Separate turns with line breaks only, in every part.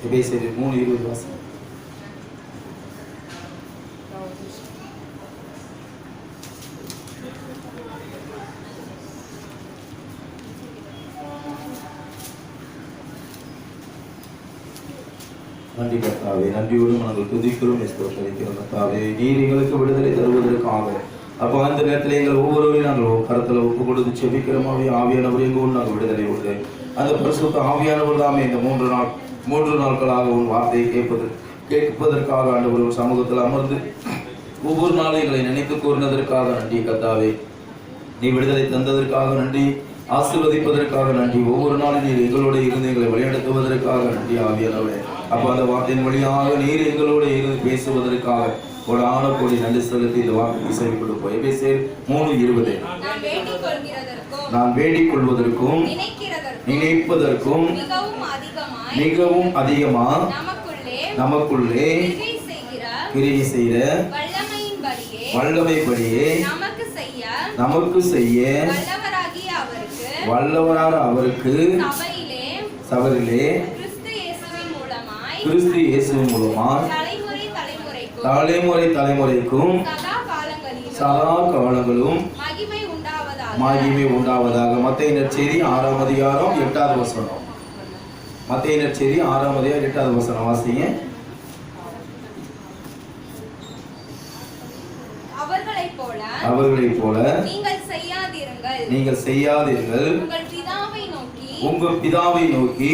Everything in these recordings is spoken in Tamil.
எபேசியர் 3:20 வாசம். நன்றி கர்த்தாவே, நன்றியோடு நாங்கள் துதிக்கிறோம், ஸ்தோத்திரிக்கிறோம் கர்த்தாவே. நீர் எங்களுக்கு விடுதலை தருவதற்காக அப்போ அந்த நேரத்தில் எங்கள் ஒவ்வொருவரையும் நாங்கள் கருத்தில் ஒப்பு கொடுத்து செபிக்கிறோமாவே. ஆவியானவர் எங்கோடு நாங்கள் விடுதலை உண்டு. அந்த பரிசுத்த ஆவியானவர் தாமே இந்த 3 நாட்களாக உன் வார்த்தையை கேட்பதற்காக ஆண்டவர் ஒரு சமூகத்தில் அமர்ந்து ஒவ்வொரு நாளும் எங்களை நினைத்து கூறினதற்காக நன்றி கர்த்தாவே. நீ விடுதலை தந்ததற்காக நன்றி, ஆசீர்வதிப்பதற்காக நன்றி. ஒவ்வொரு நாளும் நீர் எங்களோட இருந்து எங்களை வழிநடத்துவதற்காக நன்றி ஆவியானவரே. அப்போ அந்த வார்த்தையின் வழியாக நீர் எங்களோட இருந்து பேசுவதற்காக கோடான கோடி நன்றி செலுத்தி இந்த வார்த்தைக்கு செவி கொடுப்போம். எபேசியர் 3:20. நான் வேண்டிக் கொள்வதற்கும் நினைப்பதற்கும் மிகவும் அதிகமா நமக்குள்ளே கிரியை செய்கிற வல்லமைப்படியே நமக்கு செய்ய வல்லவரான அவருக்கு சபையிலே கிறிஸ்து இயேசுவின் மூலமாய் தலைமுறைக்கும் சதா காலங்களும் மகிமை உண்டாவதாக. மத்தேயு நற்செய்தி 6ஆம் அதிகாரம் 8வது வசனம். மத்தேயு நற்செய்தி 6ஆம் அதிகாரம் 8வது வசனம் வாசிங்க. அவர்களைப் போல நீங்கள் செய்யாதீர்கள். உங்கள் பிதாவை நோக்கி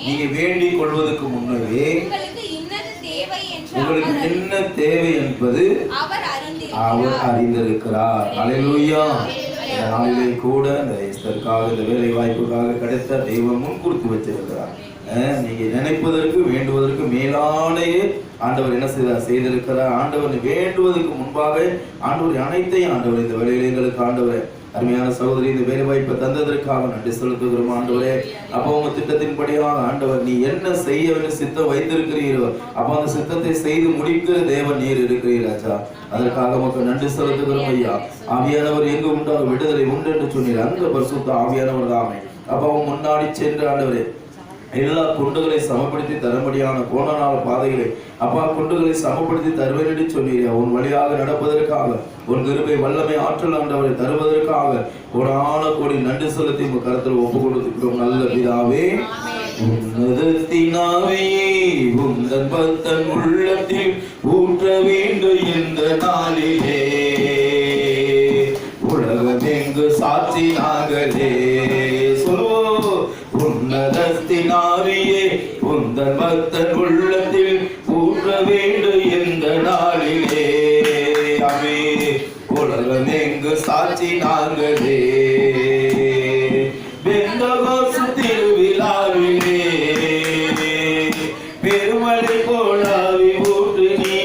நீங்க வேண்டிக் கொள்வதற்கு முன்னவே உங்களுக்கு என்ன தேவை என்பது அவர் அறிந்திருக்கிறார். அல்லேலூயா. இந்த நாளிலே கூட இந்த எஸ்தருக்காக இந்த வேலை வாய்ப்புக்காக கிடைத்த தெய்வம் முன் குறித்து வச்சிருக்கிறார். நீங்க நினைப்பதற்கு வேண்டுவதற்கு மேலானையே ஆண்டவர் என்ன செய்திருக்கிறார். ஆண்டவர் வேண்டுவதற்கு முன்பாக ஆண்டவர் அனைத்தையும் ஆண்டவர் இந்த வேலையில எங்களுக்கு ஆண்டவர் அருமையான சகோதரி இந்த வேலை வாய்ப்பை தந்ததற்காக நன்றி செலுத்துகிறோம் ஆண்டவரே. அப்போ உங்க திட்டத்தின்படியாக ஆண்டவர் நீ என்ன செய்ய சித்தம் வைத்திருக்கிறீரோ அப்போ அந்த சித்தத்தை செய்து முடிக்கிற தேவன் நீர் இருக்கிறீராச்சா. அதற்காக மக்கள் நன்றி செலுத்துகிறோம் ஐயா. ஆவியானவர் எங்கு உண்டாக விடுதலை உண்டு என்று சொன்னீர். அந்த பரிசுத்த ஆவியானவர் தாமே அப்போ முன்னாடி சென்று ஆண்டவரே எல்லா குண்டுகளை சமப்படுத்தி தரும்படியான கோணநாள் பாதைகளை அப்பா குண்டுகளை சமப்படுத்தி தருவேன் என்று சொன்னீர். உன் வழியாக நடப்பதற்காக உன் கிருபை வல்லமை ஆற்றல் ஆண்டவரை தருவதற்காக கோடான கோடி நன்றி செலுத்தி உங்க கருத்தில் ஒப்பு கொடுத்துக்கிறோம். நல்ல பிதாவே, உன்னதத்தினாவே உந்தன் பக்தன் உள்ளத்தில் ஊற்ற வேண்டும் என்ற நாளிலே உலகமெங்கு சாட்சியாகலே உன்னதத்தினாரியே உந்தன் பக்தன் உள்ளத்தில் ஊற்ற வேண்டும் என்ற நாளிலே அவே உலகமெங்கு சாட்சி நாங்களே. பெந்தகோஸ்து திருவிழாவிலே பெருமழை போலாவி ஊற்று நீ.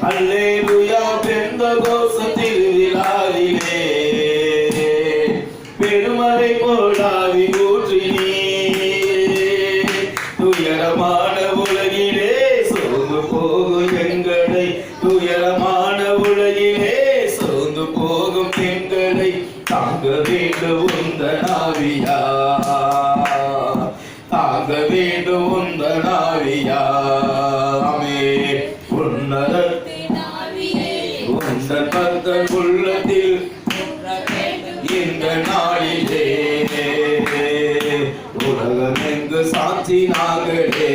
அல்லேலூயா. பெந்தகோஸ்து திருவிழாவிலே பெருமழை போலாவி ஊற்று நீ. துயரமான உலகிலே சோர்ந்து போகும் எங்களை துயரமான உலகிலே சோர்ந்து போகும் எங்களை தாங்க வேண்டும் உந்தன் ஆவியா. தாங்க வேண்டும் உந்தன் ஆவியா. ஆமென். உந்தன் பக்தன் உள்ளத்தில் இந்த நாளிலே உலகமெங்கு சாட்சி நாங்களே.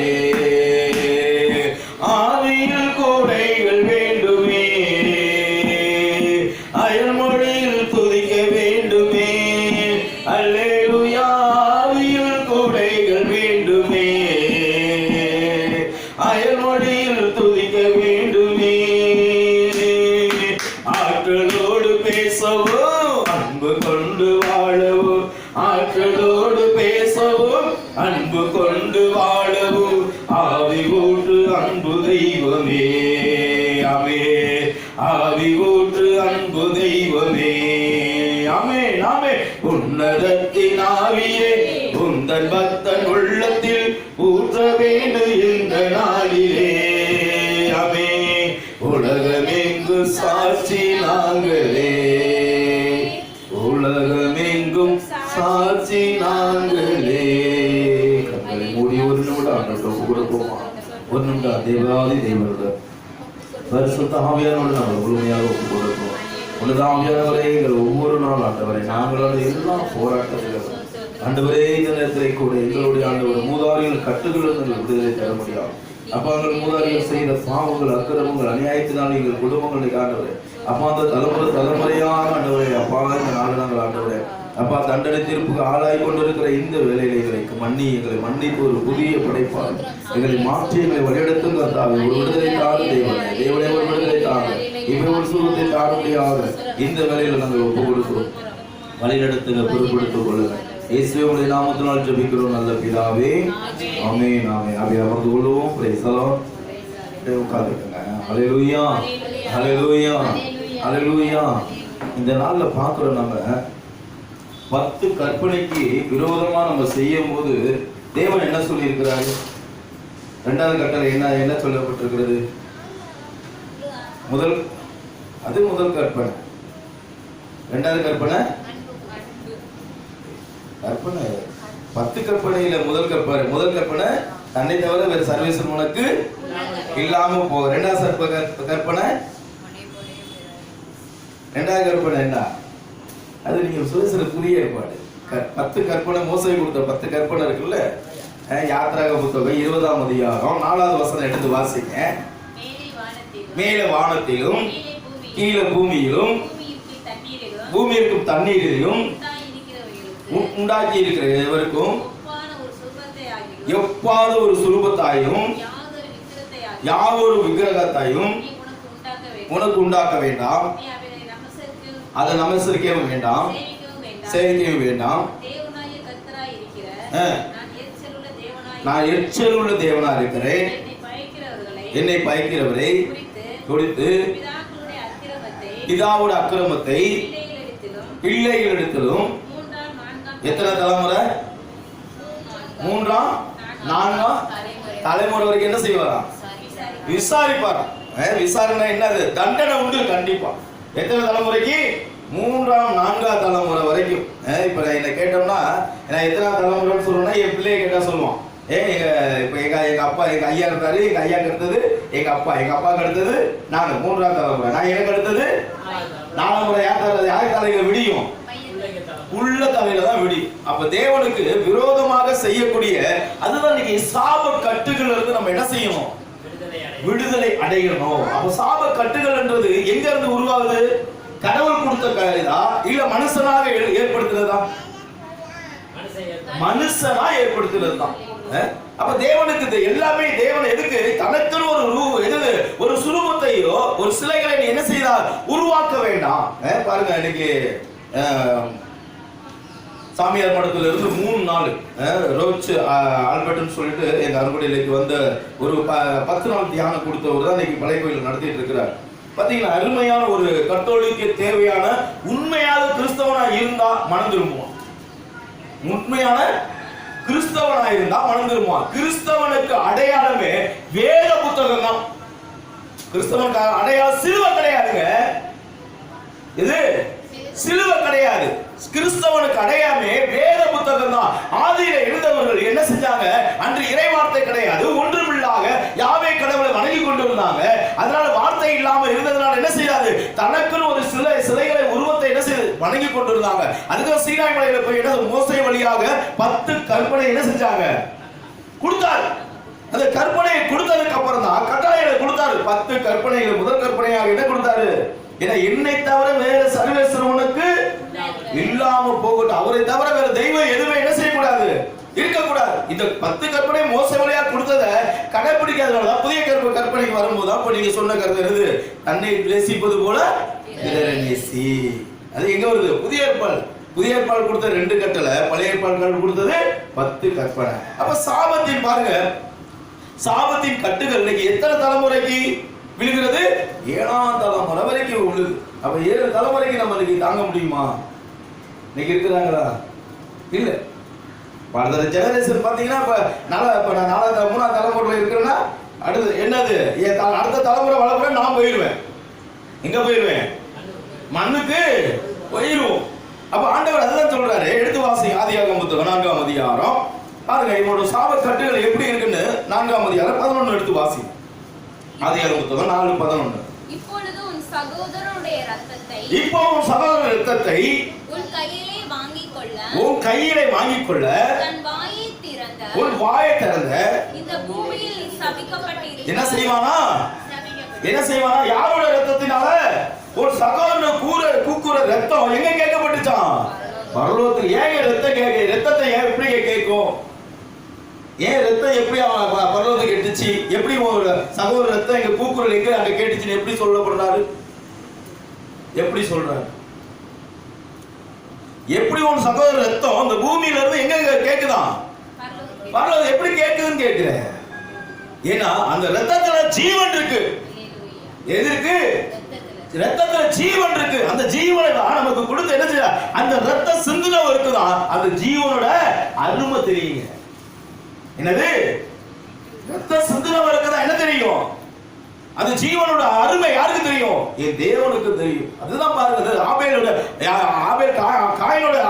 ஆவியில் கோடைகள் வேண்டுமே, அயல்மொழியில் துதிக்க வேண்டுமே. அல்லேலூயா. ஆவியில் கோடைகள் வேண்டுமே, அயல்மொழியில் துதிக்க வேண்டுமே. ஆற்றலோடு பேசவோ அன்பு கொண்டு வாழவோ, ஆற்றலோடு பேசவும் அன்பு கொண்டு வாழவும் ஆவி ஊற்று அன்பு தெய்வமே. அமே ஆவி ஊற்று அன்பு தெய்வமே. அமே நாமே. உன்னதத்தின் ஆவியே உந்தன் பக்தன் உள்ளத்தில் ஊற்ற வேண்டும் இந்த நாளிலே. அமே உலகமெங்கு சாட்சி நாங்களே. உலகமெங்கும் சாட்சி நாங்களே. ஆண்டவர்கிட்ட ஒப்பு கொடுப்போமா? ஒரு நிமிடம் தேவாதி தேவனோட பரிசுத்த ஆவியானோடு நம்ம முழுமையாக ஒப்பு கொடுப்போம். உன்னத ஆவியானவரே, எங்கள் ஒவ்வொரு நாள் ஆண்டவரை நாங்களோட எல்லா போராட்டத்திலும் ஆண்டவரே இந்த நேரத்திலே கூட எங்களுடைய ஆண்டவர் மூதாரிகள் கட்டுகளும் விடுதலை தர முடியாது. அப்பா, எங்கள் மூதாரிகள் செய்த பாவங்கள், அக்கிரமங்கள், அநியாயத்தினால் எங்கள் குடும்பங்களை ஆண்டவரே அப்பா, அந்த தலைமுறையாக ஆண்டவரே அப்பா, இந்த நாள் நாங்கள் ஆண்டவரே அப்பா தண்டனை தீர்ப்புக்கு ஆளாய் கொண்டிருக்கிற இந்த வேலைகளை எங்களை மன்னித்து ஒரு புதிய படைப்பால் எங்களை மாற்றி எங்களை வழிநடத்தும் கர்த்தாவே. ஒரு விடுதலை தாரு தேவனே, ஒரு விடுதலை தாரு. இப்ப ஒரு சூழத்தை தார முடியாத இந்த வேலையில நாங்கள் ஒப்பு கொடுக்கிறோம். வழிநடத்துங்க, பொறுப்படுத்திக் கொள்ளுங்க. இயேசுவே உம்முடைய நாமத்தினால் ஜெபிக்கிறோம் நல்ல பிதாவே, ஆமென். ஆமென். அப்படியே அமர்ந்து கொள்வோம். Praise the Lord. உட்கார்ந்துக்கங்க. Hallelujah, hallelujah, hallelujah. இந்த நாள்ல பார்க்கிறோம், நம்ம 10 கற்பனைக்கு விரோதமா நம்ம செய்யும் போது தேவன் என்ன சொல்லி இருக்கிறாரு? 2வது கட்டளை என்ன சொல்லப்பட்டிருக்கிறது? முதல் கற்பனை. 2வது கற்பனை 10 கற்பனையில முதல் கற்பனை தன்னை தவிர வேறு சர்வீஸ் உனக்கு இல்லாம போக. 2வது கற்பனை என்ன? அது நீங்க சுதேசன புதிய ஏற்பாடு. 10 கற்பனை மோசே கொடுத்த 10 கற்பனை இருக்குல்ல, யாத்ராக புத்தகம் 20ஆம் அதிகாரம் 4வது வசனம் எடுத்து வாசிங்க. மேலே வானத்திலும் கீழே பூமியிலும் பூமியிற்கும் தண்ணீரிலும் உண்டாக்கி இருக்கிற எவருக்கும் எப்பாவது ஒரு சுரூபத்தாயும் யாவொரு விக்கிரகத்தாயும் உனக்கு உண்டாக்க வேண்டாம். அதை நமஸ்கரிக்கவும் வேண்டாம், சேவிக்கவும் வேண்டாம். நான் எரிச்சலுள்ள தேவனா இருக்கிறேன். என்னை பயக்கிறவரை குறித்து பிதாவோட அக்கிரமத்தை பிள்ளைகளிடத்திலும் எத்தனை தலைமுறை? 3ஆம் 4ஆம் தலைமுறை வரைக்கும் என்ன செய்வாரா? விசாரிப்பாரா? விசாரணை என்னது? தண்டனை உண்டு கண்டிப்பா. எத்தனை தலைமுறைக்கு? 3ஆம் 4ஆம் தலைமுறை வரைக்கும். இப்ப என்ன கேட்டோம்னா, நான் எத்தனாம் தலைமுறைன்னு சொல்றேன்னா என் பிள்ளைய கேட்டா சொல்லுவான், இப்ப எங்க அப்பா, எங்க ஐயா இருந்தாரு, எங்க ஐயாக்கு அடுத்தது எங்க அப்பாவுக்கு அடுத்தது நாங்க 3ஆம் தலைமுறை. நான் எனக்கு அடுத்தது 4ஆம் முறை. யார் தலையில விடியும்? உள்ள தலையில தான் விடியும். அப்ப தேவனுக்கு விரோதமாக செய்யக்கூடிய அதுதான் இன்னைக்கு சாப கட்டுகள் இருந்து நம்ம என்ன செய்யணும்? விடுதலை அடையணும். அப்ப சாப கட்டுகள் என்றது எங்க இருந்து உருவாகுது? கடவுள் கொடுத்த காரியதா இல்ல மனுஷனாக ஏற்படுத்துறதா? மனுஷனா ஏற்படுத்துறதுதான். அப்ப தேவனுக்கு இது எல்லாமே தேவன் எதுக்கு? தனக்குன்னு ஒரு சுரூபத்தையோ ஒரு சிலைகளை நீ என்ன செய்தார்? உருவாக்க வேண்டாம். பாருங்க, இன்னைக்கு சாமியார் மடத்துல இருந்து 3 நாள் ரோச் ஆல்பர்ட்னு சொல்லிட்டு எங்க அறுபடையிലേക്ക് வந்த ஒரு 10 நாள் தியானம் கொடுத்தவர் தான் இன்னைக்கு பழைய கோயில் நடத்திட்டு இருக்கிறார். பாத்தீங்கன்னா, அருமையான ஒரு கத்தோலிக்க தேவையான உண்மையான கிறிஸ்தவனா இருந்தா மனம் திரும்புவான். உண்மையான கிறிஸ்தவனா இருந்தா மனம் திரும்புவான். கிறிஸ்தவனுக்கு அடையாளமே வேத புத்தகம் தான். கிறிஸ்தவனுக்கு அடையாளம் சிலுவை கிடையாதுங்க. இது சிலுவை கிடையாது. கிறிஸ்தவனுக்கு அடையாமே வேத புத்தகம் தான். ஆதியில எழுந்தவர்கள் என்ன செஞ்சாங்க? அன்று இறை வார்த்தை கிடையாது, ஒன்றுமில்லாக யாவே கடவுளை வணங்கி கொண்டிருந்தாங்க. அதனால வார்த்தை இல்லாம இருந்ததுனால என்ன செய்யாது? தனக்குன்னு ஒரு சிலைகளை உருவத்தை என்ன செய்து வணங்கி கொண்டிருந்தாங்க. அதுக்கு சீனாய் மலையில போய் என்ன மோசே வழியாக 10 கற்பனை என்ன செஞ்சாங்க? கொடுத்தார். அந்த கற்பனையை கொடுத்ததுக்கு அப்புறம் தான் கட்டளைகளை கொடுத்தாரு. 10 கற்பனைகள் முதல் கற்பனையாக என்ன கொடுத்தாரு? ஏன்னா என்னை தவிர வேற சர்வேஸ்வரனுக்கு இல்லாம போகட்டும். அவரை தவிர வேற தெய்வம் எதுவுமே என்ன செய்யக்கூடாது? இருக்கக்கூடாது. இந்த 10 கற்பனை மோசே வழியா கொடுத்ததை கடைபிடிக்காதனால புதிய கற்பனைக்கு வரும்போது அப்ப நீங்க சொன்ன கருத்து தன்னை நேசிப்பது போல பிறரை நேசி. அது எங்க வருது? புதிய ஏற்பாடு கொடுத்த 2 கட்டளை, பழைய ஏற்பாடு கொடுத்தது 10 கற்பனை. அப்ப சாபத்தின் பாருங்க, சாபத்தின் கட்டுகள் இன்னைக்கு எத்தனை தலைமுறைக்கு விழுகிறது? 7ஆம் தலைமுறை வரைக்கும் விழுது. அப்ப 7 தலைமுறைக்கு நம்ம இன்னைக்கு தாங்க முடியுமா? இன்னைக்கு இருக்கிறாங்களா? இல்ல. அடுத்த ஜெனரேஷன் பாத்தீங்கன்னா இப்ப 3ஆம் தலைமுறையில இருக்கிறேன்னா அடுத்து என்னது? அடுத்த தலைமுறை வளர்ப்புற நான் போயிடுவேன். எங்க போயிடுவேன்? மண்ணுக்கு போயிடுவோம். அப்ப ஆண்டவர் அதுதான் சொல்றாரு. எடுத்து வாசிங்க. ஆதியாகமம் புத்தகம் 4ஆம் அதிகாரம் பாருங்க இவனோட சாப கட்டுகள் எப்படி இருக்குன்னு 4ஆம் அதிகாரம் 11 எடுத்து வாசி. ஆதியாகம புத்தகம் 4:11.
இப்பொழுது உன் சகோதரனுடைய இரத்தத்தை உன் கையிலே வாங்கிக் கொள்ள உன் வாயை திறந்த இந்த பூமியில் நீ சபிக்கப்பட்டிருக்கிறாய்.
என்ன செய்வானா? யாரோட இரத்தத்தினால? ஒரு சகோதரன் கூக்குற ரத்தம் எங்க கேட்கப்பட்டுச்சான்? பரலோகத்தில். ஏன் ரத்தத்தை ஏன் எப்படி கேட்கும்? ஏன் ரத்தம் எப்படி பரலோகத்துக்கு கேட்டுச்சு? எப்படி ஒரு சகோதர ரத்தம் எங்க கூக்குரல் எங்க அங்க கேட்டுச்சுன்னு எப்படி சொல்லப்படுறாரு? எப்படி சொல்றாரு? எப்படி ஒரு சகோதர ரத்தம் அந்த பூமியில இருந்து எங்க கேக்குதான்? பரலோகம் எப்படி கேக்குதுன்னு கேட்கிறேன். ஏன்னா அந்த ரத்தத்துல ஜீவன் இருக்கு. எது இருக்கு? ரத்தத்துல ஜீவன் இருக்கு. அந்த ஜீவனை நமக்கு கொடுத்து என்ன செய்ய? அந்த ரத்த சிந்துனவருக்கு தான் அந்த ஜீவனோட அருமை தெரியுங்க. என்னது? ரத்த சிந்துனவருக்கு தான் என்ன தெரியும்? அந்த ஜீவனோட அருமை யாருக்கு தெரியும்? என் தேவனுக்கு தெரியும். அதுதான் பாருங்க,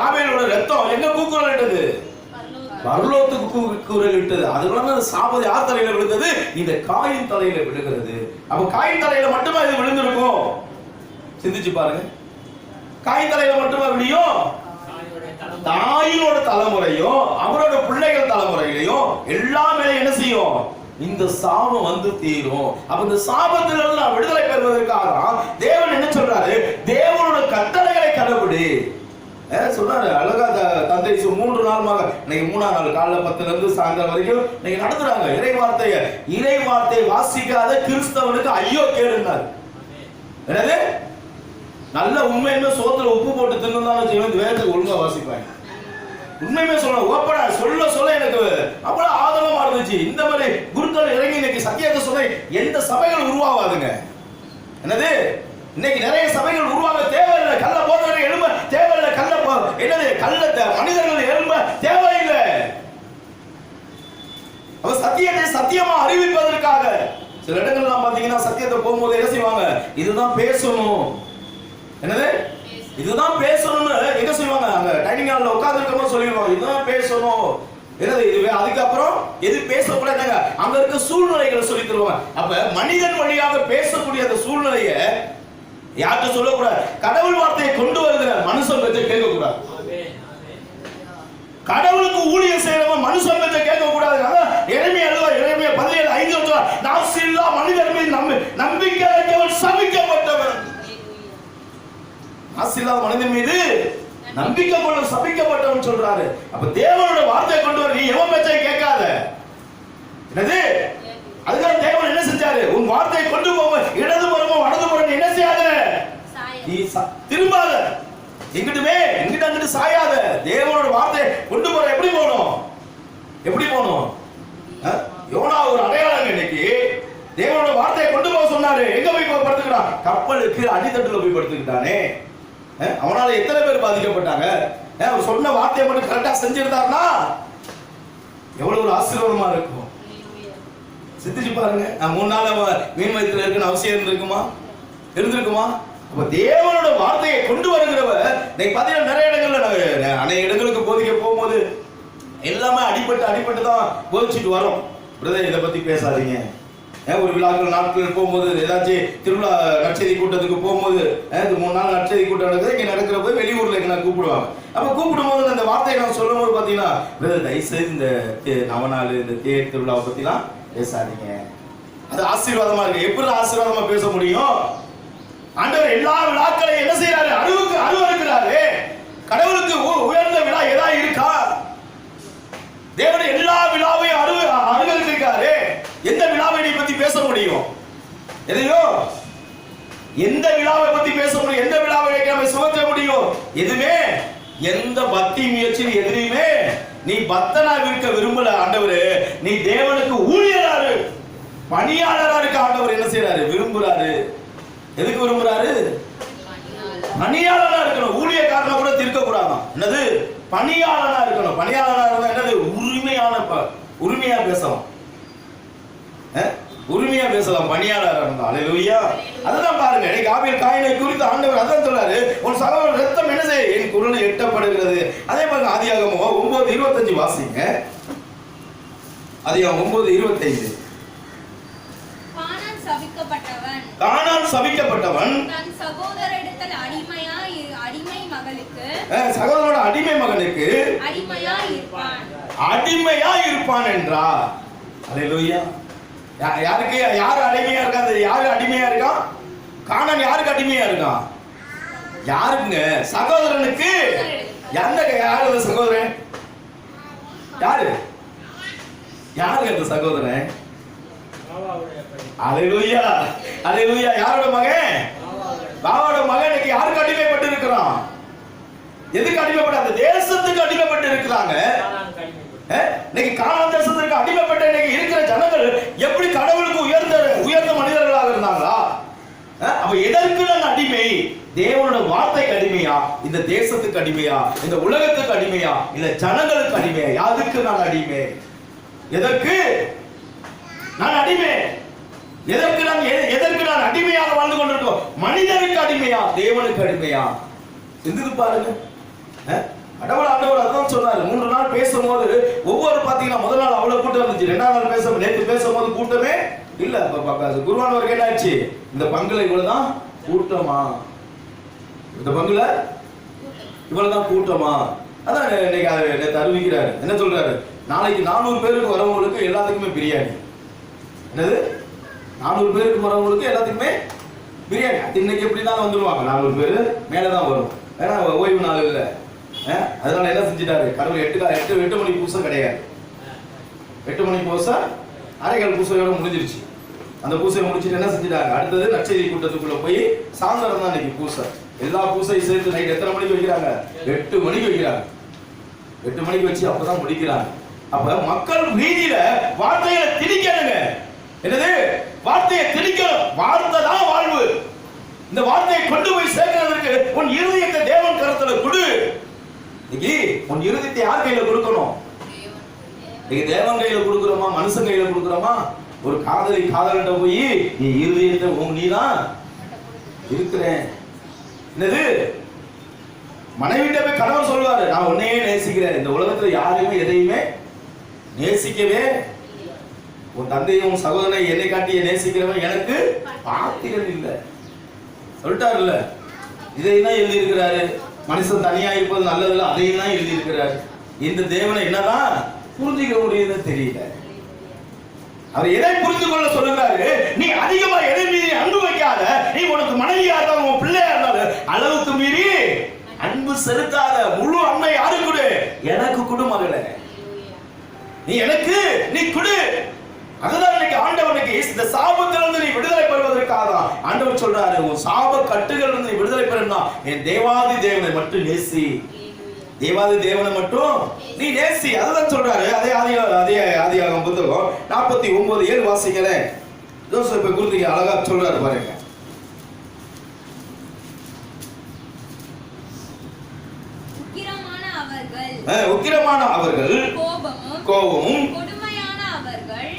ஆபேலோட ரத்தம் எங்க கூக்குரல் இட்டது? பரலோகத்துக்கு கூக்குரல் இட்டது. அதுக்குள்ள சாபம் யார் தலையில விழுந்தது? இந்த காயின் தலையில விழுகிறது. அப்ப காயின் தலையில மட்டுமா இது விழுந்திருக்கும்? சிந்திச்சு பாருங்க. காயின் தலையில மட்டுமா விழும்? தாயினோட தலைமுறையும் அவரோட பிள்ளைகள் தலைமுறையிலையும் எல்லாமே என்ன செய்யும்? இந்த சாபம் வந்து தீரும். அப்ப இந்த சாபத்திலிருந்து நான் விடுதலை பெறுவதற்காக தேவன் என்ன சொல்றாரு? தேவனோட கட்டளைகளை கடைபிடி சொல்றாரு. அழகா தந்தை 3 நாளுமாக இன்னைக்கு 3ஆம் நாள் காலைல 10ல இருந்து சாயந்தரம் வரைக்கும் நீங்க நடத்துறாங்க இறை வார்த்தையை வாசிக்காத கிறிஸ்தவனுக்கு ஐயோ கேளுன்னாரு. என்னது? நல்ல உண்மையுமே சோத்துல உப்பு போட்டு தின்னு வேதத்துக்கு ஒழுங்கா வாசிப்பாங்க. உண்மையுமே சொல்ல ஓப்பனா சொல்ல எனக்கு அவ்வளவு ஆதரவா இருந்துச்சு. இந்த மாதிரி குருக்கள் இறங்கி இன்னைக்கு சத்தியத்தை சொல்ல எந்த சபைகள் உருவாவாதுங்க. என்னது? இன்னைக்கு நிறைய சபைகள் உருவாக தேவையில்லை. கள்ள போதகர்கள் எழும்ப தேவையில்லை. மனிதர்கள் எழும்ப தேவையில்லை. அவ சத்தியத்தை சத்தியமா அறிவிப்பதற்காக சில இடங்கள்லாம் பாத்தீங்கன்னா சத்தியத்தை போகும்போது என்ன செய்வாங்க? இதுதான் பேசணும். என்னது? இதுதான் பேசணும்னு எங்க சொல்லுவாங்க? அங்க டைனிங் ஹால்ல உட்கார்ந்து இருக்கும்போது சொல்லிடுவாங்க இதுதான் பேசணும். என்னது? இதுவே அதுக்கப்புறம் எது பேசக்கூடாதுங்க அங்க இருக்க சூழ்நிலைகளை சொல்லி தருவாங்க. அப்ப மனிதன் வழியாக பேசக்கூடிய அந்த சூழ்நிலையை யார்கிட்ட சொல்லக்கூடாது. கடவுள் வார்த்தையை கொண்டு வருகிற மனுஷன் பற்றி கேட்க கூடாது. கடவுளுக்கு ஊழியம் செய்யறவன் மனுஷன் பற்றி கேட்க கூடாது. எரேமியா 17:5 நாசில்லா மனிதன் மீது நம்பிக்கை வைத்தவன் சபிக்கப்பட்டவன். நாசில்லா மனிதன் மீது நம்பிக்கை கொள்ள சபிக்கப்பட்டவன் சொல்றாரு. அப்ப தேவனோட வார்த்தையை கொண்டு வர நீ எவன் பேச்சை கேட்காத. என்னது? அதுதான் தேவன் என்ன செஞ்சாரு? உன் வார்த்தையை கொண்டு போக இடது புறமோ வலது புறம் என்ன செய்யாத? நீ திரும்பாத. எங்கிட்ட அங்கிட்டு சாயாத. தேவனோட வார்த்தையை கொண்டு போற எப்படி போகணும்? யோனா ஒரு அடையாளம். இன்னைக்கு தேவனோட வார்த்தையை கொண்டு போக சொன்னாரு. எங்க போய் படுத்துக்கிறான்? கப்பலுக்கு அடித்தட்டுல போய் படுத்துக்கிட்டானே. அவனால எத்தனை பேர் பாதிக்கப்பட்டாங்க? அவர் சொன்ன வார்த்தையை மட்டும் கரெக்டா செஞ்சிருந்தாருன்னா எவ்வளவு ஒரு ஆசீர்வாதமா இருக்கும். சிந்திச்சு பாருங்க. 3 நாள் மீன் வயிற்றுல இருக்குன்னு அவசியம் இருந்திருக்குமா? அப்ப தேவனோட வார்த்தையை கொண்டு வருகிறவர் நீங்க பாத்தீங்கன்னா நிறைய இடங்கள்ல அநேக இடங்களுக்கு போதிக்க போகும்போது எல்லாமே அடிபட்டு தான் போதிச்சுட்டு வரோம். பிரதர் இதை பத்தி பேசாதீங்க. ஒரு விழாக்கள் நாட்கள் போகும்போது ஏதாச்சும் திருவிழா நற்செய்தி கூட்டத்துக்கு போகும்போது 3 நாள் நற்செய்தி கூட்டம் நடக்குது. இங்க நடக்கிற போது வெளியூர்ல எங்களை கூப்பிடுவாங்க. அப்ப கூப்பிடும் போது அந்த வார்த்தையை நான் சொல்லும் போது பாத்தீங்கன்னா தயவுசெய்து இந்த நவநாள் இந்த தேர் திருவிழாவை பத்திலாம் பேசாதீங்க. அது ஆசீர்வாதமா இருக்கு. எப்படி ஆசீர்வாதமா பேச முடியும்? ஆண்டவர் எல்லா விழாக்களையும் என்ன செய்யறாரு? அருவருக்கிறாரு. கடவுளுக்கு உயர்ந்த விழா ஏதாவது இருக்கா? தேவன் எல்லா விழாவையும் அருவருக்கிறாரு. எந்த விழாவை நீ பத்தி பேச முடியும்? எந்த விழாவை பத்தி பேச முடியும்? எந்த விழாவை நம்ம சுமத்த முடியும்? எதுவுமே எந்த பக்தி முயற்சியும் எதுவுமே நீ பக்தனா இருக்க விரும்பல. ஆண்டவரே நீ தேவனுக்கு ஊழியராரு, பணியாளரா இருக்க ஆண்டவர் என்ன செய்யறாரு? விரும்புறாரு. எதுக்கு விரும்புறாரு? பணியாளரா இருக்கணும். ஊழியக்காரனா கூட இருக்க கூடாதான். என்னது? பணியாளரா இருக்கணும். பணியாளரா இருந்தா என்னது? உரிமையா பேசலாம். உரிமையா பேசலாம் பணியாளரா இருந்தா. அல்லேலூயா. அதுதான் பாருங்க இன்னைக்கு ஆபேல் காயினை குறித்து ஆண்டவர் அதான் சொல்றாரு. உன் சகோதரன் ரத்தம் என்ன செய்ய? என் குரல் எட்டப்படுகிறது. அதே மாதிரி ஆதியாகமம் 9:25 வாசிங்க. அதிகாரம் 9:25. கானான் சபிக்கப்பட்டவன்
தன் சகோதரரிடத்தில் அடிமை மகளுக்கு
சகோதரனோட அடிமை மகனுக்கு அடிமையா இருப்பான் என்றார். அல்லேலூயா. யாருக்கு யாரு அடிமையா இருக்காது? யாரு அடிமையா இருக்கான்? கானான் யாருக்கு அடிமையா இருக்கான்? யாருங்க? சகோதரனுக்கு. யாரு சகோதரன்? யாரு யாருக்கு அந்த சகோதரன்? அல்லேலூயா, அல்லேலூயா. யாரோட மகன்? பாவோட மகனுக்கு யாருக்கு அடிமைப்பட்டு இருக்கிறான்? எதுக்கு அடிமைப்பட்ட? அந்த தேசத்துக்கு அடிமைப்பட்டு இருக்கிறாங்க. இன்னைக்கு கானான் தேசத்துக்கு அடிமைப்பட்ட இன்னைக்கு இருக்கிற ஜனங்கள் எப்படி கடவுளுக்கு உயர்ந்த மனிதர்களாக இருந்தாங்களா? அப்ப எதற்கு நான் அடிமை? தேவனோட வார்த்தைக்கு அடிமையா? இந்த தேசத்துக்கு அடிமையா? இந்த உலகத்துக்கு அடிமையா? இல்ல ஜனங்களுக்கு அடிமையா? யாருக்கு நான் அடிமை? எதற்கு நான் அடிமை? எதற்கு நான் அடிமையாக வாழ்ந்து கொண்டிருக்கோம்? மனிதனுக்கு அடிமையா? தேவனுக்கு அடிமையா? சிந்தித்து பாருங்க. ஆண்டவர் அதான் சொன்னாரு. 3 நாள் பேசும்போது ஒவ்வொரு பாத்தீங்கன்னா முதல் நாள் அவ்வளவு கூட்டம் இருந்துச்சு. 2ஆம் நாள் நேற்று பேசும்போது கூட்டமே இல்ல. குருவானவர் கேட்டாச்சு, இந்த பங்குல இவ்வளவுதான் கூட்டமா? இந்த பங்குல இவ்வளவுதான் கூட்டமா? அதான் இன்னைக்கு அறிவிக்கிறாரு. என்ன சொல்றாரு? நாளைக்கு 400 பேருக்கு வரவங்களுக்கு எல்லாத்துக்குமே பிரியாணி. என்னது? 400 பேருக்கு வரவங்களுக்கு எல்லாத்துக்குமே பிரியாணி. இன்னைக்கு எப்படிதான் வந்துருவாங்க. 400 பேரு மேலதான் வரும். ஏன்னா ஓய்வு நாள் இல்ல. அதனால என்ன செஞ்சிட்டாரு கடவுள்? 8 மணி பூசை கிடையாது. 8 மணி பூசை அரைக்கால் பூசையோட முடிஞ்சிருச்சு. அந்த பூசையை முடிச்சுட்டு என்ன செஞ்சிட்டாங்க? அடுத்தது நற்செய்தி கூட்டத்துக்குள்ள போய் சாயந்தரம் தான் இன்னைக்கு பூசை. எல்லா பூசையும் சேர்த்து நைட் எத்தனை மணிக்கு வைக்கிறாங்க? 8 மணிக்கு வைக்கிறாங்க. 8 மணிக்கு வச்சு அப்பதான் முடிக்கிறாங்க. அப்ப மக்கள் வீதியில வார்த்தைகளை திணிக்கணுங்க. என்னது? வார்த்தையை திணிக்கணும். வார்த்தை தான் வாழ்வு. இந்த வார்த்தையை கொண்டு போய் சேர்க்கிறதுக்கு உன் இருதயத்தை தேவன் கரத்துல கொடு. இன்னைக்கு உன் இருதயத்தை யார் கையில கொடுக்கணும்? இன்னைக்கு தேவன் கையில கொடுக்கிறோமா? மனுஷன் கையில கொடுக்கிறோமா? ஒரு காதலிட்ட போய் நீ இருதயத்தை நீதான் இருக்கிறேன். என்னது? மனைவிட்ட போய் கணவன் சொல்லுவாரு, நான் உன்னையே நேசிக்கிறேன். இந்த உலகத்துல யாரையுமே எதையுமே நேசிக்கவே, உன் தந்தையும் சகோதரனை என்னை காட்டிய நேசிக்கிறவன் எனக்கு பாத்திரன் இல்லை சொல்லிட்டாருல்ல. இதைதான் எழுதி இருக்கிறாரு. மனுஷன் தனியா இருப்பது நல்லதில்ல, அதையும் தான் எழுதி இருக்கிறாரு. இந்த தேவனை என்னதான் புரிஞ்சுக்க முடியுதுன்னு தெரியல. அவர் எதை புரிந்து கொள்ள சொல்லுகிறாரு? நீ அதிகமா எதை மீறி அன்பு வைக்காத. நீ உனக்கு மனைவியா இருந்தாலும் உன் பிள்ளையா இருந்தாலும் அளவுக்கு மீறி அன்பு செலுத்தாத. முழு அன்பை யாரு கொடு? எனக்கு கொடு மகளே. நீ எனக்கு நீ கொடு. அதுதான் இன்னைக்கு ஆண்டவனுக்கு இந்த சாபத்திலிருந்து நீ விடுதலை பெறுவதற்காக தான் ஆண்டவர் சொல்றாரு, உன் சாப கட்டுகள் இருந்து நீ விடுதலை பெறணும்னா என் தேவாதி தேவனை மட்டும் நேசி. தேவாதி தேவனை மட்டும் நீ நேசி. அதுதான் சொல்றாரு. அதே ஆதியாகமம் புத்தகம் 49:7 வாசிக்கிறேன். யோசேப்பை குறித்து அழகா சொல்றாரு பாருங்க. உக்கிரமான அவர்கள் கோபமும்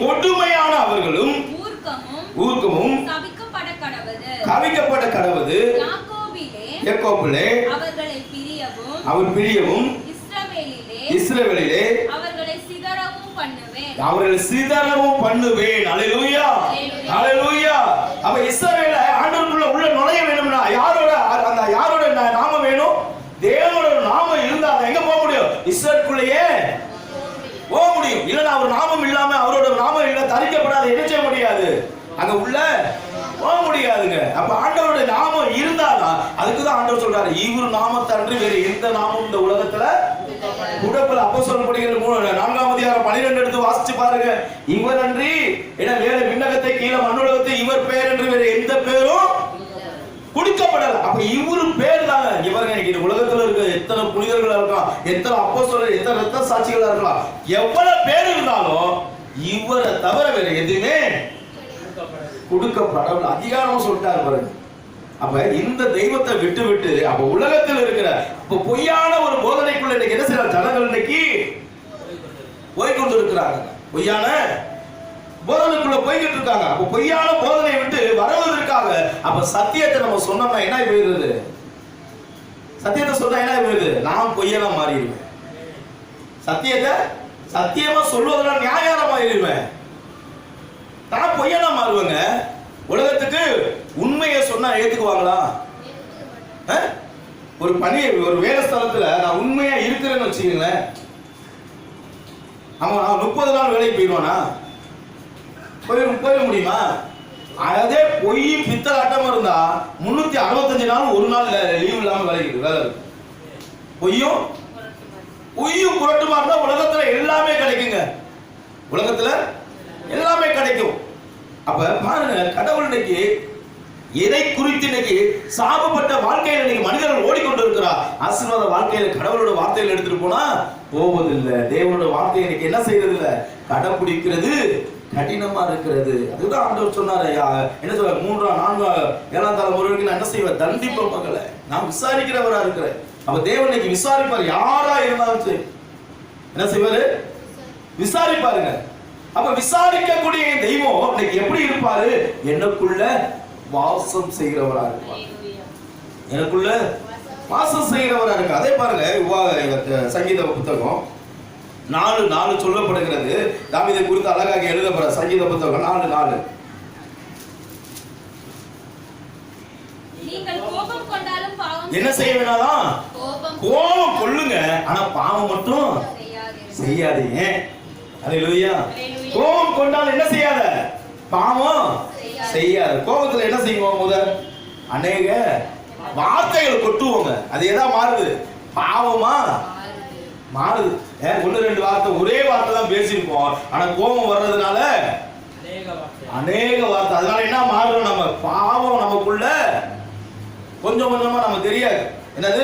கொடுமையான அவர்களும் ஊர்க்கமும் கவிக்கப்பட கடவது. யாக்கோபிலே அவர் பிரியவும் இஸ்ரவேலிலே அவர்களை சிதறவும் பண்ணுவேன். அல்லேலூயா, அல்லேலூயா. அப்ப இஸ்ரவேல ஆண்டவருக்குள்ள உள்ள நுழைய வேணும்னா யாரோட நாமம் வேணும்? தேவனோட நாமம் இருந்தா எங்க போக முடியும்? இஸ்ரவேலுக்குள்ளேயே போக முடியும். இல்ல அவர் நாமம் இல்லாம, அவரோட நாமம் இல்ல தரிக்கப்படாத என்ன செய்ய முடியாது? அங்க உள்ள போக முடியாதுங்க. அப்ப ஆண்டவருடைய நாமம் இருந்தாதான். அதுக்குதான் ஆண்டவர் சொல்றாரு, இவர் நாமத்தை அன்று வேற எந்த நாமம் இந்த உலகத்துல கூடப்பல. அப்போஸ்தலர் படிக்கிற 4ஆம் அதிகாரம் 12 எடுத்து வாசிச்சு பாருங்க. இவர் அன்றி என வேற விண்ணகத்தை கீழே மண்ணுலகத்தை இவர் பேர் என்று வேற எந்த பேரும் குடிக்கப்படல. அப்ப இவரு பேர் தாங்க. இவருங்க இன்னைக்கு உலகத்துல இருக்க எத்தனை புனிதர்களா இருக்கலாம், எத்தனை அப்போஸ்தலர், எத்தனை ரத்த சாட்சிகளா இருக்கலாம், எவ்வளவு பேர் இருந்தாலும் இவரை தவிர வேற எதுவுமே கொடுக்கப்படல. அதிகாரமா சொல்லிட்டாரு பாருங்க. அப்ப இந்த தெய்வத்தை விட்டு அப்ப உலகத்தில் இருக்கிற இப்ப பொய்யான ஒரு போதனைக்குள்ள இன்னைக்கு என்ன செய்யற ஜனங்கள் இன்னைக்கு போய்கொண்டு இருக்கிறாங்க. பொய்யான போதனைக்குள்ள போய்கிட்டு இருக்காங்க. அப்ப பொய்யான போதனை விட்டு வருவதற்காக அப்ப சத்தியத்தை நம்ம சொன்னோம்னா என்ன போயிருது? சத்தியத்தை சொன்னா என்ன போயிருது? நாம் பொய்யெல்லாம் மாறிடுவேன். சத்தியத்தை சத்தியமா சொல்வதெல்லாம் நியாயமா இருவேன். நான் பொய்யனா மாறுவேங்க. உலகத்துக்கு உண்மையை சொன்னா ஏத்துக்குவாங்களா? ஒரு வேலை ஸ்தலத்துல நான் உண்மையா இருக்கிறேன்னு வச்சுக்கீங்களேன், அவன் 30 நாள் வேலைக்கு போயிடுவானா? போயிட முடியுமா? அதே பொய்யும் பித்தலாட்டமா இருந்தா 365 நாள் ஒரு நாள் லீவ் இல்லாம வேலைக்கு வேலை இருக்கு. பொய்யும் புரட்டுமா இருந்தா உலகத்துல எல்லாமே கிடைக்குங்க. உலகத்துல எல்லாமே கிடைக்கும். அப்ப பாருங்க, கடவுள் இன்னைக்கு எதை குறித்து இன்னைக்கு சாபப்பட்ட வாழ்க்கையில இன்னைக்கு மனிதர்கள் ஓடிக்கொண்டு இருக்கிறார். ஆசீர்வாத வாழ்க்கையில கடவுளோட வார்த்தையில எடுத்துட்டு போனா போவதில்லை. தேவனோட வார்த்தையை இன்னைக்கு என்ன செய்யறது இல்ல, கடைபிடிக்கிறது கடினமா இருக்கிறது. அதுதான் ஆண்டவர் சொன்னாரு. என்ன சொல்ற, 3, 4, 7 தலைமுறைக்கு நான் என்ன செய்வேன், தண்டிப்ப மக்களை நான் விசாரிக்கிறவரா இருக்கிறேன். அப்ப தேவன் இன்னைக்கு விசாரிப்பார். யாரா இருந்தாலும் சரி என்ன செய்வாரு, விசாரிப்பாருங்க. அப்ப விசாரிக்கக்கூடிய தெய்வம் இன்னைக்கு எப்படி இருப்பாரு, எனக்குள்ள வாசம் செய்கிறவரா இருப்பார். எனக்குள்ள வாசம் செய்கிறவரா இருக்கு. அதே பாருங்க, சங்கீத புத்தகம் 4:4 சொல்லப்படுகிறது. தாவீதை குறித்து அழகாக எழுதப்படுற சங்கீத புத்தகம் 4:4. என்ன செய்ய வேணாம், கோபம் கொள்ளுங்க, ஆனா பாவம் மட்டும் செய்யாதீங்க. அல்லேலூயா. கோபம் கொண்டால் என்ன செய்யாத, பாவம் செய்யாத. கோபத்துல என்ன செய்வோம், முதல் அநேக வார்த்தைகள் கொட்டுவோங்க. அது எதா மாறுது, பாவமா மாறுது. 1-2 வார்த்தை, ஒரே வார்த்தை தான் பேசியிருப்போம், ஆனா கோபம் வர்றதுனால அநேக வார்த்தை. அதனால என்ன மாறும், நம்ம பாவம் நமக்குள்ள கொஞ்சம் கொஞ்சமா நமக்கு தெரியாது. என்னது,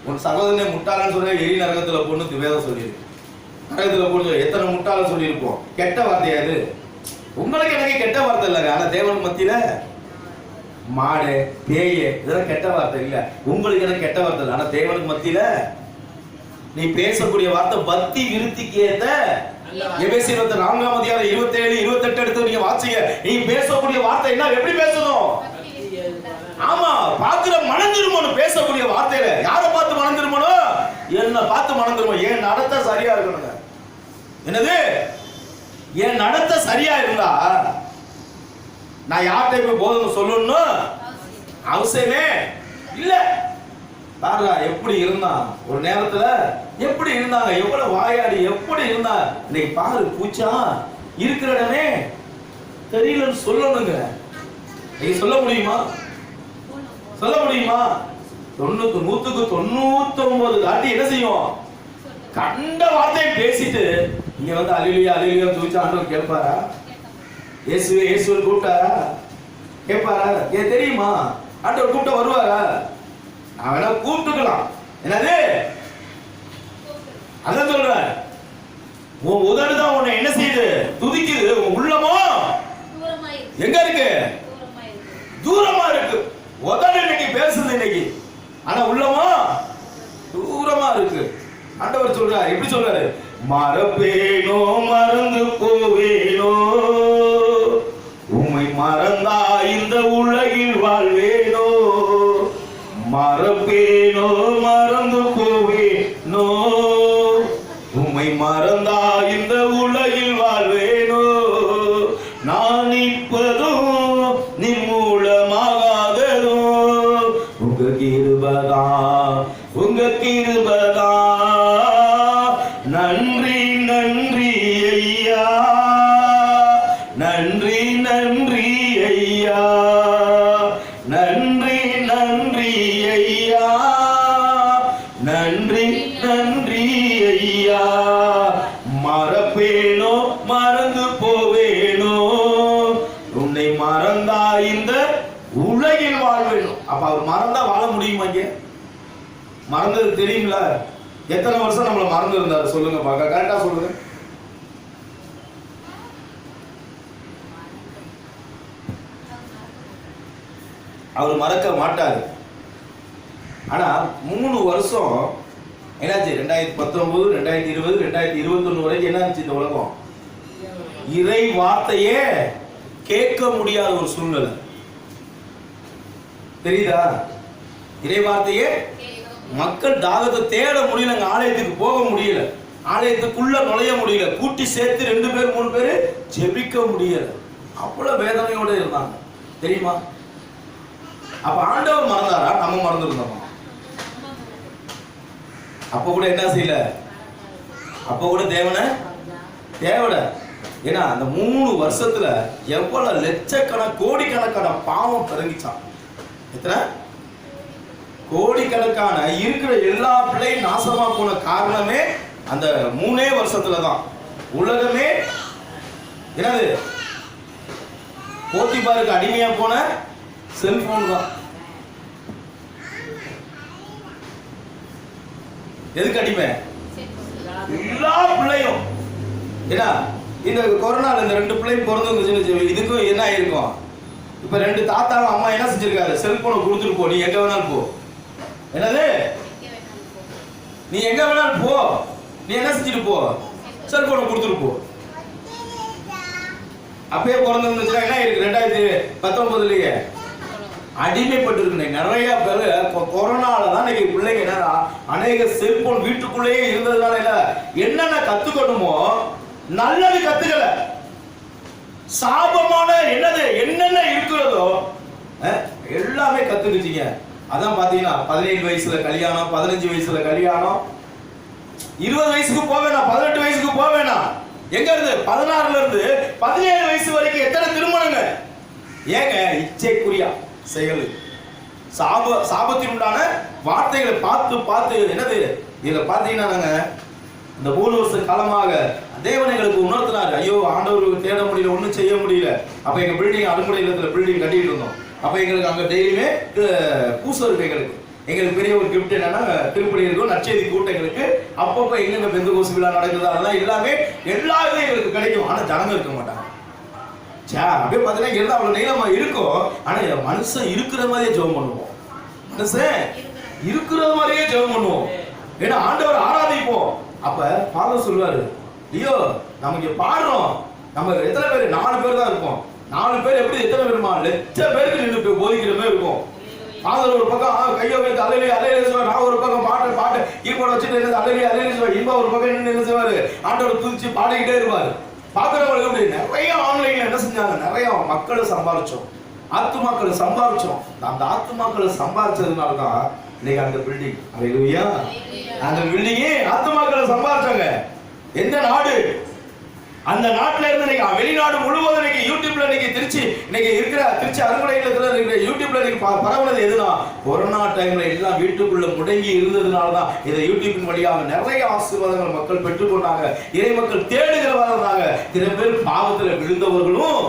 உன் சகோதரனை முட்டாளன்னு சொல்ற, எரி நரகத்துல பொண்ணு வேதம் சொல்லியிருக்கு. நரகத்துல பொண்ணு எத்தனை முட்டாள சொல்லியிருப்போம். கெட்ட வார்த்தையாது உங்களுக்கு, எனக்கு கெட்ட வார்த்தை இல்லைங்க. ஆனா தேவனுக்கு மத்தியில மாடு பேய இதெல்லாம் கெட்ட வார்த்தை இல்ல. உங்களுக்கு எனக்கு கெட்ட வார்த்தை இல்லை. ஆனா தேவனுக்கு மத்தியில நீ பேசக்கூடிய வார்த்தை பக்தி விருத்திக்கு ஏத்த. எபேசியர் 4:27-28 எடுத்து நீங்க வாசிங்க. நீ பேசக்கூடிய வார்த்தை என்ன, எப்படி பேசணும், ஆமா பாக்குற மனந்திருமணும். பேசக்கூடிய வார்த்தையில யாரை பார்த்து மனந்திருமணும், என்ன பார்த்து மனந்திருமணும். ஏன் நடத்த சரியா இருக்கணுங்க. என்னது, என் நடத்த சரியா இருந்தா நான் யார்கிட்ட போய் போதும் சொல்லணும் அவசியமே இல்ல. பாருங்க எப்படி இருந்தான் ஒரு நேரத்துல, எப்படி இருந்தாங்க, எவ்வளவு வாயாடி எப்படி இருந்தா. இன்னைக்கு பாரு, பூச்சா இருக்கிற இடமே தெரியலன்னு சொல்லணுங்க. நீங்க சொல்ல முடியுமா, சொல்ல முடியுமா? 100க்கு 99 என்ன செய்யும், கண்ட வார்த்தையை பேசிட்டு இங்க வந்து அல்லேலூயா அல்லேலூயா தூச்சா ஆண்டவர் கேட்பாரா? இயேசுவே இயேசுவை கூப்பிட்டாரா? கேட்பாரா? ஏன் தெரியுமா, ஆண்டவர் கூப்பிட்ட வருவாரா? நான் வேணா கூப்பிட்டுக்கலாம். என்னது, அதான் சொல்றேன். உன் உதடுதான் உன்னை என்ன செய்யுது, துதிக்குது. உன் உள்ளமோ எங்க இருக்கு, தூரமா இருக்கு. உதடு இன்னைக்கு பேசுது இன்னைக்கு, ஆனா உள்ளமோ தூரமா இருக்கு. ஆண்டவர் சொல்றாரு, எப்படி சொல்றாரு, மறப்பேனோ மறந்து போவேனோ, உம்மை மறந்தா இந்த உலகில் வாழ்வேனோ. மறப்பேனோ மறந்து போவேனோ, உம்மை மறந்தா இந்த உலகில் வாழ்வேனோ. நான் இப்பதும் நீ மூலமாகாததோ, உங்க கிருபைதா உங்க கிருபைதா. நன்றி நன்றி ஐயா, நன்றி நன்றி ஐயா, நன்றி நன்றி ஐயா, நன்றி நன்றி ஐயா. மறப்பேனோ மறந்து போவேனோ, உன்னை மறந்தா இந்த உலகில் வாழ்வேணும். அப்ப அவர் மறந்தா வாழ முடியுமா? இங்க மறந்தது தெரியுங்களா? எத்தனை வருஷம் நம்மள மறந்து இருந்தாரு சொல்லுங்க பாக்க, கரெக்டா சொல்லுங்க. அவர் மறக்க மாட்டாரு. ஆனா 3 வருஷம் என்னாச்சு, 2019, 2020, 2021 வரைக்கும் என்ன ஆச்சு, இந்த உலகம் இறை வார்த்தையே கேட்க முடியாத ஒரு சூழ்நிலை. தெரியுதா? இறை வார்த்தையே மக்கள் தாகத்தை தேட முடியல, ஆலயத்துக்கு போக முடியல. ஆலயத்துக்குள்ள நுழைய முடியல, கூட்டி சேர்த்து 2 பேர் 3 பேர் ஜெபிக்க முடியல. அவ்வளவு வேதனையோட இருந்தாங்க தெரியுமா? அப்ப ஆண்டவர் மறந்தாரா? நம்ம மறந்துருந்தோமா? அப்ப கூட என்ன செய்யல? அப்ப கூட தேவனை தேவட. ஏன்னா அந்த 3 வருஷத்துல எவ்வளவு லட்சக்கணக்கான கோடிக்கணக்கான பாவம் பிறங்கிச்சான். எத்தனை கோடிக்கணக்கான இருக்கிற எல்லா பிள்ளையும் நாசமா போன காரணமே அந்த 3 வருஷத்துலதான். உலகமே என்னது? போத்திபாருக்கு அடிமையா போன செல்போன் தான். எதுக்கு அடிமை? எல்லா பிள்ளையும். ஏன்னா இந்த கொரோனால இந்த 2 பிள்ளையும் பிறந்து இதுக்கும் என்ன ஆயிருக்கும்? இப்ப 2 தாத்தாவும் அம்மா என்ன செஞ்சிருக்காரு? செல்போனை கொடுத்துட்டு போ, நீ எங்க வேணாலும் போ. என்னது? நீ எங்க வேணாலும் போ, நீ என்ன செஞ்சுட்டு போ? செல்போனை கொடுத்துட்டு போ. அப்பயே பிறந்திருந்துச்சுன்னா என்ன இருக்கு? 2019லயே அடிமைப்பட்டு இருக்கு நிறைய பேர். கொரோனாலதான் இன்னைக்கு பிள்ளைங்க என்னன்னா அநேக செல்போன் வீட்டுக்குள்ளேயே இருந்ததுனால இல்ல, என்னென்ன கத்துக்கணுமோ நல்லது கத்துக்கல, சாபமான என்னது என்னென்ன இருக்கிறதோ எல்லாமே கத்துக்கிட்டீங்க. அதான் பாத்தீங்கன்னா 17 வயசுல கல்யாணம், 15 வயசுல கல்யாணம், 20 வயசுக்கு போவேனா, 18 வயசுக்கு போவேனா, எங்க இருந்து 16ல இருந்து 17 வயசு வரைக்கும் எத்தனை திருமணங்க? ஏங்க இச்சைக்குரியா செயல், சாபத்தின் உண்டான வார்த்தைகளை பார்த்து பார்த்து என்னது இதுல பாத்தீங்கன்னா நாங்க இந்த 3 வருஷ காலமாக தேவன் எங்களுக்கு உணர்த்தினாரு. ஐயோ ஆண்டவருக்கு தேட முடியல, ஒன்றும் செய்ய முடியல. அப்ப எங்க பில்டிங் அறுமுறை இல்லத்துல பில்டிங் கட்டிட்டு இருந்தோம். அப்ப எங்களுக்கு அங்க டெய்லியுமே பூசம் இருக்கு. எங்களுக்கு பெரிய ஒரு கிஃப்ட் என்னன்னா திருப்பதி இருக்கும், நற்செய்தி கூட்டம் எங்களுக்கு அப்பப்ப எங்க பெந்தகோஸ்து விழா நடக்குது அதெல்லாம் எல்லாமே எல்லா இதுவும் எங்களுக்கு கிடைக்கும். ஆனா ஜனங்க இருக்க மாட்டாங்க. அப்படியே பாத்தீங்கன்னா இருந்தா அவ்வளவு நீளமா இருக்கும். ஆனா மனுஷன் இருக்கிற மாதிரியே ஜெபம் பண்ணுவோம். மனுஷன் இருக்கிற மாதிரியே ஜெபம் பண்ணுவோம். ஏன்னா ஆண்டவர் ஆராதிப்போம். அப்ப ஃபாதர் சொல்லுவாரு, ஐயோ நம்ம இங்க பாடுறோம், நம்ம எத்தனை பேர்? 4 பேர் தான் இருப்போம். 4 பேர் எப்படி எத்தனை பேருமா? லட்சம் பேருக்கு நின்று போதிக்கிற மாதிரி இருக்கும். ஃபாதர் ஒரு பக்கம் கையை வைத்து அலையிலே அலையிலே சொல்வார், நான் ஒரு பக்கம் பாட்டு ஈப்போட வச்சுட்டு என்ன அலையிலே அலையிலே சொல்வார். இன்பா ஒரு பக்கம் நின்று என்ன செய்வாரு? ஆண்டோட துதிச்சு பாடிக்கிட்டே இருப்பாரு. பாக்குறவங்களுக்கு எப்படி நிறைய ஆன்லைன்ல என்ன செஞ்சாங்க? நிறைய மக்களை சம்பாதிச்சோம், ஆத்துமாக்களை சம்பாதிச்சோம். அந்த ஆத்துமாக்களை சம்பாதிச்சதுனாலதான் இன்னைக்கு அந்த பில்டிங், அல்லேலூயா, அந்த பில்டிங்கே ஆத்துமாக்களை சம்பாதிச்சாங்க. எந்த நாடு? அந்த நாட்டுல இருந்து இன்னைக்கு வெளிநாடு முழுவதும் இன்னைக்கு யூடியூப்ல இன்னைக்கு இன்னைக்கு இருக்கிற திருச்சி அருங்குடையில இருக்கிற யூடியூப்ல இன்னைக்கு பரவுனது எதுனா? கொரோனா டைம்ல எல்லாம் வீட்டுக்குள்ள முடங்கி இருந்ததுனாலதான் இதை யூடியூபின் வழியாக நிறைய ஆசீர்வாதங்கள் மக்கள் பெற்றுக்கொண்டாங்க. இறை மக்கள் தேடுகிறவர்களாக சில பேர் பாவத்துல விழுந்தவர்களும்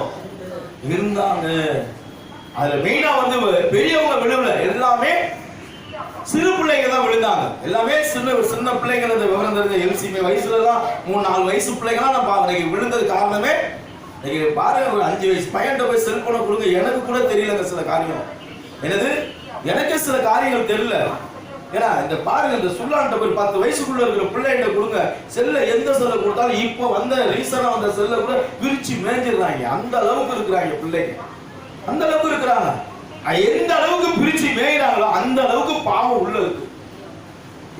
இருந்தாங்க. அதுல மெயினா பெரியவங்க விழுவல, எல்லாமே சிறு பிள்ளைங்க தான் விழுந்தாங்க. எல்லாமே சின்ன பிள்ளைங்க. விவரம் தெரிஞ்ச எல்சிமே வயசுல தான் 3-4 வயசு பிள்ளைங்கலாம் நான் பாக்குறேன் விழுந்தது. காரணமே இன்னைக்கு பாருங்க, ஒரு 5 வயசு பையன்கிட்ட போய் செல்போனை கொடுங்க, எனக்கு கூட தெரியலங்க சில காரியம். என்னது? எனக்கு சில காரியங்கள் தெரியல. ஏன்னா இந்த பாருங்க, இந்த சுல்லான்ட்ட போய் 10 வயசுக்குள்ள இருக்கிற பிள்ளைகிட்ட கொடுங்க செல்ல, எந்த செல்ல கொடுத்தாலும் இப்போ ரீசனா வந்த செல்ல கூட பிரிச்சு மேஞ்சிடுறாங்க. அந்த அளவுக்கு இருக்கிறாங்க பிள்ளைங்க, அந்த அளவுக்கு இருக்கிறாங்க. எந்த அளவுக்கு பிரிச்சு மேய்கிறாங்களோ அந்த அளவுக்கு பாவம் உள்ள இருக்கு.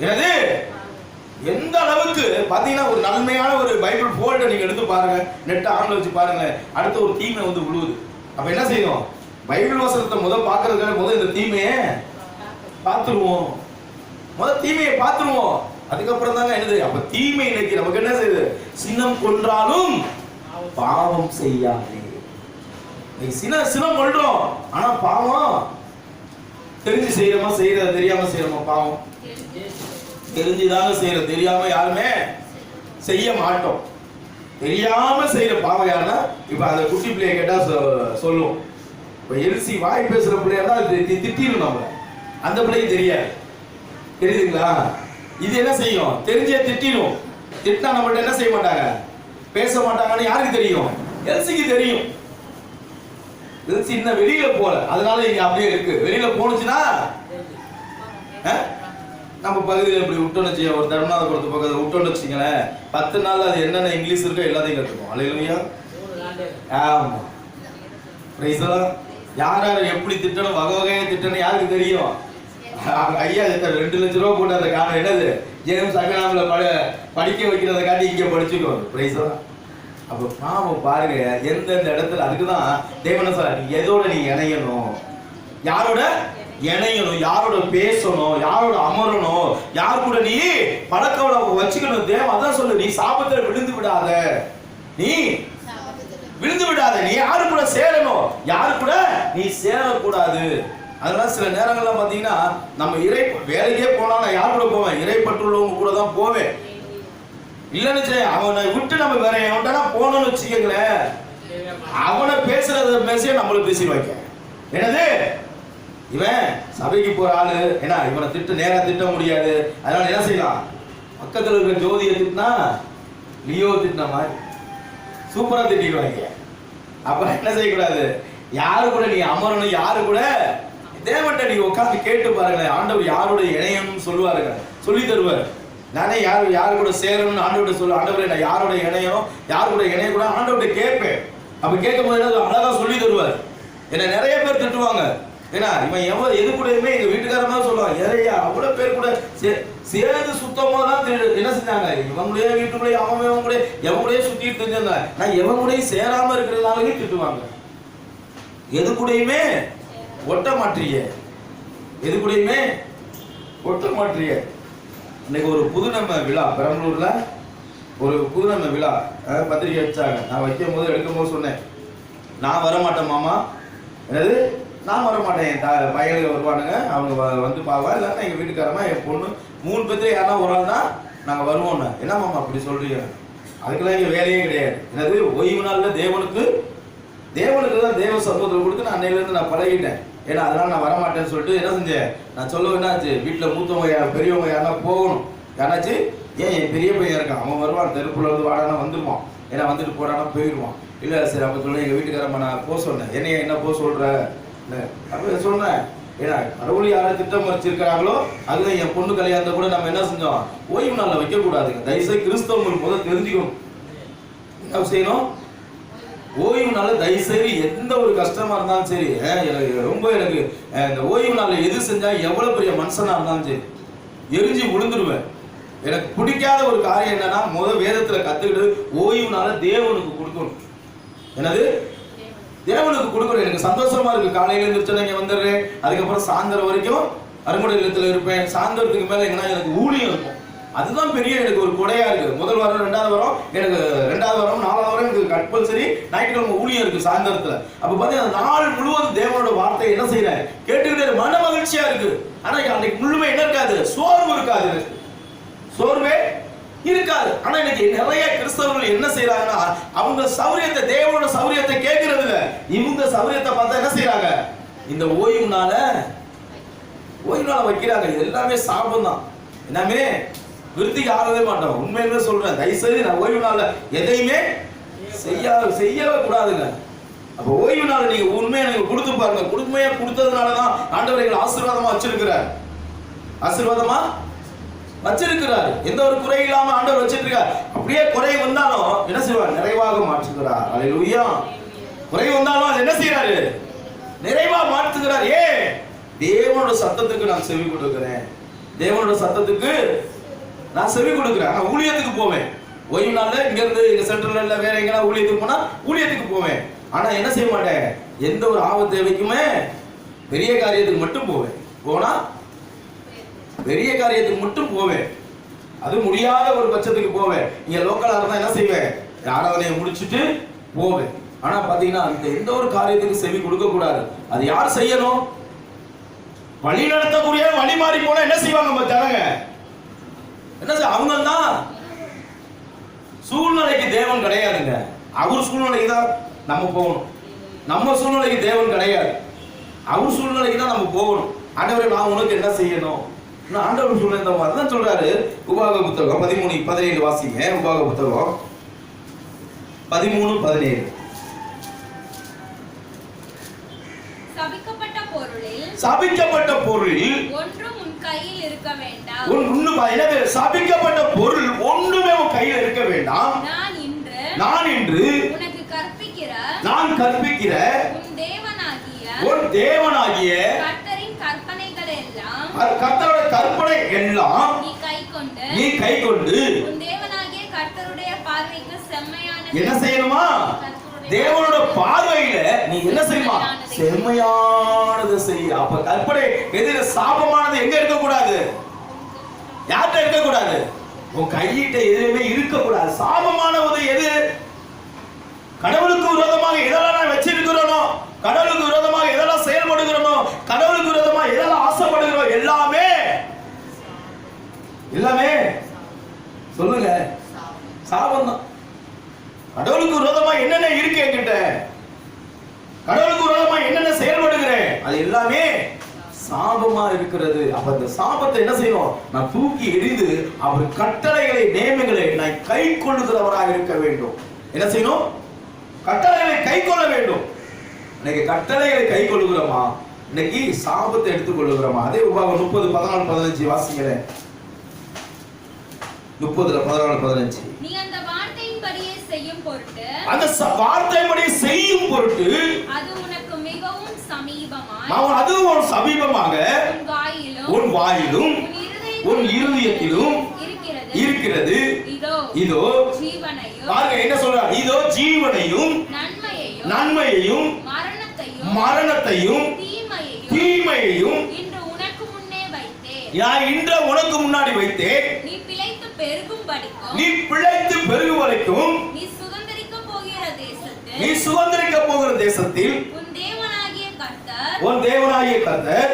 எனவே எந்த அளவுக்கு பாத்தீங்கன்னா ஒரு நன்மையான ஒரு பைபிள் போல்ட நீங்க எடுத்து பாருங்க, நெட் ஆன்ல வச்சு பாருங்க, அடுத்த ஒரு தீமை விழுவுது. அப்ப என்ன செய்யணும்? பைபிள் வசனத்தை பாக்குறதுக்காக இந்த தீமையை பார்த்துருவோம், தீமையை பார்த்துருவோம். அதுக்கப்புறம் தாங்க என்னது? அப்ப தீமை இன்னைக்கு நமக்கு என்ன செய்யுது? சினம் கொன்றாலும் பாவம் செய்யாதே. சினம் கொள்றோம், ஆனா பாவம் தெரிஞ்சு செய்யறோமா, செய்யறது தெரியாம செய்யறோமா? பாவம் தெரிஞ்சுதாங்க செய்யறோம், தெரியாம யாருமே செய்ய மாட்டோம். தெரியாம செய்யற பாவம் யாருன்னா, இப்ப அந்த குட்டி பிள்ளைய கேட்டா சொல்லுவோம். இப்ப எல்சி வாய் பேசுற பிள்ளையா தான் திட்டிடும் நம்ம, அந்த பிள்ளைக்கு தெரியாது. தெரியுதுங்களா? இது என்ன செய்யும்? தெரிஞ்சே திட்டிடும். திட்டினா நம்மகிட்ட என்ன செய்ய மாட்டாங்க? பேச மாட்டாங்கன்னு யாருக்கு தெரியும்? எல்சிக்கு தெரியும். இன்னும் வெளியில போல, அதனால இங்க அப்படியே இருக்கு. வெளியில போனுச்சுன்னா நம்ம பகுதியில் இப்படி விட்டோன்னு வச்சுக்க, ஒரு தர்மநாதபுரத்து பக்கத்தில் விட்டோன்னு வச்சுங்களேன், 10 நாள் அது என்னென்ன இங்கிலீஷ் இருக்கோ எல்லாத்தையும் கற்றுக்கும். அல்லேலூயா. ஆமா, யார் யார் எப்படி திட்டணும், வகை வகையை திட்டணும் யாருக்கு தெரியும்? ஐயா 2 லட்சம் ரூபா போட்டு அந்த காரணம் என்னது? ஜேம்ஸ் அகனாம்ல படிக்க வைக்கிறத காட்டி இங்க படிச்சுக்கோ. பிரைஸ் எல்லாம். அப்ப பாவம் பாருங்க, எந்தெந்த இடத்துல. அதுக்குதான் தேவன சொல்ற, நீ எதோட நீ இணையணும், யாரோட இணையணும், யாரோட பேசணும், யாரோட அமரணும், யார் கூட நீ பழக்கோட வச்சுக்கணும். தேவன் அதான் சொல்லு, நீ சாபத்துல விழுந்து விடாத, நீ விழுந்து விடாத, நீ யாரு கூட சேரணும், யாரு கூட நீ சேரக்கூடாது. அதனால சில நேரங்கள்ல பாத்தீங்கன்னா நம்ம வேலைக்கே போனா நான் யார் கூட போவேன், இறைப்பற்றுள்ளவங்க கூட தான் போவேன். இல்லன்னு அவனை விட்டு நம்ம வேற எவன்டா போனோம்னு வச்சுக்கங்களேன், அவனை பேசுறத பேசிய நம்மளும் பேசி வைக்க. என்னது இவன் சபைக்கு போற ஆளு, ஏன்னா இவனை நேரா திட்ட முடியாது. அதனால என்ன செய்யலாம், பக்கத்துல இருக்கிற ஜோதியை திட்டினா லியோ திட்டின மாதிரி சூப்பரா திட்டிடுவாங்க. அப்புறம் என்ன செய்யக்கூடாது, யாரு கூட நீ அமரணும், யாரு கூட தேவன்ட்ட நீ உட்காந்து கேட்டு பாருங்களேன். ஆண்டவர் யாரோட இணையணும்னு சொல்லுவாருங்க, சொல்லி தருவார். நானே யாரு கூட சேரணும்னு ஆண்டவர்கிட்ட சொல்லுவேன். ஆண்டவரே நான் யாரோட இணையணும், யாரு கூட இணைய கூட ஆண்டவர்கிட்ட கேட்பேன். அப்ப கேட்கும் போது அழகா சொல்லி தருவார். என்ன நிறைய பேர் திட்டுவாங்க, ஏன்னா இவன் எது கூடயுமே எங்க வீட்டுக்காரமா சொல்லுவாங்க, ஏறையா அவ்வளவு பேர் கூட சேர்ந்து சுத்தமா தான் என்ன செஞ்சாங்க, இவன் கூட வீட்டுக்குள்ளே அவன் கூட எவன் கூட சுத்திட்டு தெரிஞ்சாங்க. நான் எவன் கூட சேராம இருக்கிறதுனாலே திட்டுவாங்க. எது கூடயுமே ஒட்ட மாற்றிய, எது கூடயுமே ஒட்ட மாற்றிய. இன்னைக்கு ஒரு புதுநம்ம விழா பெரம்பலூர்ல, ஒரு புதுநம்ம விழா பத்திரிகை வச்சாங்க. நான் வைக்கும் போது எடுக்கும் போது சொன்னேன், நான் வரமாட்டேன் மாமா. என்னது நான் வரமாட்டேன், என் பையனுக்கு வருவானுங்க, அவங்க வந்து பாவா, இல்லைன்னா எங்க வீட்டுக்காரமா என் பொண்ணு 3 பேர்த்துல யாரா ஒரு ஆள் தான் நாங்க வருவோம். என்ன மாமா அப்படி சொல்றீங்க, அதுக்கெல்லாம் இங்க வேலையே கிடையாது. என்னது ஓய்வு நாள்ல தேவனுக்கு தான் தேவ சமூகத்தில் கொடுத்து நான் அன்னையில இருந்து நான் பழகிட்டேன். ஏன்னா அதனால நான் வரமாட்டேன்னு சொல்லிட்டு என்ன செஞ்சேன், நான் சொல்ல என்னாச்சு, வீட்டுல மூத்தவங்க பெரியவங்க யாரா போகணும், யாராச்சு ஏன் என் பெரிய பையன் இருக்கான், அவன் வருவான், தெருப்புல வந்து வாடானா வந்துருவான், ஏன்னா வந்துட்டு போறானா போயிடுவான். இல்ல சரி அப்ப சொல்ல எங்க வீட்டுக்காரம்மா நான் போக சொன்னேன், என்னைய என்ன போக சொல்ற அப்ப சொன்னேன். ஏன்னா கடவுள் யாரை திட்டம் வச்சிருக்கிறாங்களோ அதுதான் என் பொண்ணு கல்யாணத்தை கூட நம்ம என்ன செஞ்சோம், ஓய்வு நாள்ல வைக்க கூடாதுங்க. தயவுசெய்து கிறிஸ்தவங்களுக்கு முதல் தெரிஞ்சுக்கணும், என்ன செய்யணும், ஓய்வு நாள்ல தயவுசெய்து எந்த ஒரு கஷ்டமா இருந்தாலும் சரி, எனக்கு இந்த ஓய்வு நாள்ல எது செஞ்சா எவ்வளவு பெரிய மனுஷனா இருந்தாலும் சரி எரிஞ்சு விழுந்துருவேன். எனக்கு பிடிக்காத ஒரு காரியம் என்னன்னா, முதல் வேதத்துல கத்துக்கிட்டு ஓய்வு நாள தேவனுக்கு கொடுக்கணும். என்னது தேவனுக்கு கொடுக்கணும். எனக்கு சந்தோஷமா இருக்கு, காலையில எழுந்திரிச்சோன்னா இங்க வந்துடுறேன், அதுக்கப்புறம் சாயந்தரம் வரைக்கும் அறுமுறை இல்லத்துல இருப்பேன், சாயந்தரத்துக்கு மேல எங்கன்னா எனக்கு ஊழியம் இருக்கும். அதுதான் பெரிய எனக்கு ஒரு கொடையா இருக்கு. முதல் வாரம் 2வது வாரம் எனக்கு 2வது வாரம் 4வது வாரம் எனக்கு கம்பல்சரி ஞாயிற்றுக்கிழமை ஊழியம் இருக்கு சாயந்தரத்துல. அப்ப பாத்தீங்கன்னா நாள் முழுவதும் தேவனோட வார்த்தை என்ன செய்யறேன் கேட்டுக்கிட்டே மன மகிழ்ச்சியா இருக்கு. ஆனா அன்னைக்கு முழுமை என்ன இருக்காது, சோர்வு இருக்காது, சோர்வே இருக்காது. ஆனா இன்னைக்கு நிறைய கிறிஸ்தவர்கள் என்ன செய்யறாங்கன்னா, அவங்க சௌரியத்தை தேவனோட சௌரியத்தை கேட்கறது இல்ல, இவங்க சௌரியத்தை பார்த்தா என்ன செய்யறாங்க, இந்த ஓய்வு நாள வைக்கிறாங்க. எல்லாமே சாபம் தான், எல்லாமே விருத்திக்கு ஆகவே மாட்டோம். உண்மையுமே சொல்றேன், தயவுசெய்து நான் ஓய்வு நாள்ல எதையுமே செய்யவே கூடாதுங்க. அப்ப ஓய்வு நாள் நீங்க உண்மையா நீங்க கொடுத்து பாருங்க. உண்மையா கொடுத்ததுனாலதான் ஆண்டவர் எங்களை ஆசீர்வாதமா வச்சிருக்கிறார், ஆசீர்வாதமா வச்சிருக்கிறார். எந்த ஒரு குறை இல்லாம ஆண்டவர் வச்சிருக்கார். அப்படியே குறை வந்தாலும் என்ன செய்வார், நிறைவாக மாற்றுகிறார். அல்லேலூயா. குறை வந்தாலும் அது என்ன செய்யறாரு, நிறைவா மாற்றுகிறார். ஏன், தேவனோட சத்தத்துக்கு நான் செவி கொடுக்கிறேன், தேவனோட சத்தத்துக்கு நான் செவி கொடுக்கிறேன். நான் ஊழியத்துக்கு போவேன் ஓய்வு நாள்ல, இங்க இருந்து எங்க சென்ட்ரல்ல இல்ல வேற எங்கன்னா ஊழியத்துக்கு போனா ஊழியத்துக்கு போவேன். ஆனா என்ன செய்ய மாட்டேன், எந்த ஒரு ஆபத்து தேவைக்குமே பெரிய காரியத்துக்கு மட்டும் போவேன். போனா பெரிய காரியத்துக்கு மட்டும் போவேன், அது முடியாத ஒரு பட்சத்துக்கு போவேன். இங்க லோக்கலா இருந்தா என்ன செய்வேன், ஆராதனையை முடிச்சுட்டு போவேன். ஆனா பாத்தீங்கன்னா இந்த எந்த ஒரு காரியத்துக்கு செவி கொடுக்க கூடாது. அது யார் செய்யணும், வழி நடத்தக்கூடிய வழி மாறி போனா என்ன செய்வாங்க ஜனங்க, என்ன செய்ய, அவங்க தான். சூழ்நிலைக்கு தேவன் கிடையாதுங்க, அவர் சூழ்நிலைக்கு தான் நம்ம போகணும். நம்ம சூழ்நிலைக்கு தேவன் கிடையாது, அவர் சூழ்நிலைக்கு தான் நம்ம போகணும். ஆண்டவரே நான் உனக்கு என்ன செய்யணும், ஆண்டவர் சொல்ற மாதிரி தான் சொல்றாரு. உபாக புத்தகம் 13:17 வாசிங்க. உபாக புத்தகம் 13:17. சபிக்கப்பட்ட பொருளில்
ஒன்றும் உன் கையில் இருக்க வேண்டாம்.
சபிக்கப்பட்ட பொருள் ஒன்றுமே உன் கையில் இருக்க வேண்டாம். நான் இன்று
உனக்கு கற்பிக்கிற
உன் தேவனாகிய
கர்த்தரின் கற்பனைகள் எல்லாம்
கர்த்தரோட கற்பனை எல்லாம் கை கொண்டு
உன் தேவனாகிய கர்த்தருடைய பார்வைக்கு செம்மையான
என்ன செய்யணுமா? தேவனோட பார்வையில நீ என்ன செய்யுமா? செம்மையானது செய்ய. அப்ப கற்பனை எதிர சாபமானது எங்க இருக்க கூடாது? யார்கிட்ட இருக்க கூடாது? உன் கையிட்ட எதுவுமே இருக்க கூடாது. சாபமானது எது? கடவுளுக்கு விரோதமாக எதெல்லாம் நான் வச்சிருக்கிறோனோ, கடவுளுக்கு விரோதமாக எதெல்லாம் செயல்படுகிறோனோ, கடவுளுக்கு விரோதமாக எதெல்லாம் ஆசைப்படுகிறோம், எல்லாமே எல்லாமே சொல்லுங்க சாபம் தான். கடவுளுக்கு விரோதமா என்னென்ன இருக்கு என்கிட்ட, கடவுளுக்கு விரோதமா என்னென்ன செயல்படுகிறேன், அது எல்லாமே சாபமா இருக்கிறது. அப்ப அந்த சாபத்தை என்ன செய்யணும்? நான் தூக்கி எறிந்து அவர் கட்டளைகளை நியமங்களை நான் கை கொள்ளுகிறவராக இருக்க வேண்டும். என்ன செய்யணும்? கட்டளைகளை கை கொள்ள வேண்டும். இன்னைக்கு கட்டளைகளை கை கொள்ளுகிறோமா? இன்னைக்கு சாபத்தை எடுத்துக் கொள்ளுகிறோமா? அதே உபாகம் 30, 14, 15 வாசிக்கிறேன். 30, 14, 15.
நீ அந்த வார்த்தையின்படியே செய்யும் பொருட்டு,
அந்த வார்த்தையின்படியே செய்யும் பொருட்டு
அது உனக்கு மிகவும் சமீபமாய்,
அதுவும் சமீபமாக உன் வாயிலும் உன் இருதயத்திலும் இருக்கிறது. இதோ
ஜீவனையும்,
பாருங்க என்ன சொல்றார்? இதோ ஜீவனையும் நன்மையையும் மரணத்தையும் தீமையையும்
இன்று உனக்கு முன்னே வைத்தேன்.
நான் இன்று உனக்கு முன்னாடி வைத்தேன்.
நீ பிழைத்து பெருகும்படிக்கும்,
நீ பிழைத்து பெருகும் வரைக்கும்,
நீ சுதந்தரிக்க
போகிற தேசத்தில்
உன் தேவனாகிய கர்த்தர்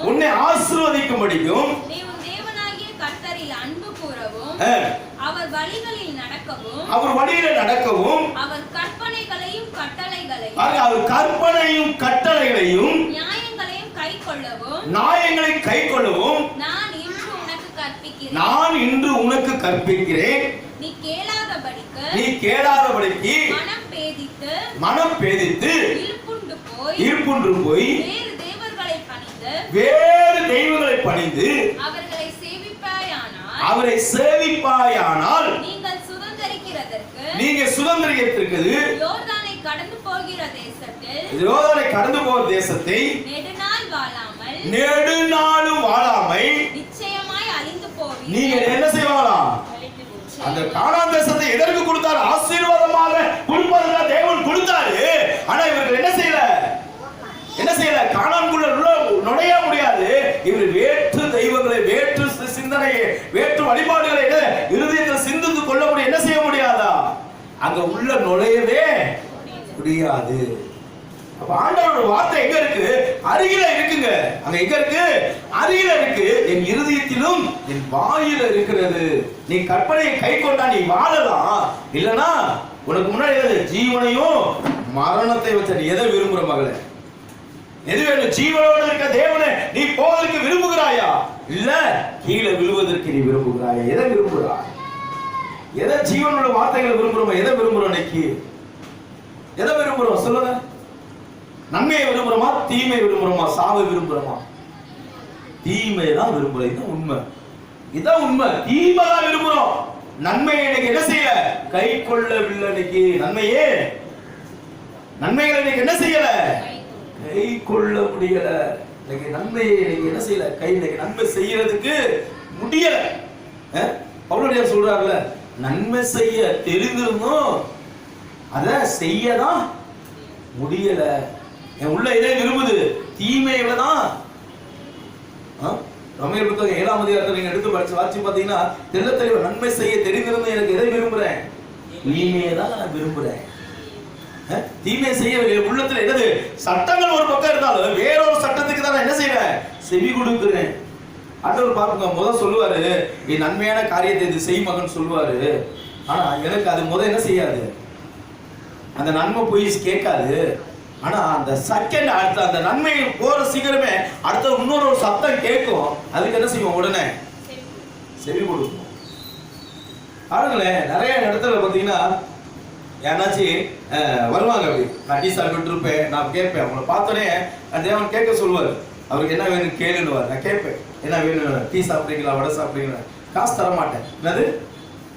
உன்னை ஆசீர்வதிக்கும்படிக்கும்
நீ உன் தேவனாகிய கர்த்தரில் அன்பு கூறவும், அவர் வழிகளில் நடக்கவும், அவர் கற்பனைகளையும் கட்டளைகளையும் நியாயங்களையும் கைக்கொள்ளவும் நான் இன்று உனக்கு கற்பிக்கிறேன். நீ கேளாதபடிக்கு மனம் பேதித்து இருப்புண்டு போய் வேறு தெய்வங்களை பணிந்து அவரை சேவிப்பாயானால் நீங்க சுதந்திரிக்கிறதுக்கு யோர்தானை கடந்து போகிற தேசத்தை நெடுநாளும் வாழாமை நீங்க என்ன செய்வாங்களாம்? அந்த கானான் தேசத்தை எதற்கு கொடுத்தாரு? ஆசீர்வாதமாக கொடுப்பதற்கு தேவன் கொடுத்தாரு. ஆனா இவர்கள் என்ன செய்யல? கானான்குள்ள நுழைய முடியாது. இவர் வேற்று தெய்வங்களை, வேற்று சிந்தனையை, வேற்று வழிபாடுகளை இருதயத்தில் சிந்தித்து கொள்ள முடியும். என்ன செய்ய முடியாதா? அங்க உள்ள நுழையவே முடியாது. அப்ப ஆண்டவரோட வார்த்தை எங்க இருக்கு? அருகில இருக்குங்க. அங்க எங்க இருக்கு? அருகில இருக்கு. என் இருதயத்திலும் என் வாயில இருக்கிறது. நீ கற்பனையை கை கொண்டா நீ வாழலாம். இல்லனா உனக்கு முன்னாடி ஜீவனையும் மரணத்தை வச்ச நீ எதை விரும்புற மகளே? எது வேணும்? ஜீவனோடு இருக்க தேவனை நீ போவதற்கு விரும்புகிறாயா? இல்ல கீழே விழுவதற்கு நீ விரும்புகிறாயா? எதை விரும்புகிறாய்? எதை ஜீவனோட வார்த்தைகளை விரும்புறோமா? எதை விரும்புறோம்? இன்னைக்கு எதை விரும்புறோம் சொல்லுங்க? நன்மையை விரும்புறோமா? தீமை விரும்புறோமா? சாவை விரும்புறோமா? தீமை தான் விரும்புறோம். இதுதான் உண்மை. இதான் உண்மை. தீமை தான் விரும்புறோம். நன்மையை இன்னைக்கு என்ன செய்யல? கை கொள்ளவில்லை. இன்னைக்கு நன்மைகளை இன்னைக்கு என்ன செய்யல? கை கொள்ள முடியல. இன்னைக்கு நன்மையை இன்னைக்கு என்ன செய்யல? இன்னைக்கு நன்மை செய்யறதுக்கு முடியல. பவுலடியா சொல்றாருல, நன்மை செய்ய தெரிந்திருந்தோம் அத செய்யதான் முடியல. என் உள்ள இதை விரும்புது, தீமையில தான். ரோமர் புத்தகம் 7ஆம் அதிகாரத்தை நீங்க எடுத்து வாசிச்சு பாத்தீங்கன்னா தெள்ள தெளிவா நன்மை செய்ய தெரிந்திருந்து எனக்கு எதை விரும்புறேன்? தீமையை தான் நான் விரும்புறேன். தீமை செய்ய உள்ளத்துல என்னது? சட்டங்கள் ஒரு பக்கம் இருந்தாலும் வேறொரு சட்டத்துக்கு தான் நான் என்ன செய்யறேன்? செவி கொடுக்கிறேன். ஆண்டவர் பாருங்க, முதல் சொல்லுவாரு நீ நன்மையான காரியத்தை இது செய் மகன் சொல்லுவாரு. ஆனா எனக்கு அது என்ன செய்யாது? அந்த நன்மை போய் கேட்காது. ஆனா அந்த செகண்ட் அடுத்த அந்த நன்மை போற சீக்கிரமே அடுத்த இன்னொரு சத்தம் கேட்கும். அதுக்கு என்ன செய்வோம்? உடனே செவி கொடுக்கும். பாருங்களேன், நிறைய இடத்துல பாத்தீங்கன்னா யாராச்சும் வருவாங்க. அப்படி நான் டீ சாப்பிட்டு இருப்பேன், நான் கேட்பேன். அவங்களை பார்த்தோன்னே தேவன் கேட்க சொல்லுவார். அவருக்கு என்ன வேணும் கேளுன்னுவார். நான் கேட்பேன், என்ன வேணும்? டீ சாப்பிட்றீங்களா, வடை சாப்பிட்றீங்களா? காசு தர மாட்டேன். என்னது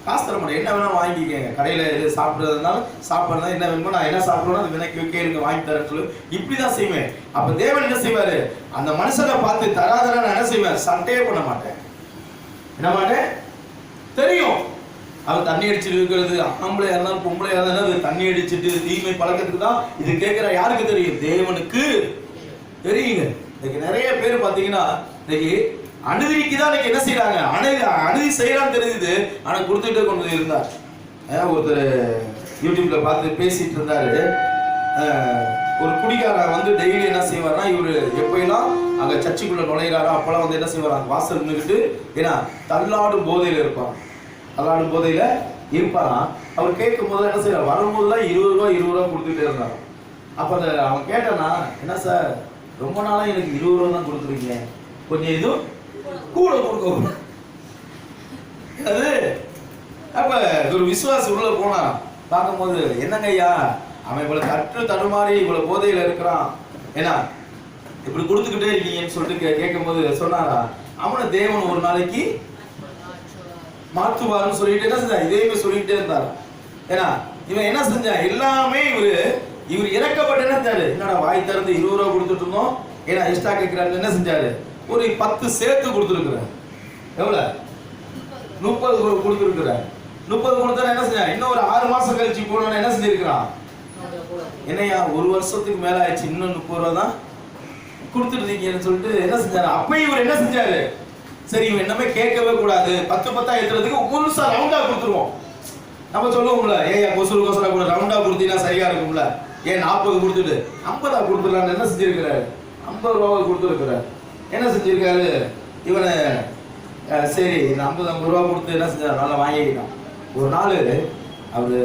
காசு தர மாட்டேன்? என்ன வேணா வாங்கிக்கங்க. கடையில் எது சாப்பிட்றதுனாலும் சாப்பிட்றதா என்ன வேணுமோ நான் என்ன சாப்பிட்றோம் அது வினைக்கு கேளுங்க, வாங்கி தரேன்னு சொல்லி இப்படிதான் செய்வேன். அப்ப தேவன் என்ன செய்வாரு? அந்த மனுஷனை பார்த்து தராதரா நான் என்ன செய்வேன்? சண்டையே பண்ண மாட்டேன். என்ன மாட்டேன் தெரியும். அவன் தண்ணி அடிச்சுட்டு இருக்கிறது ஆம்பளையா இருந்தாலும் பொம்பளையா இருந்தாலும் தண்ணி அடிச்சுட்டு தீமை பழக்கத்துக்கு தான் இது கேட்கிற. யாருக்கு தெரியும்? தேவனுக்கு தெரியுங்க. இன்னைக்கு நிறைய பேர் பாத்தீங்கன்னா இன்னைக்கு அனுதிக்கு தான் இன்னைக்கு என்ன செய்யறாங்க, அனுதி செய்யறான்னு தெரியுது, ஆனா கொடுத்துட்டே கொண்டு இருந்தார். ஒருத்தர் யூடியூப்ல பார்த்து பேசிட்டு இருந்தாரு. ஒரு குடிகாரர் வந்து டெய்லி என்ன செய்வார்னா, இவரு எப்பெல்லாம் அங்க சர்ச்சுக்குள்ள நுழையிறாரோ அப்பெல்லாம் வந்து என்ன செய்வார், வாசல் நின்றுக்கிட்டு ஏன்னா தள்ளாடும் போதையில இருப்பான். தள்ளாடும் போதையில இருப்பாராம். அவர் கேட்கும் போது என்ன செய்யறாரு, வரும்போதுதான் 20 ரூபா கொடுத்துட்டே இருந்தார். அப்ப அவன் கேட்டானா, என்ன சார் ரொம்ப நாளா எனக்கு 20 ரூபா தான் கொடுத்துருக்கீங்க, கொஞ்சம் இதுவும் கூட கொடுக்க. அது அப்ப ஒரு விசுவாசி உள்ள போனா பார்க்கும்போது, என்னங்க ஐயா அவன் இவ்வளவு கற்று தடுமாறி இவ்வளவு போதையில இருக்கிறான், ஏன்னா இப்படி கொடுத்துக்கிட்டே இருக்கீங்கன்னு சொல்லிட்டு கேட்கும் போது சொன்னாரா, அவனை தேவன் ஒரு நாளைக்கு மாற்றுவாருன்னு சொல்லிட்டு என்ன செஞ்சா, இதே சொல்லிட்டே இருந்தாரு. ஏன்னா இவன் என்ன செஞ்சா, எல்லாமே இவர் இறக்கப்பட்டு என்ன செஞ்சாரு, என்னடா வாய் திறந்து 20 ரூபா கொடுத்துட்டு இருந்தோம், ஏன்னா எக்ஸ்ட்ரா கேட்கிறாரு, என்ன செஞ்சாரு, ஒரு 10 சேர்த்து கொடுத்துருக்குறாரு. எவ்வளவு? 30 கொடுத்துருக்குறாரு. 30 கொடுத்தா என்ன செஞ்சா, இன்னும் ஒரு 6 மாசம் கழிச்சு போனோன்னு என்ன செஞ்சிருக்கிறான், என்னையா 1 வருஷத்துக்கு மேல ஆயிடுச்சு, இன்னும் 30 ரூபா தான் கொடுத்துட்டு இருக்கீங்கன்னு சொல்லிட்டு என்ன செஞ்சாரு. அப்பயும் இவர் என்ன செஞ்சாரு, சரி இவன் என்னமே கேட்கவே கூடாது, 10 ஏத்துறதுக்கு முழுசா ரவுண்டா கொடுத்துருவோம். நம்ம சொல்லுவோம்ல, ஏயா கொசுரா கூட ரவுண்டா கொடுத்தீங்கன்னா சரியா இருக்கும்ல, ஏன் 40 கொடுத்துட்டு 50 கொடுத்துடலான்னு என்ன செஞ்சிருக்கிறாரு, 50 ரூபா கொடுத்துருக்கிறாரு. என்ன செஞ்சிருக்காரு இவனை, சரி இந்த 50 ரூபா கொடுத்து என்ன செஞ்சாரு, நல்லா வாங்கிக்கிட்டான். ஒரு நாள் அவரு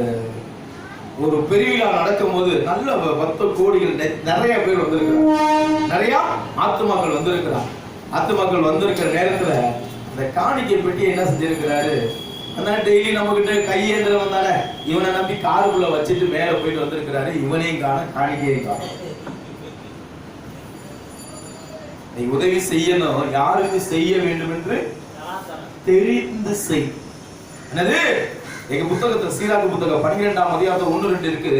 ஒரு பெரிய நடக்கும் போது நல்ல 10 கோடிகள் நிறைய பேர் வந்திருக்கிறாங்க, நிறைய ஆத்துமாக்கள் வந்திருக்கிறாங்க. ஆத்துமாக்கள் வந்திருக்கிற நேரத்துல அந்த காணிக்கை பெட்டி என்ன செஞ்சிருக்கிறாரு, அந்த டெய்லி நம்ம கிட்ட கையேந்திரம் தானே, இவனை நம்பி காருக்குள்ள வச்சுட்டு மேல போயிட்டு வந்திருக்கிறாரு. இவனையும் காண, காணிக்கையும் காண. நீ உதவி செய்யணும், யாருக்கு செய்ய வேண்டும் என்று தெரிந்து செய். என்னது, எங்க புத்தகத்துல சீராக்கு புத்தகம் 12ஆம் அதிகாரம் 1-2 இருக்கு.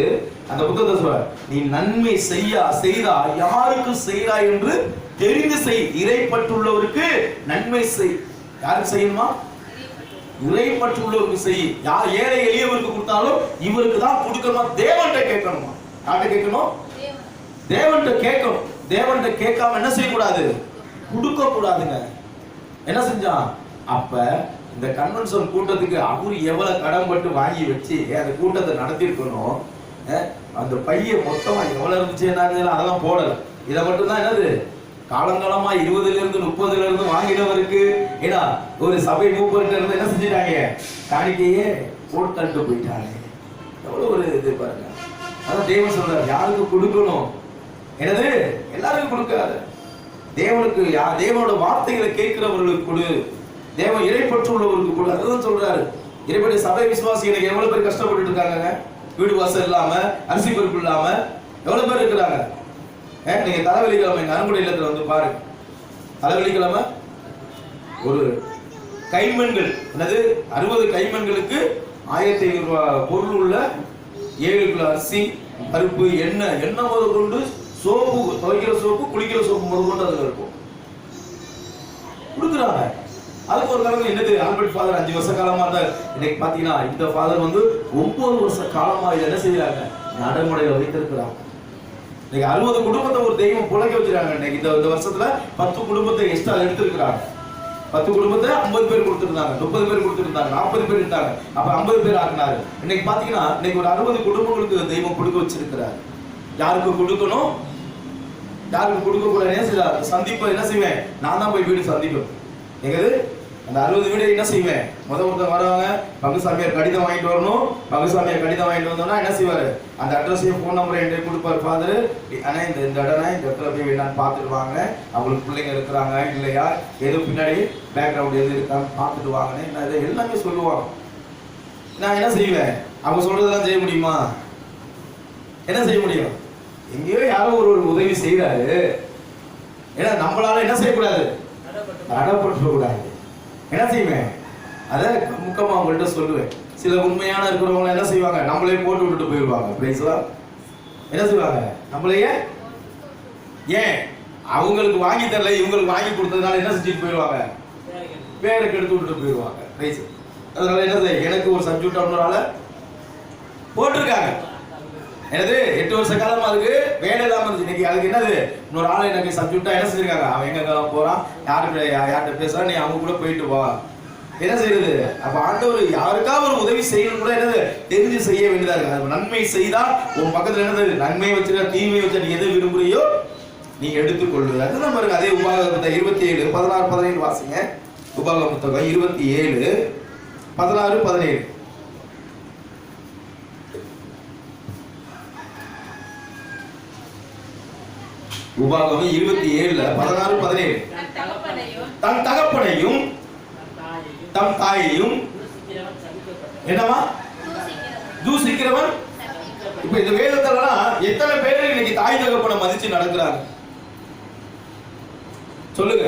அந்த புத்தகத்தை சொல்ற, நீ நன்மை செய்தா யாருக்கு செய்யறாய் என்று தெரிந்து செய், இறைப்பற்றுள்ளவருக்கு நன்மை செய். யாருக்கு செய்யணுமா, இறைப்பற்றுள்ளவருக்கு செய். யார் ஏழை எளியவருக்கு கொடுத்தாலும் இவருக்கு தான் கொடுக்கணுமா, தேவன்கிட்ட கேட்கணுமா. யார்கிட்ட கேட்கணும், தேவன்கிட்ட கேட்கணும். தேவன்கிட்ட கேட்காம என்ன செய்யக்கூடாது, கொடுக்க கூடாதுங்க. என்ன செஞ்சான், அப்ப இந்த கன்வென்ஷன் கூட்டத்துக்கு அவரு எவ்வளவு கடன் பட்டு வாங்கி வச்சு அந்த கூட்டத்தை நடத்திருக்கணும். அந்த பைய மொத்தமா எவ்வளவு இருந்துச்சு அதெல்லாம் போடல. இதை மட்டும் தான் என்னது, காலங்காலமா 20ல இருந்து 30ல இருந்து வாங்கினவருக்கு ஏன்னா ஒரு சபை மூப்பர்கிட்ட இருந்து என்ன செஞ்சிட்டாங்க, காணிக்கையே போட்டு போயிட்டாங்க. எவ்வளவு ஒரு இது பாருங்க. அதான் தேவன் சொல்றாரு, யாருக்கு கொடுக்கணும், என்னது எல்லாருக்கும் கொடுக்காது, தேவனுக்கு தேவனோட வார்த்தைகளை கேட்கிறவர்களுக்கு கொடு, தேவன் இறைப்பற்று உள்ளவருக்கு கொடு. அதுதான் சொல்றாரு. இறைப்பற்ற சபை விசுவாசிகள் எவ்வளவு பேர் கஷ்டப்பட்டு இருக்காங்க, வீடு வாசல் இல்லாம, அரிசி பருப்பு இல்லாம எவ்வளவு பேர் இருக்கிறாங்க. நீங்க தலைவலிக்கிழமை எங்க அன்புடைய இல்லத்துல வந்து பாருங்க. தலைவலிக்கிழமை ஒரு கைமண்கள், என்னது 60 கைமண்களுக்கு 1500 ரூபாய் பொருள் உள்ள 7 கிலோ அரிசி, பருப்பு, எண்ணெய் முதல் கொண்டு சோப்பு, துவைக்கிற சோப்பு, குளிக்கிற சோப்பு முதல் கொண்டு அதுல இருக்கும் கொடுக்குறாங்க. அதுக்கு ஒரு காலம் என்னது, ஆல்பர்ட் ஃபாதர் 5 வருஷ காலமா இருந்தார். இன்னைக்கு பாத்தீங்கன்னா இந்த ஃபாதர் வந்து 9 வருஷ காலமா இதை என்ன செய்யறாங்க, நடைமுறையில வைத்திருக்கிறாங்க. இன்னைக்கு 60 குடும்பத்தை ஒரு தெய்வம் புழைக்க வச்சிருக்காங்க. இன்னைக்கு இந்த வருஷத்துல 10 குடும்பத்தை எக்ஸ்ட்ரா எடுத்திருக்கிறாங்க. 10 குடும்பத்தை 50 பேர் கொடுத்திருந்தாங்க, 30 பேர் கொடுத்திருந்தாங்க, 40 பேர் இருந்தாங்க, அப்ப 50 பேர் ஆக்கினாரு. இன்னைக்கு பாத்தீங்கன்னா இன்னைக்கு ஒரு 60 குடும்பங்களுக்கு தெய்வம் கொடுக்க வச்சிருக்கிறார். யாருக்கு கொடுக்கணும், யாருக்கு கொடுக்க கூடாது, சந்திப்பை என்ன செய்வேன், நான் தான் போய் வீடு சந்திப்பேன். எங்கது அந்த 60 வீடு என்ன செய்வேன், ஒருத்தர் வருவாங்க, பங்குசாமியார் கடிதம் வாங்கிட்டு வரணும். பங்குசாமியார் கடிதம் வாங்கிட்டு வந்தோம்னா என்ன செய்வாரு, அந்த அட்ரஸையும் ஃபோன் நம்பரை என்கிட்ட கொடுப்பாரு ஃபாதர். ஆனா இந்த இடம் இந்த இடத்துல போய் வேணான்னு பார்த்துட்டு வாங்க, அவங்களுக்கு பிள்ளைங்க இருக்கிறாங்க இல்லையா, ஏதோ பின்னாடி பேக்ரவுண்ட் எது இருக்கான்னு பார்த்துட்டு வாங்கன்னு நான் இதை எல்லாமே சொல்லுவாங்க. நான் என்ன செய்வேன், அவங்க சொல்றதெல்லாம் செய்ய முடியுமா, என்ன செய்ய முடியும், எங்கேயோ யாரோ ஒரு உதவி செய்யறாரு, ஏன்னா நம்மளால என்ன செய்யக்கூடாது, தடப்பட்டு கூடாது. என்ன செய்வேன், அதை முக்கமா அவங்கள்ட்ட சொல்லுவேன். சில உண்மையான இருக்கிறவங்க என்ன செய்வாங்க, நம்மளே போட்டு விட்டுட்டு போயிடுவாங்க. என்ன செய்வாங்க, நம்மளையே ஏன் அவங்களுக்கு வாங்கி தரல, இவங்களுக்கு வாங்கி கொடுத்ததுனால என்ன செஞ்சுட்டு போயிடுவாங்க,
வேற கெடுத்து விட்டுட்டு போயிடுவாங்க. அதனால என்னது, எனக்கு ஒரு சப்ஜெக்ட் அவனால போட்டிருக்காங்க. என்னது 8 வருஷ காலமா அதுக்கு வேலை இல்லாம இருந்துச்சு. இன்னைக்கு அதுக்கு என்னது, இன்னொரு ஆளை எனக்கு சப்ஜெக்டா என்ன செஞ்சிருக்காங்க, அவன் எங்க போறான், யார்கிட்ட பேசுறான், நீ அவங்க கூட போயிட்டு வா. என்ன செய்யறது? அப்ப ஆண்டவர் யாருக்காவது ஒரு உதவி செய்யணும் கூட என்னது தெரிஞ்சு செய்ய வேண்டியதா இருக்கு. நன்மை செய்தா உன் பக்கத்துல என்னது, நன்மை வச்சுக்க தீமை வச்சு நீ எதை விரும்புறியோ நீ எடுத்துக்கொள்வது. அதுதான் பாருங்க. அதே உபாகமம் 27 16 17 வாசிங்க. உபாகமம் புத்தகம் 27 16 17. உபாகமம் 27 16 17. தன் தகப்பனையும் தம் தாயையும் என்னவா தூசிக்கிறவன். இப்ப இந்த வேதத்தெல்லாம் எத்தனை பேர் இன்னைக்கு தாய் தகப்பனை மதிச்சு நடக்கிறாங்க சொல்லுங்க.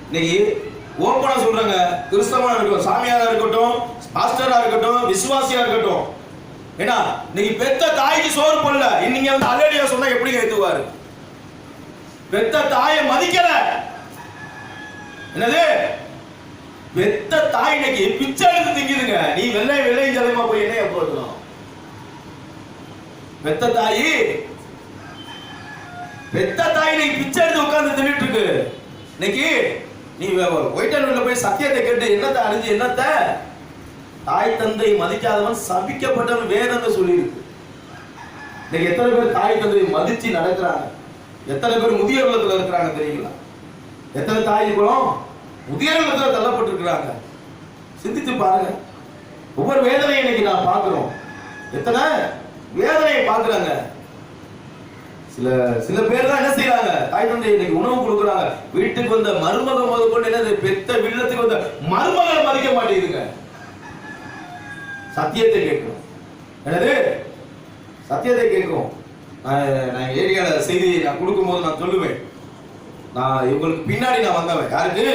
இன்னைக்கு ஓப்பனா சொல்றாங்க, கிறிஸ்தவனா இருக்கட்டும், சாமியாரா இருக்கட்டும், பாஸ்டரா இருக்கட்டும், விசுவாசியா இருக்கட்டும், ஏன்னா இன்னைக்கு பெத்த தாய்க்கு சோறு போடல, இன்னைக்கு வந்து அல்லேலூயா சொன்னா எப்படி ஏத்துவாரு? பெத்த தாயை மதிக்கல. என்னது, பெத்த தாய் இன்னைக்கு பிச்சை எடுத்து திங்குதுங்க. நீ வெள்ளை ஜலமா போய் என்ன போடணும்? பெத்த தாய் இன்னைக்கு பிச்சை எடுத்து உட்கார்ந்து தின்னுட்டு இருக்கு. இன்னைக்கு நீ ஒயிட் அண்ட் ஒயிட்ல போய் சத்தியத்தை கேட்டு என்னத்தை அறிஞ்சு என்னத்த, தாய் தந்தை மதிக்காதவன் சபிக்கப்பட்டவன் வேதத்தை சொல்லியிருக்கு. இன்னைக்கு எத்தனை பேர் தாய் தந்தை மதிச்சு நடக்கிறாங்க? எத்தனை பேர் முதியோர் இல்லத்துல இருக்கிறாங்க தெரியுங்களா? எத்தனை தாய் குலம் முதியோர் இல்லத்துல தள்ளப்பட்டிருக்கிறாங்க? சிந்தித்து பாருங்க. ஒவ்வொரு வேதனையை இன்னைக்கு நான் பார்க்கிறோம். எத்தனை வேதனையை பார்க்கிறாங்க. சில பேர் தான் என்ன செய்யறாங்க, தாய் தந்தை இன்னைக்கு உணவு கொடுக்குறாங்க. வீட்டுக்கு வந்த மருமக முதற்கொண்டு என்னது, பெத்த வில்லத்துக்கு வந்த மருமகளை மதிக்க மாட்டேங்குதுங்க. சத்தியத்தை கேட்கிறோம். என்னது, சத்தியத்தை கேட்கிறோம். நான் ஏரியால செய்தி நான் கொடுக்கும்போது நான் சொல்லுவேன், நான் இவங்களுக்கு பின்னாடி நான் வந்தவன். யாருக்கு?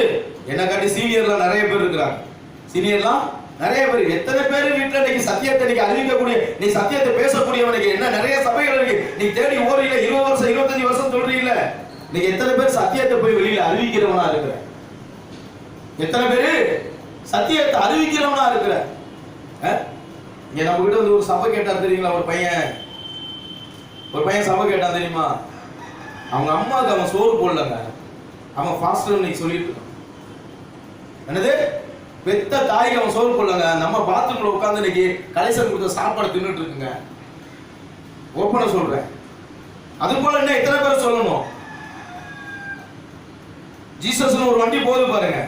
என்ன காட்டி சீனியர்லாம் நிறைய பேர் இருக்கிறாங்க. சீனியர்லாம் நிறைய பேர். எத்தனை பேர் வீட்டுல இன்னைக்கு சத்தியத்தை இன்னைக்கு அறிவிக்கக்கூடிய, நீ சத்தியத்தை பேசக்கூடியவனுக்கு என்ன நிறைய சபைகள் இருக்கு. நீ தேடி ஓடுறீங்க, 20 வருஷம் 25 வருஷம் சொல்றீங்கள. நீங்க எத்தனை பேர் சத்தியத்தை போய் வெளியில அறிவிக்கிறவனா இருக்கிற? எத்தனை பேரு சத்தியத்தை அறிவிக்கிறவனா இருக்கிற? இங்க நம்ம கிட்ட வந்து ஒரு சபை கேட்டா தெரியுங்களா? ஒரு பையன் சபை கேட்டான் தெரியுமா? அவங்க அம்மாவுக்கு அவன் சோறு போடலங்க, அவன் ஃபாஸ்டர் இன்னைக்கு சொல்லிட்டு இருக்கான். என்னது, பெத்த தாய்க்கு அவன் சோறு போடலங்க, நம்ம பாத்ரூம்ல உட்கார்ந்து இன்னைக்கு கலைசர் கொடுத்த சாப்பாடு தின்னுட்டு இருக்குங்க. ஓப்பனா சொல்றேன். அது போல என்ன எத்தனை பேர் சொல்லணும்? ஜீசஸ்னு ஒரு வண்டி போகுது பாருங்க,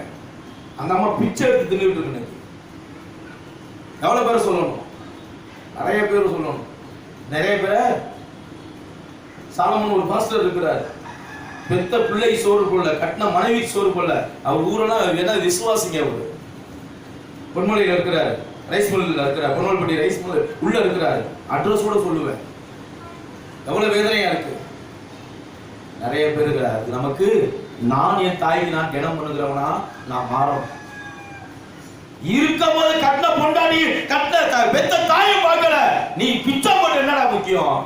அந்த அம்மா பிச்சை எடுத்து தின்னுட்டு இருக்கு. எவ்வளவு பேர் சொல்லணும்? நிறைய பேர் சொல்லணும். நிறைய பேர். சாலமன் ஒரு பாஸ்டர் இருக்கிறார், பெத்த பிள்ளைக்கு சோறு போடல, கட்டின மனைவிக்கு சோறு போடல. அவர் ஊரெல்லாம் என்ன விசுவாசிங்க. அவரு பொன்மலையில இருக்கிறாரு, ரைஸ் மில்ல இருக்கிறார், பொன்மல்பட்டி ரைஸ் மில் உள்ள இருக்கிறாரு. அட்ரஸ் கூட சொல்லுவேன். எவ்வளவு வேதனையா இருக்கு. நிறைய பேர் இருக்கிறார். நமக்கு நான் என் தாய்க்கு நான் கிணம் பண்ணுகிறவனா நான் மாறணும். இருக்கும் போது கட்டின பொண்டாடி கட்டின பெத்த தாயை பார்க்கல, நீ பிச்சை போட்டு என்னடா முக்கியம்?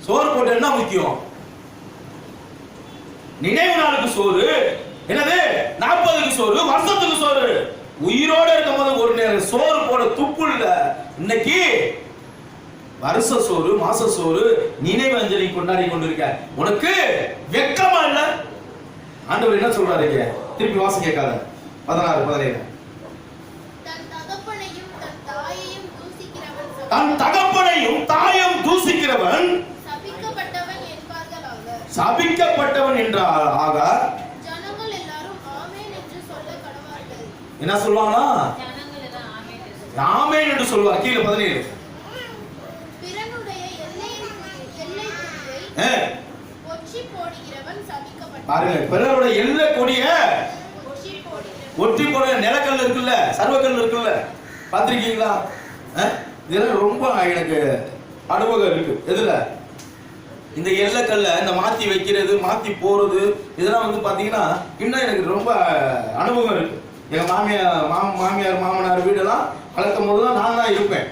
சோறு போட்டு என்ன முக்கியம்? நினைவு நாளுக்கு சோறு, என்னது 40க்கு சோறு, வருஷத்துக்கு சோறு. உயிரோட இருக்கும் போது ஒரு நேரம் சோறு போட துப்பு இல்ல. இன்னைக்கு வருஷ சோறு, மாச சோறு, நினைவு அஞ்சலி கொண்டாடி கொண்டிருக்க. உனக்கு வெக்கமா இல்ல? ஆண்டவர் என்ன சொல்றாருங்க? திருப்பி வாசி கேட்காத. 16 17. தன் தகப்பனையும் தாயும் தூசிக்கிறவன் சபிக்கப்பட்டவன் என்றால் ஆக.
ஜனங்கள் எல்லாரும் ஆமென் என்று சொல்ல கடவார்கள்.
என்ன சொல்வானா?
ஜனங்கள் எல்லாம் ஆமென்
என்று சொல்வார். கீழ 17.
பிறனுடைய எல்லையை ஒற்றி போடுகிறவன் சபிக்கப்பட்டவன்.
பாருங்க, பிறனுடைய எல்லை கொடிய ஒற்றி போடுற நிலக்கல் இருக்குல்ல, சர்வக்கல் இருக்குல்ல, பாத்திருக்கீங்களா? இதெல்லாம் ரொம்ப எனக்கு அனுபவம் இருக்கு. எதுல? இந்த எல்லைக்கல்ல இந்த மாத்தி வைக்கிறது, மாத்தி போறது, இதெல்லாம் வந்து பாத்தீங்கன்னா இன்னும் எனக்கு ரொம்ப அனுபவம் இருக்கு. எங்க மாமியார் மாமனார் வீடெல்லாம் வளர்க்கும் போதுதான் நான் தான் இருப்பேன்.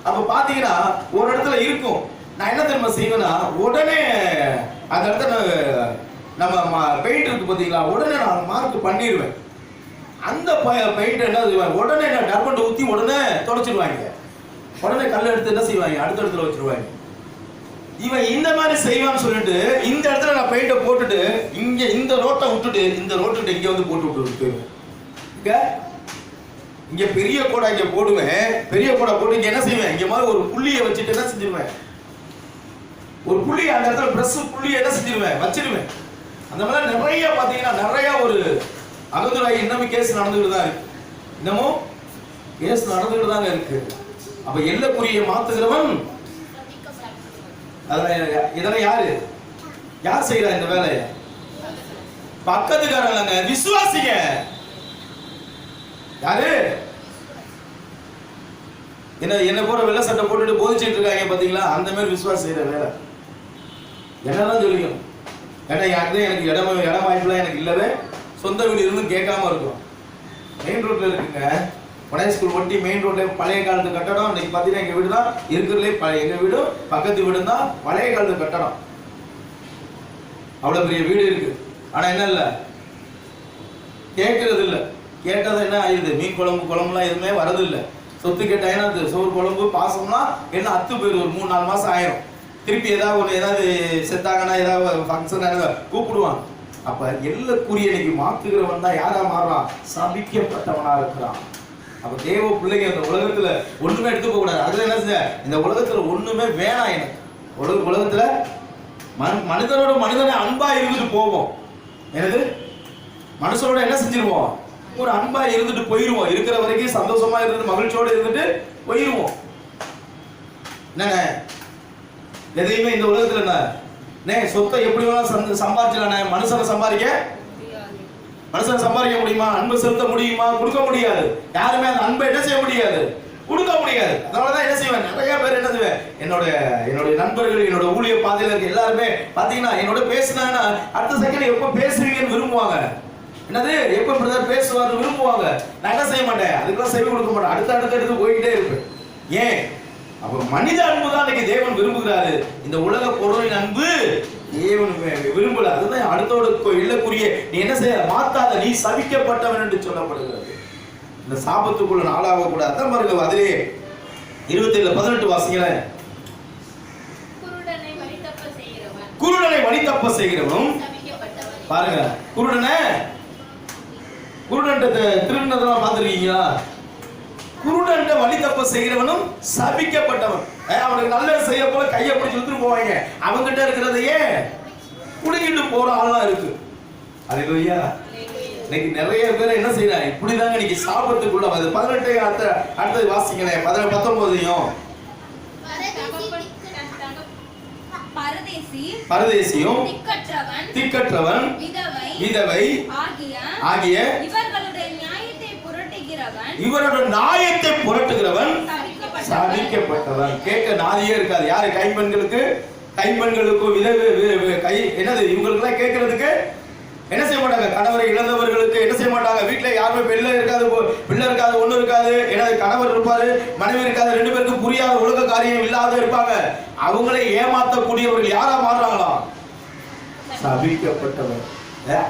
அப்ப பாத்தீங்கன்னா ஒரு இடத்துல இருக்கும், நான் என்ன தெரியுமா செய்வேன்னா, உடனே அந்த இடத்துல நம்ம பெயிண்ட் இருக்கு பாத்தீங்களா, உடனே நான் மார்க் பண்ணிடுவேன்.
அந்த பெயிண்ட் என்ன செய்வாங்க, உடனே டர்பண்ட் ஊத்தி உடனே தொடச்சிடுவாங்க. உடனே கல்ல எடுத்து என்ன செய்வாங்க, அடுத்த இடத்துல வச்சிருவாங்க. இவன் இந்த மாதிரி செய்வான்னு சொல்லிட்டு இந்த இடத்துல நான் பெயிண்ட போட்டுட்டு இங்க இந்த ரோட்டை விட்டுட்டு இந்த ரோட்டு இங்க வந்து போட்டு விட்டு இங்க பெரிய கோடை இங்க போடுவேன். பெரிய கோடை போட்டு இங்க என்ன செய்வேன், இங்க மாதிரி ஒரு புள்ளியை வச்சுட்டு என்ன செஞ்சிருவேன், ஒரு புள்ளி அந்த இடத்துல பிரஷ் புள்ளி என்ன செஞ்சிருவேன், வச்சிருவேன். அந்த மாதிரி நிறைய பாத்தீங்கன்னா நிறைய ஒரு அகதுராய் இன்னமும் கேஸ் நடந்துகிட்டு தான் இருக்கு. இன்னமும் கேஸ் நடந்துகிட்டு தாங்க இருக்கு. அப்ப எல்லைக்குறியை மாத்துகிறவன் இதெல்லாம் யார் செய்யறா இந்த வேலையை? பக்கத்துக்காரங்க, விசுவாசிங்க. யாரு என்ன போற வெள்ளை சட்டை போட்டுட்டு போதிச்சுட்டு இருக்காங்க பாத்தீங்களா, அந்த மாதிரி விசுவாசி செய்யற வேலை. என்னதான் சொல்லியும் ஏன்னா எனக்கு இடம் வாய்ப்புலாம் எனக்கு இல்லவே, சொந்த வீடு இருந்து கேட்காம இருக்கும். மெயின் ரோட்ல இருக்குங்க, பழைய ஸ்கூல் ஒட்டி மெயின் ரோட்ல பழைய காலத்து கட்டடம். இன்னைக்கு பாத்தீங்கன்னா எங்க வீடு தான் இருக்கிறதுலே எங்க வீடும் பக்கத்து வீடு தான் பழைய காலத்து கட்டடம். அவ்வளவு பெரிய வீடு இருக்கு. ஆனா என்ன இல்ல, கேட்கறது இல்ல. கேட்டது என்ன ஆயுது, மீன் குழம்புலாம் எதுவுமே வரது இல்ல. சொத்து கேட்டாங்கன்னா சோறு குழம்பு பாசம்னா என்ன அத்து போயிடும். ஒரு 3-4 மாசம் ஆயிரும். திருப்பி ஏதாவது செத்தாங்கன்னா ஏதாவது ஃபங்க்ஷன் கூப்பிடுவாங்க. அப்ப எல்லைக்குரிய இன்னைக்கு மாத்துகிறவன் தான் யாரா மாறுறான், சபிக்கப்பட்டவனா இருக்கிறான். அப்ப தேவ பிள்ளைங்க இந்த உலகத்துல ஒண்ணுமே எடுத்துக்க கூடாது. அதுல என்ன செய்ய, இந்த உலகத்துல ஒண்ணுமே வேணாம் எனக்கு. உலகத்துல மனிதனோட மனிதனை அன்பா இருந்துட்டு போவோம். எனது மனுஷனோட என்ன செஞ்சிருவோம், ஒரு அன்பா இருந்துட்டு போயிருவோம். இருக்கிற வரைக்கும் சந்தோஷமா இருந்துட்டு மகிழ்ச்சியோட இருந்துட்டு போயிருவோம். என்ன எதையுமே இந்த உலகத்துல என்ன சொத்தை எப்படி வேணாலும் சம்பாதிச்சலாம். மனுஷனை சம்பாதிக்க முடியுமா, அன்பு செலுத்த முடியுமா, கொடுக்க முடியாது. யாருமே அந்த அன்பை என்ன செய்ய முடியாது, கொடுக்க முடியாது. அதனாலதான் என்ன செய்வேன், நிறைய பேர் என்ன செய்வேன், என்னுடைய நண்பர்கள், என்னோட ஊழிய பாதையில இருக்க எல்லாருமே பாத்தீங்கன்னா என்னோட பேசினாங்கன்னா அடுத்த செகண்ட் எப்ப பேசுவீங்கன்னு விரும்புவாங்க. என்னது எப்ப பிரதர் பேசுவாரு விரும்புவாங்க. நான் என்ன செய்ய மாட்டேன், அதுக்கெல்லாம் செவி கொடுக்க மாட்டேன். அடுத்த எடுத்து போய்கிட்டே இருப்பேன். ஏன், அப்ப மனித அன்பு தான் இன்னைக்கு தேவன் விரும்புகிறாரு. இந்த உலக பொருளின் அன்பு தேவன் விரும்பல. அதுதான் அடுத்தோட இல்லக்குரிய நீ என்ன செய்ய மாத்தாத, நீ சபிக்கப்பட்டவன் என்று சொல்லப்படுகிறது. இந்த சாபத்துக்குள்ள நாளாக கூட அதான் பாருங்க. அதிலே 27:18 வாசிங்களேன். குருடனை வழித்தப்ப செய்கிறவனும் பாருங்க, குருடன் திருநதெல்லாம் பார்த்துருக்கீங்களா? குருடன் வழி தப்ப செய்கிறவனும் சபிக்கப்பட்டவன். அவனுக்கு நல்லது செய்ய போல கையை பிடிச்சி இழுத்துட்டு போவாங்க. அவங்கிட்ட இருக்கிறதையே குடிக்கிட்டு போற ஆள்லாம் இருக்கு. அல்லேலூயா. இன்னைக்கு நிறைய பேர் என்ன செய்யறாங்க, இப்படிதாங்க இன்னைக்கு சாபத்துக்குள்ள வருது. 18 அடுத்தது வாசிங்களேன். 19 பரதேசியும் திக்கற்றவன் விதவை ஆகிய இவரோட நியாயத்தை புரட்டுகிறவன் சபிக்கப்பட்டவன். கேட்க நாதியே இருக்காது. யாரு, கைம்பெண்களுக்கும் என்னது இவங்களுக்கு எல்லாம் கேட்கறதுக்கு என்ன செய்ய மாட்டாங்க. கணவரை இழந்தவர்களுக்கு என்ன செய்ய மாட்டாங்க. வீட்டுல யாருமே பிள்ளை இருக்காது, ஒண்ணு இருக்காது. எனது கணவர் இருப்பாரு, மனைவி இருக்காது. 2 பேருக்கு புரியாத ஒழுக்க காரியம் இல்லாத இருப்பாங்க. அவங்களை ஏமாற்றக்கூடியவர்கள் யாரா மாறுறாங்களா, சபிக்கப்பட்டவர்.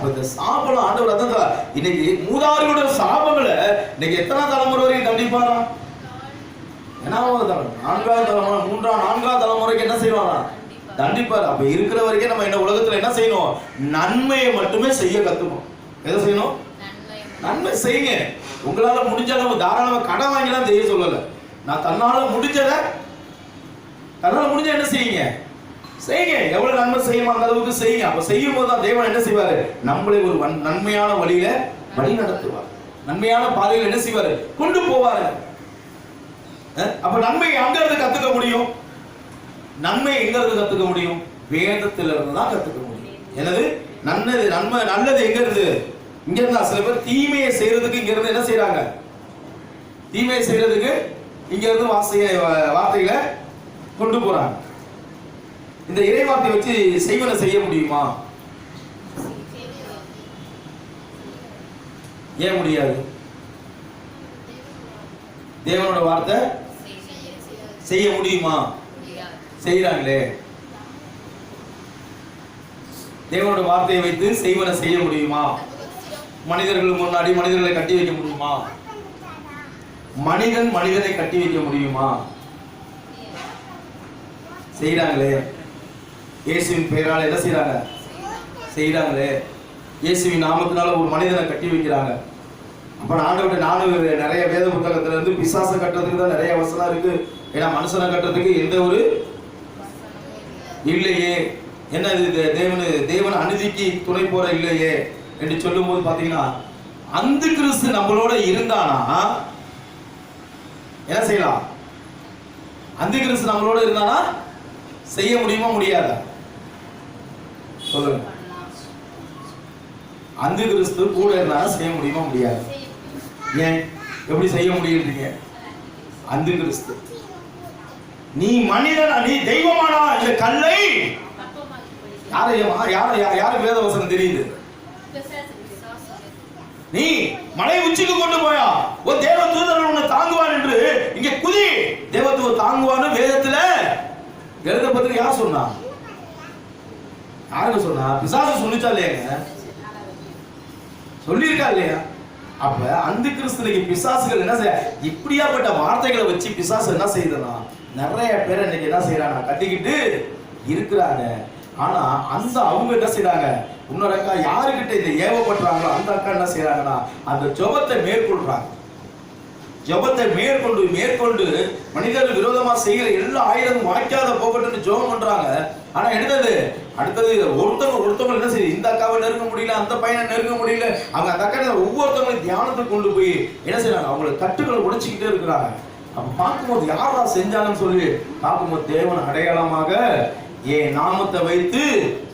இந்த சாபம் ஆண்டவர் அதான் இன்னைக்கு மூதாதையோட சாபங்களை இன்னைக்கு எத்தனை தலைமுறை வரைக்கும் தண்டிப்பாரா? என்னாவது தலைமுறை, 4ஆவது தலைமுறை, 3ஆம் 4ஆவது தலைமுறைக்கு என்ன செய்வாரா, தண்டிப்பார். அப்ப இருக்கிற வரைக்கும் நம்ம இந்த உலகத்துல என்ன செய்யணும், நன்மையை மட்டுமே செய்ய கத்துக்கணும். எதை செய்யணும், நன்மை செய்யுங்க. உங்களால முடிஞ்ச அளவு தாராளமா கடன் வாங்கிலாம் செய்ய சொல்லல. நான் தன்னால முடிஞ்ச என்ன செய்யுங்க, செய்யுங்க. எவ்வளவு நன்மை செய்யுமோ அந்த அளவுக்கு செய்யுங்க. அப்ப செய்யும் போது தான் தேவன் என்ன செய்வாரு, நம்மளை ஒரு நன்மையான வழியில வழி நடத்துவார். நன்மையான பாதையில் என்ன செய்வாரு, கொண்டு போவாரு. அப்ப நன்மை அங்க இருந்து கத்துக்க முடியும். நன்மை எங்க இருந்து கத்துக்க முடியும், வேதத்துல இருந்து தான் கத்துக்க முடியும். எனது நல்லது எங்க இருந்து, இங்க இருந்தா. சில பேர் தீமையை செய்யறதுக்கு இங்க இருந்து என்ன செய்யறாங்க, தீமையை செய்யறதுக்கு இங்க இருந்து வார்த்தைகளை கொண்டு போறாங்க. இந்த இறைவார்த்தை வச்சு செய்வன செய்ய முடியுமா, ஏன் முடியாது? தேவனோட வார்த்தை செய்ய முடியுமா, செய்யறாங்களே. தேவனோட வார்த்தையை வைத்து செய்வன செய்ய முடியுமா,
மனிதர்கள் முன்னாடி மனிதர்களை கட்டி வைக்க முடியுமா? மனிதன் மனிதனை கட்டி வைக்க முடியுமா? செய்யறாங்களே. இயேசுவின் பெயரால் என்ன செய்யறாங்க? செய்யறாங்களே. இயேசுவின் நாமத்தினால ஒரு மனிதனை கட்டி வைக்கிறாங்க. அப்ப நானும் நிறைய வேத புத்தகத்துல இருந்து பிசாசை கட்டுறதுக்கு தான் நிறைய வசனம் இருக்கு. ஏன்னா மனுஷனை கட்டுறதுக்கு எந்த ஒரு இல்லையே, என்ன இது தேவன் அநீதிக்கு துணை போற இல்லையே என்று சொல்லும் போது பாத்தீங்கன்னா, அந்த கிறிஸ்து நம்மளோட இருந்தானா என்ன செய்யலாம்? அந்த கிறிஸ்து நம்மளோட இருந்தானா செய்ய முடியுமா முடியாதா? சொல்லுங்க. அந்த கிறிஸ்து கூட இருந்தா செய்ய முடியுமா முடியாது? ஏன் எப்படி செய்ய முடியுறீங்க? அந்த கிறிஸ்து நீ மனிதன் நீ தெய்வமானா இந்த கல்லை யாரு வேத வசனம் தெரியுது? நீ மலை உச்சிக்கு கொண்டு போயா ஒரு தேவ தூதர் உன்னை தாங்குவான் என்று இங்க குதி. தேவதூதர் தாங்குவான்னு வேதத்துல எழுதப்பட்டு யார் சொன்னா? யாருக்கு சொன்னா? பிசாசு சொல்லிச்சா இல்லையாங்க? சொல்லியிருக்கா இல்லையா? அப்ப அந்த கிறிஸ்துக்கு பிசாசுகள் என்ன செய்ய இப்படியாப்பட்ட வார்த்தைகளை வச்சு பிசாசு என்ன செய்யுதுன்னா நிறைய பேர் இன்னைக்கு என்ன செய்யறாங்க? கட்டிக்கிட்டு இருக்கிறாங்க. ஆனா அந்த அவங்க என்ன செய்யறாங்க? இன்னொரு அக்கா யாருக்கிட்ட இதை ஏவப்படுறாங்களோ அந்த அக்கா என்ன செய்யறாங்கன்னா அந்த ஜெபத்தை மேற்கொள்றாங்க. ஜெபத்தை மேற்கொண்டு மனிதர்கள் விரோதமா செய்கிற எல்லா ஆயுதமும் வாய்க்காத போகட்டும்னு ஜெபம் பண்றாங்க. ஆனா அடுத்தது ஒருத்தவங்க என்ன செய்யுது? இந்த அக்காவை நெருங்க முடியல, அந்த பையனை நெருங்க முடியல. அவங்க அந்த அக்கா ஒவ்வொருத்தவங்களையும் தியானத்துக்கு கொண்டு போய் என்ன செய்யறாங்க? அவங்களை கட்டுகளை உடைச்சிக்கிட்டே இருக்கிறாங்க. அப்ப பார்க்கும்போது யாரா செஞ்சாங்கன்னு சொல்லி பார்க்கும்போது தேவன் அடையாளமாக என் நாமத்தை வைத்து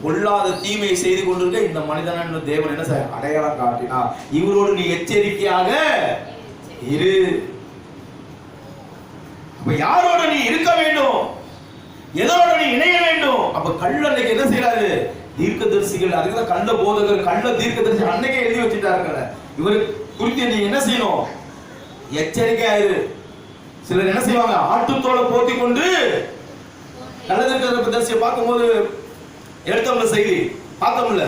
பொல்லாத தீமையை செய்து கொண்டிருக்க இந்த மனிதன் தேவன் என்ன செய்ய அடையாளம் காட்டினா, இவரோடு நீ எச்சரிக்கையாக இரு. அப்ப யாரோட நீ இருக்க வேண்டும்? எதோட நீ இணைய வேண்டும்? அப்ப கள்ளன்னைக்கு என்ன செய்யறாரு? தீர்க்கதரிசிகள், அதுக்குதான் கள்ள போதகர், கள்ள தீர்க்கதரிசி அன்னைக்கே எழுதி வச்சுட்டாரு. இவரு குறித்து நீ என்ன செய்யணும்? எச்சரிக்கையாயிரு. சிலர் என்ன செய்வாங்க? ஆட்டுத்தோலை போத்தி கொண்டு கள்ளதரிசியை பார்க்கும்போது எடுத்தவங்க செய்தி பார்த்தோம்ல,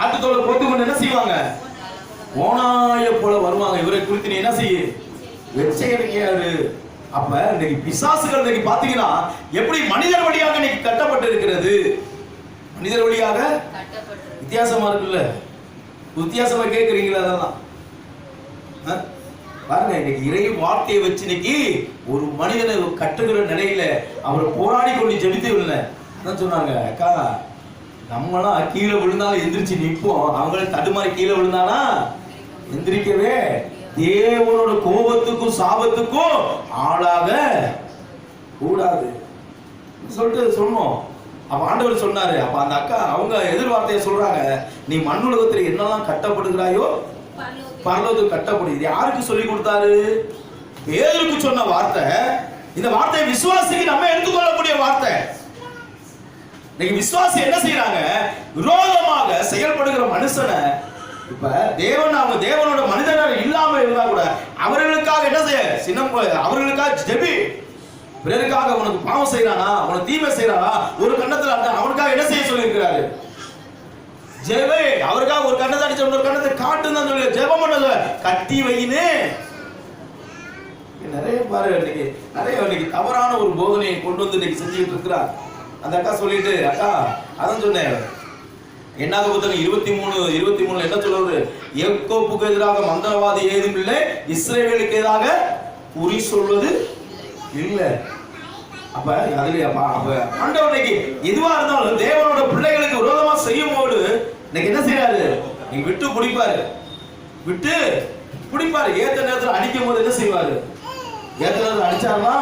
ஆட்டுத்தோலை போத்தி கொண்டு என்ன செய்வாங்க? ஓனாய போல வருவாங்க. இவரை குறித்து நீ என்ன செய்ய? எச்சரிக்கையாரு. அப்ப இன்னைக்கு பிசாசுகள் இன்னைக்கு பாத்தீங்கன்னா எப்படி மனிதர் வழியாக இன்னைக்கு கட்டப்பட்டு இருக்கிறது. மனிதர் வழியாக வித்தியாசமா இருக்குல்ல? வித்தியாசமா கேட்கறீங்களா? அதெல்லாம் பாருங்க. இன்னைக்கு இறை வார்த்தையை வச்சு இன்னைக்கு ஒரு மனிதனை கட்டுகிற நிலையில அவர் போராடி கொண்டு ஜெபித்து இல்லை சொன்னாங்க. அக்கா நம்மளாம் கீழே விழுந்தாலும் எந்திரிச்சு நிற்போம், அவங்கள தடுமாறி கீழே விழுந்தானா எந்திரிக்கவே தேவனோட கோபத்துக்கும் சாபத்துக்கும் ஆளாக கூடாது சொல்லிட்டு சொன்னோம். அப்ப ஆண்டவர் சொன்னாரு. அப்ப அந்த அக்கா அவங்க எதிர்வார்த்தையை சொல்றாங்க, நீ மண்ணுலகத்துல என்னெல்லாம் கட்டப்படுகிறாயோ பரலோகத்துக்கு கட்டப்படுது. யாருக்கு சொல்லி கொடுத்தாரு? பேதுருக்கு சொன்ன வார்த்தை. இந்த வார்த்தையை விசுவாசிக்கு நம்ம எடுத்துக்கொள்ளக்கூடிய வார்த்தை. இன்னைக்கு விசுவாசி என்ன செய்யறாங்க? விரோதமாக செயல்படுகிற மனுஷனை இப்ப அவங்க தேவனோட மனிதனாக இல்லாம இருந்தா கூட அவர்களுக்காக என்ன செய்ய சின்னம், அவர்களுக்காக ஜெபி. பிறருக்காக உனக்கு பாவம் செய்யறானா, உனக்கு தீமை செய்யறானா, ஒரு கண்ணத்துல அவனுக்காக என்ன செய்ய சொல்லி இருக்கிறாரு? ஜெபே. அவருக்காக ஒரு கண்ணத்தை அடிச்ச ஒரு கண்ணத்தை காட்டுன்னு தான் சொல்லி ஜெபம் பண்ணல, கட்டி வையின்னு. நிறைய பாரு இன்னைக்கு தவறான ஒரு போதனையை கொண்டு வந்து இன்னைக்கு செஞ்சுட்டு இருக்கிறார். அந்த அக்கா சொல்லிட்டு, அக்கா அதான் சொன்னேன், என்னாக புத்தகம் 23 என்ன சொல்றது? யாக்கோபுக்கு எதிராக மந்திரவாதி ஏதும் இல்லை, இஸ்ரவேலுக்கு எதிராக குறி சொல்வது இல்லை. அப்ப அதுலயாப்பா அப்ப ஆண்டவர் இன்னைக்கு எதுவா இருந்தாலும் தேவனோட பிள்ளைகளுக்கு விரோதமா செய்யும் போது இன்னைக்கு என்ன செய்யறாரு? நீங்க விட்டு பிடிப்பாரு. ஏத்த நேரத்தில் அடிக்கும் போது என்ன செய்வாரு? ஏத்த நேரத்தில் அடிச்சாருன்னா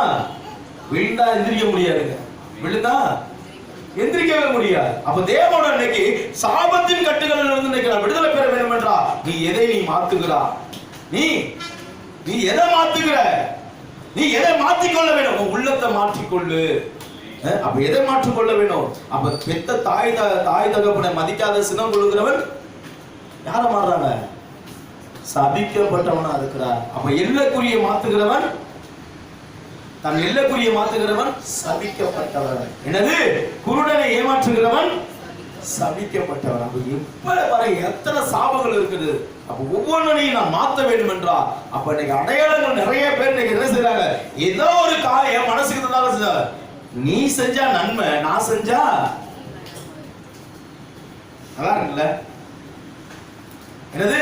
விழுந்தா எந்திரிக்க முடியாதுங்க. விழுந்தா எந்திரிக்கவே முடியாது. அப்ப தேவனோட இன்னைக்கு சாபத்தின் கட்டுகளில் இருந்து இன்னைக்கு விடுதலை பெற வேண்டும் என்றா நீ எதை மாத்துகிறா? நீ எதை மாத்துகிற? நீ எதை மாற்றிக்கொள்ள வேண்டும்? உன் உள்ளத்தை மாற்றிக்கொள்ளு. அப்ப எதை மாற்றிக்கொள்ள வேண்டும்? அப்ப பெத்த தாய் தகப்பனை மதிக்காத சினம் கொள்ளுகிறவன் யார மாறுறாங்க? சபிக்கப்பட்டவனா இருக்கிறார். அப்ப எல்லைக்குரிய மாத்துகிறவன், தன் எல்லைக்குரிய மாத்துகிறவன் சபிக்கப்பட்டவன். என்னது? குருடனை ஏமாற்றுகிறவன் சபிக்கப்பட்டவன். அப்ப எப்ப வர எத்தனை சாபங்கள் இருக்குது
அப்ப ஒவ்வொன்றையும் நான் மாற்ற வேண்டும் என்றா, அப்ப இன்னைக்கு அடையாளங்கள் நிறைய பேர் இன்னைக்கு என்ன செய்றாங்க, ஏதோ ஒரு காரியம் மனசுக்கு இருந்தாலும் செஞ்சாங்க. நீ செஞ்சா நன்மை, நான் செஞ்சா நல்லா இருக்குல்ல? என்னது,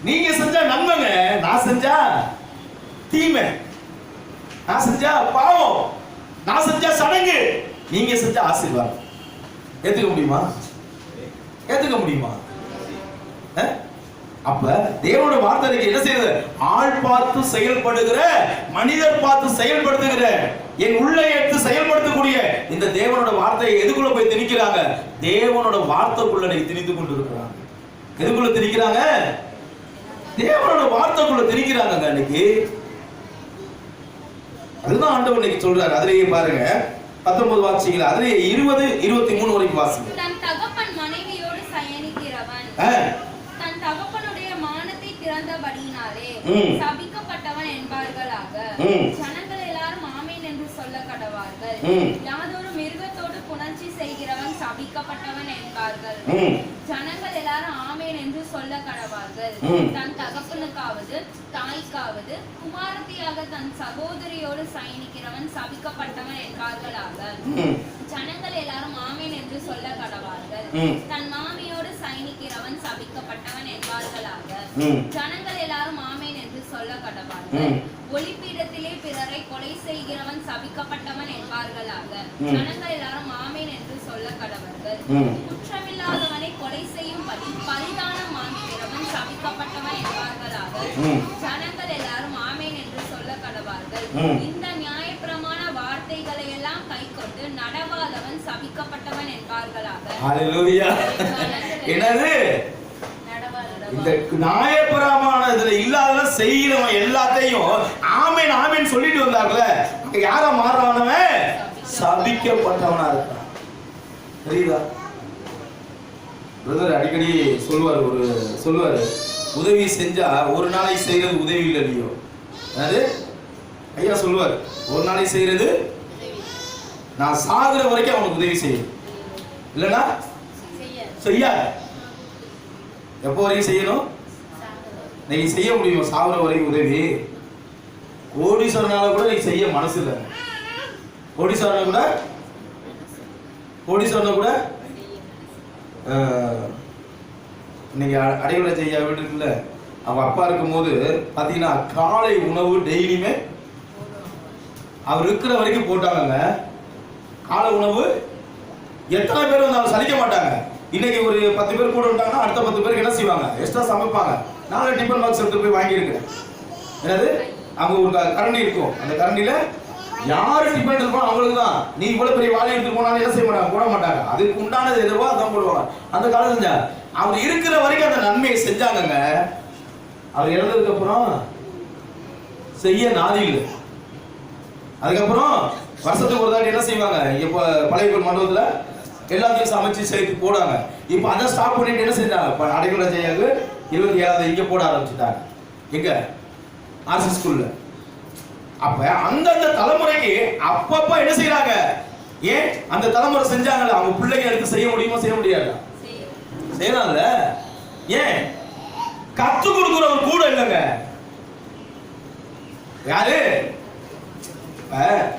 நீங்க செஞ்சா நன்மைங்க, நான் செஞ்சா தீமை, நான் செஞ்சா பாவம், நான் செஞ்சா சடங்கு, நீங்க செஞ்சா ஆசீர்வாதம். ஏத்துக்க முடியுமா? ஏத்துக்க முடியுமா? அப்ப தேவனோட வார்த்தைக்கு என்ன செய்யுது? ஆள் பார்த்து செயல்படுகிற, மனிதர் பார்த்து செயல்படுத்துகிற, என் உள்ளே எடுத்து செயல்படுத்தக்கூடிய இந்த தேவனோட வார்த்தையை எதுக்குள்ள போய் திணிக்கிறாங்க? தேவனோட வார்த்தைக்குள்ள திணித்து கொண்டு இருக்கிறாங்க. எதுக்குள்ள திணிக்கிறாங்க? தேவனோட வார்த்தைக்குள்ள திணிக்கிறாங்க. அன்னைக்கு அதுதான் ஆண்டவர் இன்னைக்கு சொல்றாரு. அதிலேயே பாருங்க 19 வாசிங்களா, அதிலேயே 20, 23 வரைக்கும் வாசிங்க.
தன் தகப்பன் மனைவியோடு சயனிக்கிறவன் தன் தகப்பனுடைய மானத்தை திறந்தபடியினாலே சபிக்கப்பட்டவன் என்பார்களாக. ஜனங்கள் எல்லாரும் ஆமென் என்று சொல்ல கடவார்கள். யாதொரு மிருகத்தோடு புணர்ச்சி செய்கிறவன் சபிக்கப்பட்டவன் என்பார்கள். ஜனங்கள் எல்லாரும் ஆமென் என்று சொல்ல கடவார்கள். தன் தகப்பனுக்காவது தாய்க்காவது குமாரத்தியாக தன் சகோதரியோடு சயனிக்கிறவன் சபிக்கப்பட்டவன் என்பார்களாக. ஜனங்கள் எல்லாரும் ஆமென் என்று சொல்ல கடவார்கள். தன் மாமியோடு சயனிக்கிறவன் சபிக்கப்பட்டவன் என்பார்களாக. ஜனங்கள் எல்லாரும் ஆமென் என்று சொல்ல கடவார்கள். ஒளிப்பீடத்திலே பிறரை கொலை செய்கிறவன் சபிக்கப்பட்டவன் என்பார்களாக. ஜனங்கள் எல்லாரும் ஆமென் என்று சொல்ல கடவார்கள். குற்றமில்லாதவனை கொலை செய்யும்படி பரிதானம் வாங்குகிறவன் சபிக்கப்பட்டவன் என்பார்களாக. ஜனங்கள் எல்லாரும் ஆமென் என்று சொல்ல கடவார்கள். இந்த நியாயப்பிரமாண வார்த்தைகளை எல்லாம் கைக்கொண்டு நடவாதவன் சபிக்கப்பட்டவன் என்பார்களாக.
ஹல்லேலூயா. என்னது? இந்த நியாயப்பிரமாண இதுல இல்லாத செய்கிறவன் எல்லாத்தையும் ஆமென் ஆமென் சொல்லிட்டு வந்தார்கள, யாரா மாறானவன்? சபிக்கப்பட்டவனா இருக்கான். தெரியுதா? பிரதர் அடிக்கடி சொல்லுவாரு, உதவி செஞ்சா ஒரு நாளைக்கு செய்யறது உதவி இல்லையோ. அது ஐயா சொல்லுவார், ஒரு நாளைக்கு செய்யறது நான் சாகுற வரைக்கும் அவனுக்கு உதவி செய்யும், இல்லைன்னா செய்யாத. எப்போ வரைக்கும் செய்யணும்? நீங்க செய்ய முடியுமா சாகுற வரைக்கும் உதவி? கோடீஸ்வரனால கூட நீ செய்ய மனசு இல்லை. கோடீஸ்வரனை கூட இன்னைக்கு அடைவுல செய்ய வீட்டுக்குள்ள அவங்க அப்பா இருக்கும் போது பாத்தீங்கன்னா காலை உணவு டெய்லியுமே அவர் இருக்கிற வரைக்கும் போட்டாங்க. காலை உணவு எத்தனை பேர் வந்தாலும் சலிக்க மாட்டாங்க. இன்னைக்கு ஒரு 10 பேர் கூட இருந்தாங்கன்னா அடுத்த 10 பேருக்கு என்ன செய்வாங்க? எக்ஸ்ட்ரா சமைப்பாங்க. நானும் டிஃபன் பாக்ஸ் எடுத்து போய் வாங்கியிருக்கேன். என்னது, அங்க ஒரு கரண்டி இருக்கும், அந்த கரண்டியில யாரு டிஃபன் இருக்கோ அவங்களுக்கு தான். நீ இவ்வளவு பெரிய வாழை எடுத்து போனாலும் என்ன செய்ய மாட்டாங்க? போட மாட்டாங்க. அதுக்கு உண்டானது எதுவோ அதான் போடுவாங்க. அந்த காலத்துல அவர் இருக்கிற வரைக்கும் அந்த நன்மையை செஞ்சாங்க. அவர் இறந்ததுக்கு அப்புறம் செய்ய நாதி இல்லை. அதுக்கப்புறம் வருஷத்துக்கு ஒரு தாட்டி என்ன செய்வாங்க? இப்ப பழைய கோயில் மண்டபத்துல எல்லாத்தையும் சமைச்சு சேர்த்து போடாங்க. இப்ப அதை ஸ்டாப் பண்ணிட்டு என்ன செஞ்சாங்க? அடைக்கல செய்யாது 27 இங்க போட ஆரம்பிச்சுட்டாங்க. எங்க? ஆர்சி ஸ்கூல்ல. அப்ப அந்தந்த தலைமுறைக்கு அப்பப்ப என்ன செய்யறாங்க? ஏன் அந்த தலைமுறை செஞ்சாங்கல்ல, அவங்க பிள்ளைங்க எடுத்து செய்ய முடியுமா? செய்ய முடியாது. செய்யலாம்ல. ஏன்? கத்து கொடுக்கிறவர் கூட இல்லைங்க. யாரு?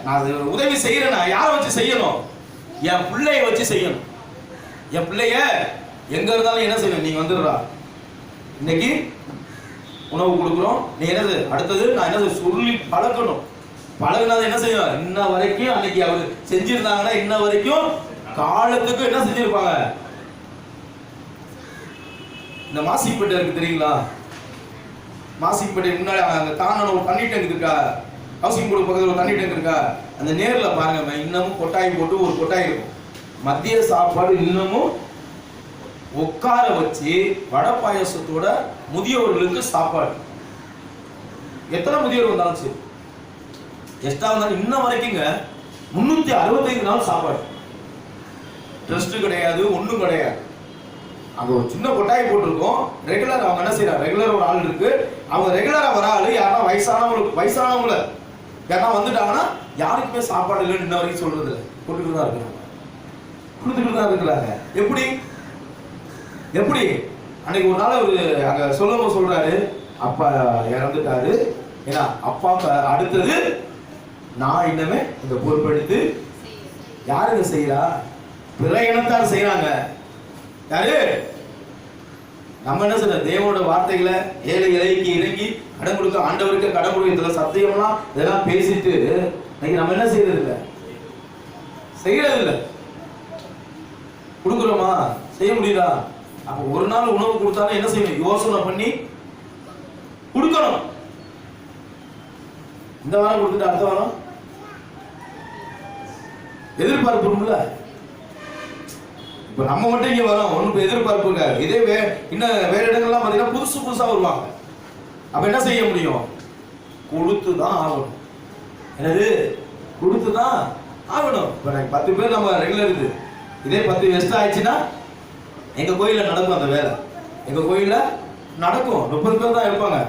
நான் உதவி செய்யறேன்னா யாரை வச்சு செய்யணும்? என் பிள்ளைய வச்சு செய்யணும். என் பிள்ளைய எங்க இருந்தாலும் என்ன செய்யணும்? நீங்க வந்துடுறா, இன்னைக்கு உணவு கொடுக்குறோம், நீ என்னது அடுத்தது நான் என்னது சொல்லி பழக்கணும். பழகினது என்ன செய்யும்? இன்ன வரைக்கும் அன்னைக்கு அவர் செஞ்சிருந்தாங்கன்னா இன்ன வரைக்கும் காலத்துக்கு என்ன செஞ்சிருப்பாங்க? இந்த மாசிப்பேட்டை இருக்கு தெரியுங்களா? மாசிப்பேட்டை முன்னாடி அங்க தானே ஒரு தண்ணி டேங்க் இருக்கா, ஹவுசிங் போர்டு பக்கத்தில் ஒரு தண்ணி டேங்க் இருக்கா, அந்த நேரில் பாருங்க, இன்னமும் கொட்டாய் போட்டு ஒரு கொட்டாய் இருக்கும். மதிய சாப்பாடு இன்னமும் உட்கார வச்சு வடை பாயசத்தோட முதியவர்களுக்கு சாப்பாடு. எத்தனை முதியோர் வந்தாலும் சரி, எக்ஸ்ட்ரா வந்தாலும் இன்ன வரைக்குங்க 365 நாள் சாப்பாடு. ட்ரஸ்ட் கிடையாது, ஒன்றும் கிடையாது. அங்க ஒரு சின்ன கொட்டாய் போட்டிருக்கோம். ரெகுலர் அவங்க என்ன செய்யறாங்க? ரெகுலர் ஒரு ஆள் இருக்கு. அவங்க ரெகுலரா வர ஆளு யாரா வயசானவங்கள யாரா வந்துட்டாங்கன்னா யாருக்குமே சாப்பாடு இல்லைன்னு இன்ன வரைக்கும் சொல்றது இல்லை. கொடுத்துட்டு தான் இருக்கிறாங்க. எப்படி
அன்னைக்கு ஒரு நாள் அவரு அங்க சொல்லும்போது சொல்றாரு, அப்பா இறந்துட்டாரு, ஏன்னா அப்பாவுக்கு அடுத்தது நான் இன்னமே இந்த பொறுப்பெடுத்து யாருங்க செய்யறா? பிற இனத்தார் செய்யறாங்க. யாரு? நம்ம என்ன சொல்ற? தேவனோட வார்த்தைகளை ஏழை இலைக்கு இறங்கி கடன் கொடுக்க, ஆண்டவருக்கு கடன் கொடுக்க, இதெல்லாம் சத்தியம்லாம் இதெல்லாம் பேசிட்டு இன்னைக்கு நம்ம என்ன செய்யறது இல்லை, செய்யறது இல்லை. கொடுக்குறோமா? செய்ய முடியுதா? அப்ப ஒரு நாள் உணவு கொடுத்தாலும் என்ன செய்யணும்? யோசனை பண்ணி கொடுக்கணும். இந்த வாரம் கொடுத்துட்டு அடுத்த வாரம் எதிர்பார்ப்பு. இப்ப நம்ம மட்டும் இங்க வரோம், ஒன்னும் எதிர்பார்ப்பு இருக்காது. இதே இன்னும் வேற இடங்கள்லாம் பாத்தீங்கன்னா புதுசு புதுசா வருவாங்க. அப்ப என்ன செய்ய முடியும்? கொடுத்துதான் ஆகணும். என்னது? கொடுத்துதான் ஆகணும். இப்ப 10 பேர் நம்ம ரெகுலர் இது, இதே 10 எக்ஸ்ட்ரா ஆயிடுச்சுன்னா எங்க கோயில்ல நடக்கும் அந்த வேலை. எங்க கோயில்ல நடக்கும். 30 பேர் தான் இருப்பாங்க.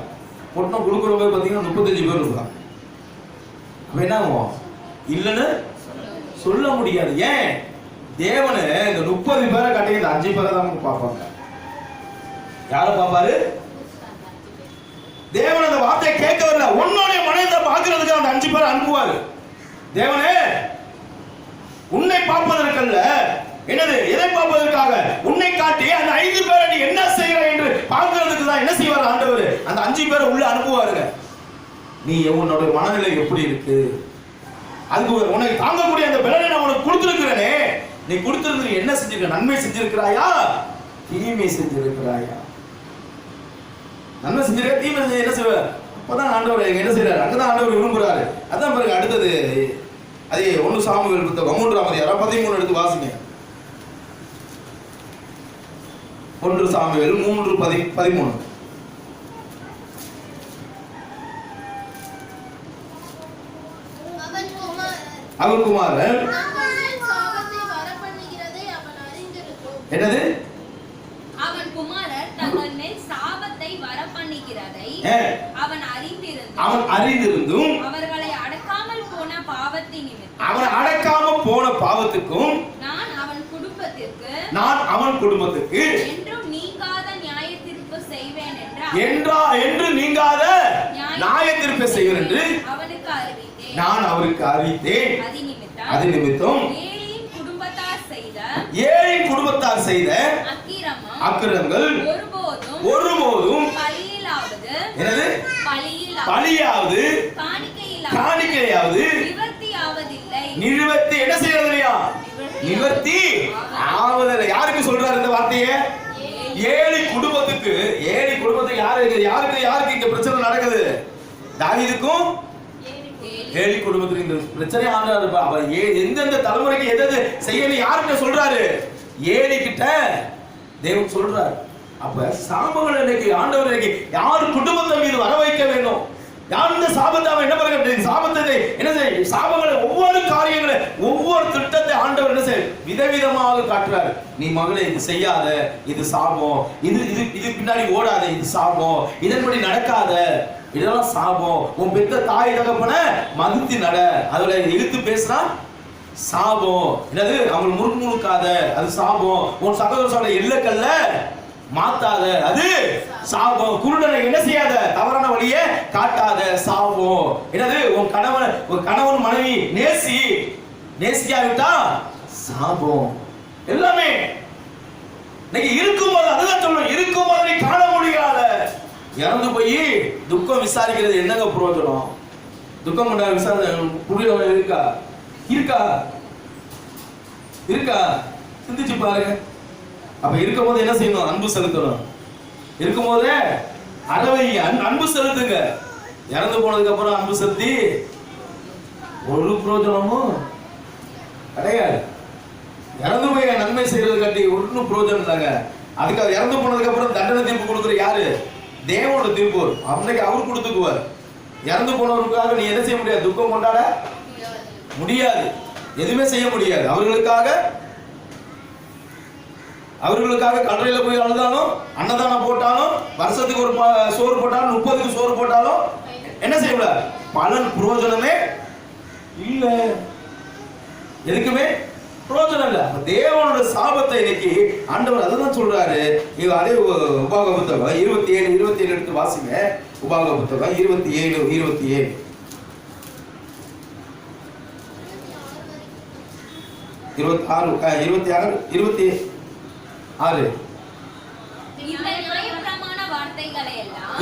பொட்டணம் கொடுக்குற பேர் பாத்தீங்கன்னா 35 பேர் இருப்பாங்க. அப்ப என்ன ஆகும்? இல்லைன்னு சொல்ல முடியாது. ஏன்? தேவனு இந்த 30 பேரை கட்டி இந்த 5 பேரை தான் பார்ப்பாங்க. யாரை பார்ப்பாரு? தேவன் அந்த வார்த்தையை கேட்க வரல, உன்னுடைய மனதை பார்க்கிறதுக்கு அந்த 5 பேரை அனுப்புவாரு. தேவனே உன்னை பார்ப்பதற்கல்ல, என்னது எதை பார்ப்பதற்காக? உன்னை காட்டி அந்த 5 பேரை நீ என்ன செய்யற என்று பார்க்கிறதுக்கு தான் என்ன செய்வார் ஆண்டவர்? அந்த 5 பேரை உள்ள அனுப்புவாருங்க. நீ உன்னோட மனநிலை எப்படி இருக்கு? அதுக்கு உனக்கு தாங்கக்கூடிய அந்த பலனை நான் உனக்கு கொடுத்திருக்கிறேனே, நீ கொடுத்திருந்து என்ன செஞ்சிருக்க? நன்மை செஞ்சிருக்கிறாயா, தீமை செஞ்சிருக்கிறாயா? நன்மை செஞ்சிருக்க, தீமை செஞ்சு என்ன செய்வார்? அப்பதான் ஆண்டவர் என்ன செய்யறாரு? அங்கதான் ஆண்டவர் விரும்புறாரு. அதான் பாருங்க அடுத்தது அதே 1 சாமுவேல் புத்தகம் 3ஆம் அதிகாரம் 13 எடுத்து வாசிங்க. 1 சாமுவேல் 3:13. அவன் குமாரன் என்னது?
அவன் குமாரர் தங்கள் மேல் சாபத்தை வரப்பண்ணுகிறதை அவன் அறிந்திருந்தும் அவர்களை அடக்காமல் போன பாவத்தின் நிமித்தம்,
அவன் அடக்காமல் போன பாவத்துக்கும்
நான் அவன் குடும்பத்துக்கு என்றும் நீங்காத நியாய தீர்ப்பு செய்வேன் என்று
நீங்காத நியாய தீர்ப்பு செய்வேன் என்று
அவனுக்கு அறிவித்தேன்.
நான் அவருக்கு அறிவித்தேன். அது நிமித்தம் ஏழின் குடும்பத்தார் செய்த அக்கிரமங்கள் ஒருபோதும் பலியாவது காணிக்கையாவது நிவர்த்தி என்ன செய்யறதில்லையா? நிவர்த்தி ஆவதில்லை. யாருக்கு சொல்றாரு இந்த வார்த்தையை? ஏழு குடும்பத்துக்கு யாருக்கு இங்க பிரச்சனை நடக்குது? தாவீதுக்கும் ஏழி குடும்பத்துக்கு இந்த பிரச்சனை ஆண்டாரு. எந்தெந்த தலைமுறைக்கு எது செய்யணும் யாருக்கிட்ட சொல்றாரு? ஏழி கிட்ட தேவன் சொல்றாரு. அப்ப சாபங்கள் இன்னைக்கு ஆண்டவர் இன்னைக்கு யார் குடும்பத்தை மீது வர வைக்க வேண்டும்? யார் இந்த சாபத்தை அவன் என்ன பண்ண? சாபத்தை என்ன செய்ய? சாபங்களை ஒவ்வொரு காரியங்களை ஒவ்வொரு திட்டத்தை ஆண்டவர் என்ன செய்ய விதவிதமாக காட்டுறாரு. நீ மகளே இது செய்யாத, இது சாபம், இது பின்னாடி ஓடாத, இது சாபம், இதன்படி நடக்காத, இதெல்லாம் சாபம். உன் பெத்த தாய் தகப்பன மதித்து நட, அதுல இழுத்து பேசுறா சாபம். என்னது? அவங்க முறுக்காத, அது சாபம். உன் சகோதர எல்லக்கல்ல மாத்தாத, அது சாபம். குருடனை என்ன செய்யாத, தவறான வழியை காட்டாத, சாபம். என்னது? உன் கணவன் மனைவி நேசிக்காவிட்டா சாபம். எல்லாமே இன்னைக்கு இருக்கும்போது அதுதான் சொல்லணும். இருக்கும்போது நீ காண முடியாத, இறந்து போய் துக்கம் விசாரிக்கிறது என்னங்க பிரயோஜனம்? துக்கம் கொண்ட விசாரணை இருக்கா? சிந்திச்சு பாருங்க. அப்ப இருக்கும் போது என்ன செய்யணும்? அன்பு செலுத்தணும். இருக்கும் போதே அன்பு செலுத்துங்க. இறந்து போனதுக்கு அப்புறம் அன்பு செலுத்தி ஒரு பிரயோஜனமும் கிடையாது. இறந்து போய் நன்மை செய்யறது காட்டி ஒன்றும் பிரயோஜனம் இல்லைங்க. அதுக்கு இறந்து போனதுக்கு அப்புறம் தண்டனை தீர்ப்பு கொடுக்குற யாரு? தேவனோட தீர்ப்பு. அன்னைக்கு அவர் கொடுத்துக்குவார். இறந்து போனவருக்காக நீ என்ன செய்ய முடியாது? துக்கம் கொண்டாட முடியாது, எதுவுமே செய்ய முடியாது. அவர்களுக்காக கல்லறையில போய் அழுதாலும், அன்னதானம் போட்டாலும், வருஷத்துக்கு ஒரு சோறு போட்டாலும், 30க்கு சோறு போட்டாலும் என்ன செய்யக்கூடாது? பலன் பிரயோஜனமே இல்ல. எதுக்குமே
பிரயோஜனம் இல்லை. தேவனோட சாபத்தை இன்னைக்கு ஆண்டவர் அதுதான் சொல்றாரு. அதே உபாக புத்தகம் 27 எடுத்து வாசிங்க. உபாக புத்தகம் 27 26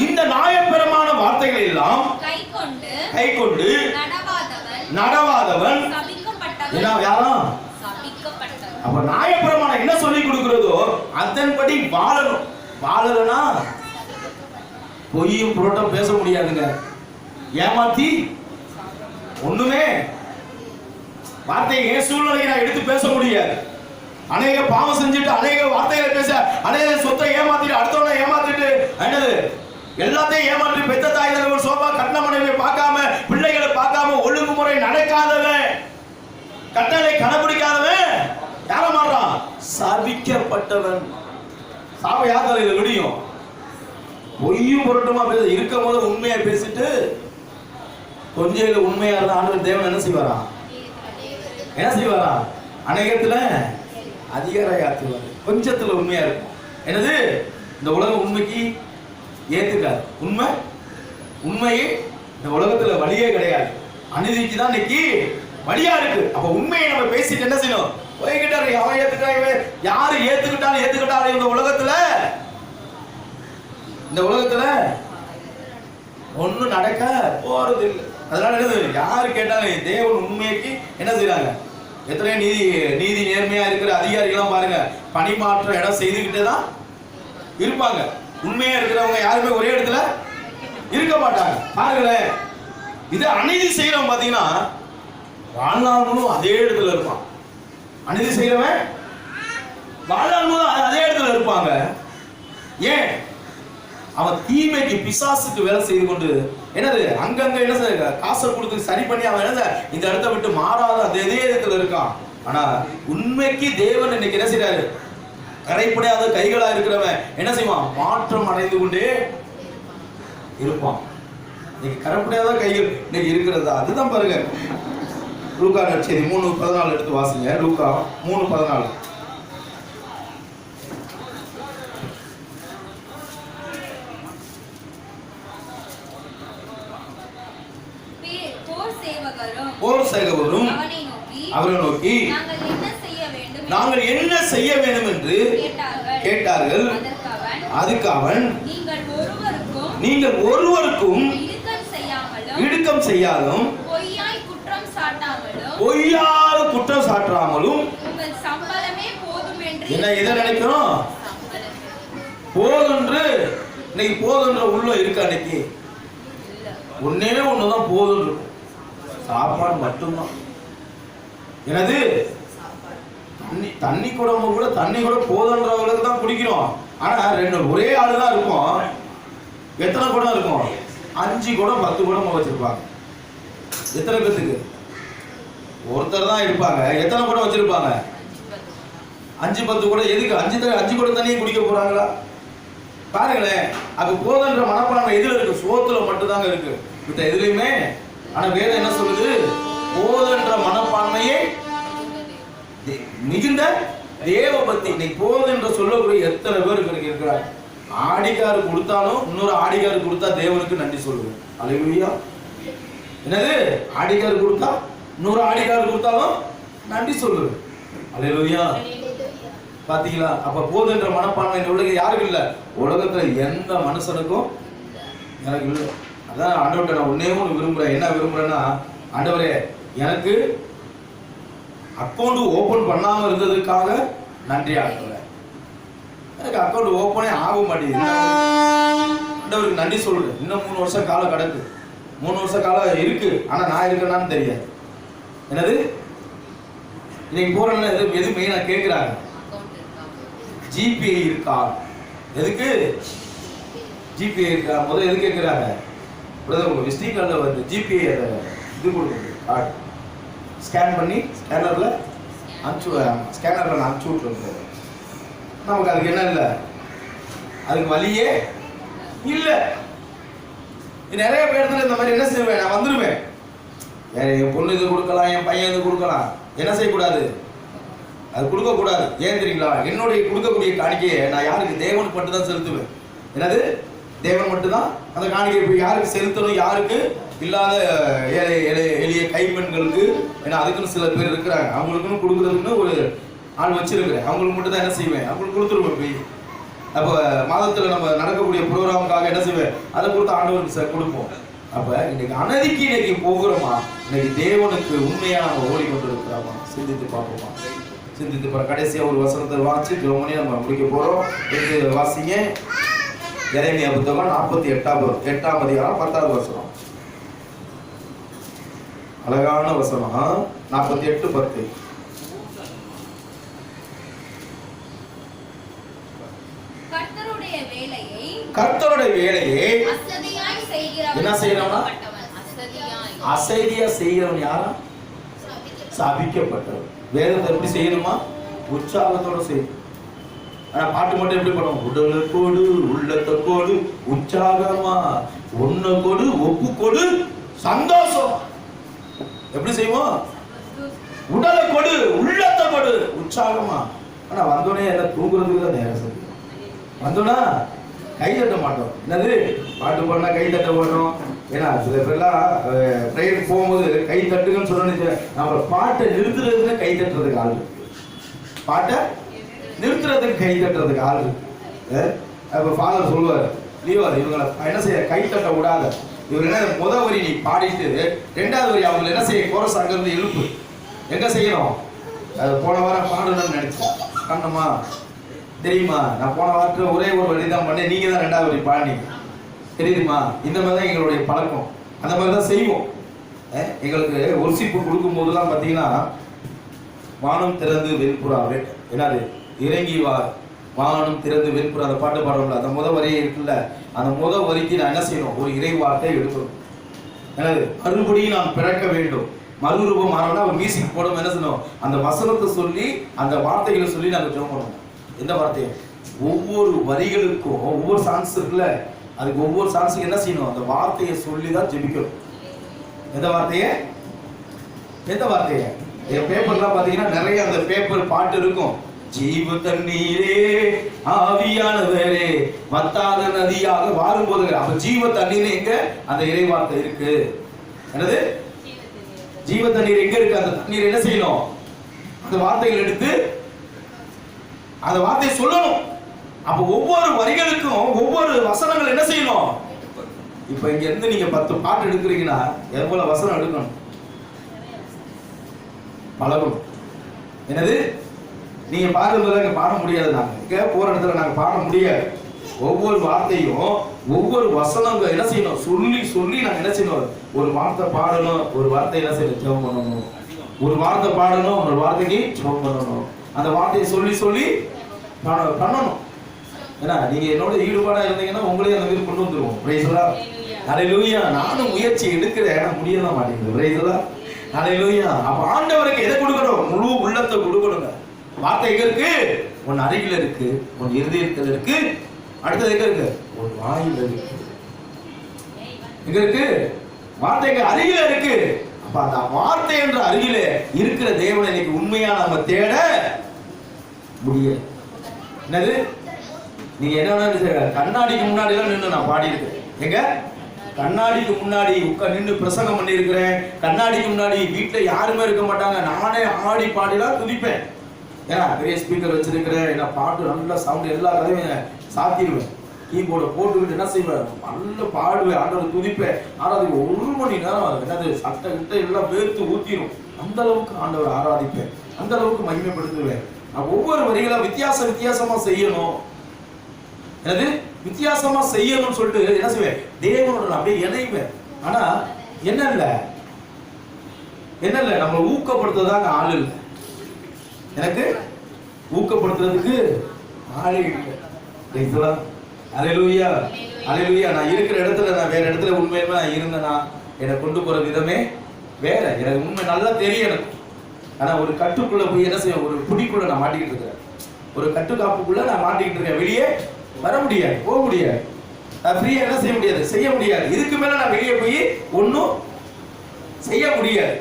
இந்த நியாயப்பிரமாண வார்த்தைகளை எல்லாம்
கைக்கொண்டு நடவாதவன் யாரும். அப்ப நியாயப்பிரமாணம் என்ன சொல்லி கொடுக்கிறதோ அதன்படி வாழணும். வாழலனா பொய்யும் புரோட்டம் பேச முடியாதுங்க. ஏமாத்தி ஒண்ணுமே வார்த்தையை சூழ்நிலையை நான் எடுத்து பேச முடியாது. அநேக பாவம் செஞ்சுட்டு அநேக வார்த்தைகளை பேச, அநேக சொத்தை ஏமாத்திட்டு அடுத்தவனை ஏமாத்திட்டு என்னது எல்லாத்தையும் ஏமாற்றி பெத்த தாய்கள் ஒரு சோபா கட்டண மனைவியை பார்க்காம பிள்ளைகளை பார்க்காம ஒழுங்குமுறை நடக்காதவன், கட்டளை கடைபிடிக்காதவன் யார மாட்டான்? சாபிக்கப்பட்டவன். சாப யார் தலையில விடியும்? பொய்யும் புரட்டுமா பேச இருக்கும் போது உண்மையா பேசிட்டு கொஞ்சம் உண்மையா இருந்தா ஆண்டவர் தேவன் என்ன செய்வாரா? என்ன செய்வாரா? அநேகத்துல அதிகார யாத்துவார், கொஞ்சத்துல உண்மையா இருக்கும். என்னது இந்த உலகம் உண்மைக்கு ஏத்துக்காது. உண்மையே இந்த உலகத்துல வழியே கிடையாது. அநீதிக்கு தான் இன்னைக்கு வழியா இருக்கு. அப்ப உண்மையை நம்ம பேசிட்டு என்ன செய்யணும்? போய்கிட்டாரு அவன் ஏத்துக்கா, யாரு ஏத்துக்கிட்டாலும் இந்த உலகத்துல ஒண்ணும் நடக்க போறது இல்லை. அதனால என்னது யாரு கேட்டாலும் தேவன் உண்மைக்கு என்ன செய்யறாங்க? எத்தனை நீதி நேர்மையா இருக்கிற அதிகாரிகள் பாருங்க, பணிமாற்ற இடம் செய்துகிட்டே தான் இருப்பாங்க. உண்மையா இருக்கிறவங்க யாருமே ஒரே இடத்துல இருக்க மாட்டாங்க. பாருங்களேன், இது அநீதி செய்யறவன் பாத்தீங்கன்னா வாழ்நாளும் அதே இடத்துல இருப்பான். அநீதி செய்யறவன் வாழ்நாளும் அதே இடத்துல இருப்பாங்க. ஏன்? அவன் தீமைக்கு பிசாசுக்கு வேலை செய்து கொண்டு என்னது அங்கங்க என்ன செய்ய காசை கொடுத்து சரி பண்ணி அவன் என்ன இந்த இடத்தை விட்டு மாறாத அதே இடத்துல இருக்கான். ஆனா உண்மைக்கு தேவன் இன்னைக்கு என்ன செய்யறாரு? கரைப்படையாத கைகளா இருக்கிறவன் என்ன செய்வான்? மாற்றம் அடைந்து கொண்டே இருப்பான். இன்னைக்கு கரைப்படையாத கைகள் இன்னைக்கு இருக்கிறதா? அதுதான் பாருங்க. லூக்கா நற்செய்தி 3:14 எடுத்து வாசிங்க. லூக்கா 3:14. போர் சேவகரும் அவரை நோக்கி நாங்கள் என்ன செய்ய வேண்டும் என்று கேட்டார்கள். அதுக்கு அவன் நீங்கள் ஒருவருக்கும் இடுக்கம் செய்யாலும் பொய்யாக குற்றம் சாட்டாமலும் என்ன இதை நினைக்கிறோம்? போதென்று இன்னைக்கு போதென்ற உள்ள இருக்கு. அன்னைக்கு ஒன்னே ஒண்ணுதான் போதும் இருக்கும், சாப்பாடு மட்டும்தான். எனது தண்ணி குடம்பு கூட தண்ணி கூட போதுன்றவங்களுக்கு தான் குடிக்கிறோம். ஆனா ஒரே ஆளுதான் இருக்கும். எத்தனை குடம் இருக்கும்? 5 குடம் 10 குடம் வச்சிருப்பாங்க. எத்தனை பேத்துக்கு? ஒருத்தர் தான் இருப்பாங்க. எத்தனை குடம் வச்சிருப்பாங்க? 5-10 குடம். எதுக்கு 5 குடம் தண்ணியை குடிக்க போறாங்களா? பாருங்களேன், அது போதுன்ற மனப்பான்மை எதுல இருக்கு? சோத்துல மட்டும்தாங்க இருக்கு, மத்த எதுலையுமே. ஆனா வேதம் என்ன சொல்லுது? போதுன்ற மனப்பான்மையே மிகுந்த தேவ பக்தி. இன்னைக்கு போதும் என்று சொல்லக்கூடிய எத்தனை பேர் இருக்கிறார்? ஆடிக்காரு கொடுத்தாலும் இன்னொரு ஆடிக்காரு கொடுத்தா தேவனுக்கு நன்றி சொல்லுவேன். அல்லேலூயா. என்னது? ஆடிக்காரு கொடுத்தா இன்னொரு ஆடிக்காரு கொடுத்தாலும் நன்றி சொல்லுவேன். அல்லேலூயா. பாத்தீங்களா? அப்ப போதுன்ற மனப்பான்மை இந்த உலகம் யாருக்கு இல்ல? உலகத்துல எந்த மனுஷனுக்கும் எனக்கு இல்லை. அதான் ஆண்டவர்கிட்ட நான் ஒன்னே ஒன்று விரும்புறேன். என்ன விரும்புறேன்னா, ஆண்டவரே எனக்கு அக்கௌண்ட் ஓபன் பண்ணாம இருந்ததுக்காக நன்றி ஆண்டவரே. எனக்கு அக்கௌண்ட் ஓபனே ஆக மாட்டேங்குது, ஆண்டவருக்கு நன்றி சொல்றேன். இன்னும் 3 வருஷம் காலம் கிடக்கு, 3 வருஷ காலம் இருக்கு. ஆனா நான் இருக்கேனான்னு தெரியாது. என்னது இன்னைக்கு போறேன்னு எது மெயினா கேட்கிறாங்க? ஜிபே இருக்கா? எதுக்கு ஜிபே இருக்கா? முதல்ல எது கேட்கிறாங்க? விசிட்டிங் கார்டில் வந்து ஜிபே இது கொடுக்குது, கார்டு ஸ்கேன் பண்ணி ஸ்கேனரில் அனுப்பிச்சு விட்ருங்க. நமக்கு அதுக்கு என்ன இல்லை, அதுக்கு வழியே இல்லை. நிறைய பேர் இந்த மாதிரி என்ன செய்வேன், நான் வந்துடுவேன். என் பொண்ணு இது கொடுக்கலாம், என் பையன் இது கொடுக்கலாம். என்ன செய்யக்கூடாது?
அது கொடுக்க கூடாது. ஏன் தெரியுங்களா? என்னுடைய கொடுக்கக்கூடிய காணிக்கையை நான் யாருக்கு? தேவனுக்கு மட்டும் தான் செலுத்துவேன். என்னது? தேவன் மட்டும்தான் அந்த காணிக்கை போய் யாருக்கு செலுத்தணும்? யாருக்கு? இல்லாத எளிய கைப்பெண்களுக்கு. ஏன்னா அதுக்குன்னு சில பேர் இருக்கிறாங்க, அவங்களுக்குன்னு கொடுக்குறதுக்குன்னு ஒரு ஆள் வச்சிருக்கிறேன். அவங்களுக்கு மட்டும் தான் என்ன செய்வேன்? அவங்களுக்கு கொடுத்துருவேன் போய். அப்போ மாதத்தில் நம்ம நடக்கக்கூடிய ப்ரோக்ராமுக்காக என்ன செய்வேன்? அதை கொடுத்து ஆண்டவருக்கு கொடுப்போம். அப்ப இன்னைக்கு அநதிக்கு இன்னைக்கு போகிறோமா? இன்னைக்கு தேவனுக்கு உண்மையா நம்ம ஓடிக்கொண்டு இருக்கிறோமா? சிந்தித்து பார்ப்போமா? சிந்தித்து பார்க்க. கடைசியா ஒரு வசனத்தை வாசிச்சு ஜெபம் நம்ம முடிக்க போறோம். எடுத்து வாசிங்க. எரேமியா புத்தகம் 48ஆம் அதிகாரம் 10வது வசனம். அழகான வசனம். 48:10. கர்த்தருடைய வேலையை என்ன செய்யறவனா? அசதியா செய்யறவன் யாரா? சபிக்கப்பட்டவன். வேதத்தை எப்படி செய்யணுமா? உற்சாகத்தோட செய்யணும். ஆனா பாட்டு மட்டும் எப்படி பண்ணுவோம்? உடலுக்கோடு உள்ளத்தோடு உற்சாகமா ஒன்னு கொடு ஒப்பு கொடு சந்தோஷம். எப்படி செய்வோம்? உடலை கொடு உள்ளத்தை கொடு உற்சாகமா. ஆனா வந்தோடனே எல்லாம் தூங்குறதுக்கு தான் நேரம் செய்யும். வந்தோன்னா கை தட்ட மாட்டோம். என்னது? பாட்டு பாடினா கை தட்ட மாட்டோம். ஏன்னா சில பேர்லாம் ட்ரெயின் போகும்போது கை தட்டுங்கன்னு சொன்னோன்னு நம்ம பாட்டை நிறுத்துறதுக்கு கை தட்டுறதுக்கு ஆள், பாட்டை நிறுத்துறதுக்கு கை தட்டுறதுக்கு ஆள். அப்ப ஃபாதர் சொல்லுவார், லீவார் இவங்களை என்ன செய்ய கை தட்ட விடாத. இவர் என்ன முதல் வரி நீ பாடிட்டு 2வது வரி அவங்க என்ன செய்ய கோரஸ் அங்கிருந்து எழுப்பு. எங்க செய்யணும்? அது போன வாரம் பாடணும்னு நினைச்சேன். கண்ணம்மா தெரியுமா? நான் போன வாரத்தில் ஒரே ஒரு வழி தான் பண்ணேன், நீங்க தான் 2வது வரி பாடினீங்க. தெரியுமா? இந்த மாதிரி தான் எங்களுடைய பழக்கம். அந்த மாதிரி தான் செய்வோம். எங்களுக்கு ஒர்ஷிப்பு கொடுக்கும் போதெல்லாம் பார்த்தீங்கன்னா வானம் திறந்து வெண்புறா என்னது இறங்கி வா வானம் திறந்து வெண்புறா அந்த பாட்டு பாடுறோம்ல, அந்த முதல் வரியே இருக்குல்ல, அந்த முதல் வரிக்கு நான் என்ன செய்யணும்? ஒரு இறை வார்த்தை எடுக்கணும். என்னது? மறுபடியும் நான் பிறக்க வேண்டும். மறுரூபம் மாறணும்னா ஒரு மியூசிக் போடும். என்ன செய்யணும்? அந்த வசனத்தை சொல்லி அந்த வார்த்தைகளை சொல்லி நாங்கள் ஜெபம் பண்ணணும். எந்த வார்த்தையை? ஒவ்வொரு வரிகளுக்கும் ஒவ்வொரு சாங்ஸ் இருக்குல்ல, அதுக்கு ஒவ்வொரு சாங்ஸுக்கு என்ன செய்யணும்? அந்த வார்த்தையை சொல்லி தான் ஜெபிக்கணும். எந்த வார்த்தையை? எந்த வார்த்தையை? என் பேப்பர்லாம் பார்த்தீங்கன்னா நிறைய அந்த பேப்பர் பாட்டு இருக்கும். ஜீவ தண்ணீரே ஆவியானவரே வத்தாத நதியாக வாரும்போது, அப்ப ஜீவ தண்ணீர் எங்க? அந்த இறை வார்த்தை இருக்கு. என்னது? ஜீவ தண்ணீர் எங்க இருக்கு? அந்த தண்ணீர் என்ன செய்யணும்? அந்த வார்த்தைகள் எடுத்து அந்த வார்த்தையை சொல்லணும். அப்ப ஒவ்வொரு வரிகளுக்கும் ஒவ்வொரு வசனங்கள் என்ன செய்யணும்? இப்ப இங்க இருந்து நீங்க 10 பாட்டு எடுக்கிறீங்கன்னா எவ்வளவு வசனம் எடுக்கணும்? பழகணும். என்னது? நீங்க பாடுறதுல பாட முடியாது. நாங்க போற இடத்துல நாங்க பாட முடியாது. ஒவ்வொரு வார்த்தையும் ஒவ்வொரு வசனங்கள் என்ன செய்யணும்? சொல்லி சொல்லி நாங்க என்ன செய்யணும்? ஒரு வார்த்தை பாடணும், ஒரு வார்த்தை என்ன செய்யணும்? ஜெபம் பண்ணணும். ஒரு வார்த்தை பாடணும், ஒரு வார்த்தைக்கு ஜெபம் பண்ணணும். அந்த வார்த்தையை சொல்லி சொல்லி பண்ணணும். ஏன்னா நீங்க என்னோட ஈடுபாடா இருந்தீங்கன்னா உங்களையும் அந்த மாதிரி கொண்டு வந்துருவோம். Praise the Lord. ஹல்லேலூயா. நானும் முயற்சி எடுக்கிறேன், முடியல மாட்டேங்குது. Praise the Lord. ஹல்லேலூயா. அப்ப ஆண்டவருக்கு எதை கொடுக்கணும்? முழு உள்ளத்தை கொடுக்கணுங்க. வார்த்தை எங்க இருக்கு? உன் அருகில இருக்கு, உன் இருதயத்தில் இருக்கு. அடுத்தது எங்க இருக்கு? உன் வாயில இருக்கு. எங்க இருக்கு? வார்த்தை எங்க? அருகில இருக்கு. அப்ப அந்த வார்த்தை என்ற அருகில இருக்கிற தேவனை இன்னைக்கு உண்மையா நம்ம தேட முடியல. என்னது? நீங்க என்ன வேணாலும் கண்ணாடிக்கு முன்னாடி எல்லாம் நின்று நான் பாடி இருக்கேன். எங்க? கண்ணாடிக்கு முன்னாடி நின்று பிரசங்கம் பண்ணி இருக்கிறேன். கண்ணாடிக்கு முன்னாடி வீட்டுல யாருமே இருக்க மாட்டாங்க, நானே ஆடி பாடிலாம் துதிப்பேன். ஏன்னா பெரிய ஸ்பீக்கர் வச்சிருக்கிறேன். என்ன பாட்டு நல்லா சவுண்ட் எல்லா கதையும் சாத்திடுவேன். கீபோர்டை போட்டுக்கிட்டு என்ன செய்வேன்? நல்லா பாடுவேன், ஆண்டவரை துதிப்பேன். ஆராதிப்பேன். 1 மணி நேரம் என்னது சட்டை கிட்ட எல்லாம் வேர்த்து ஊத்திடும். அந்த அளவுக்கு ஆண்டவரை ஆராதிப்பேன், அந்த அளவுக்கு மகிமைப்படுத்துவேன். நான் ஒவ்வொரு வரிகளா வித்தியாசமா செய்யணும். என்னது? வித்தியாசமா செய்யணும்னு சொல்லிட்டு என்ன செய்வேன்? தேவனோட அப்படியே இணைவேன். ஆனா என்ன இல்ல நம்ம ஊக்கப்படுத்துறதாங்க ஆள் இல்லை. எனக்கு ஊக்கப்படுத்துறதுக்கு ஆளே இல்லை. அல்லேலூயா. அல்லேலூயா. நான் இருக்கிற இடத்துல நான் வேற இடத்துல உண்மையுமே நான் இருந்தேனா என்னை கொண்டு போற விதமே வேற. எனக்கு உண்மை நல்லா தெரியும் எனக்கு. ஆனா ஒரு கட்டுக்குள்ள போய் என்ன செய்ய? ஒரு புடிக்குள்ள நான் மாட்டிக்கிட்டு இருக்கிறேன். ஒரு கட்டுக்காப்புக்குள்ள நான் மாட்டிக்கிட்டு இருக்கேன். வெளியே வர முடியாது, போக முடியாது. நான் ஃப்ரீயா என்ன செய்ய முடியாது? செய்ய முடியாது. இதுக்கு மேல நான் வெளியே போய் ஒன்னும் செய்ய முடியாது.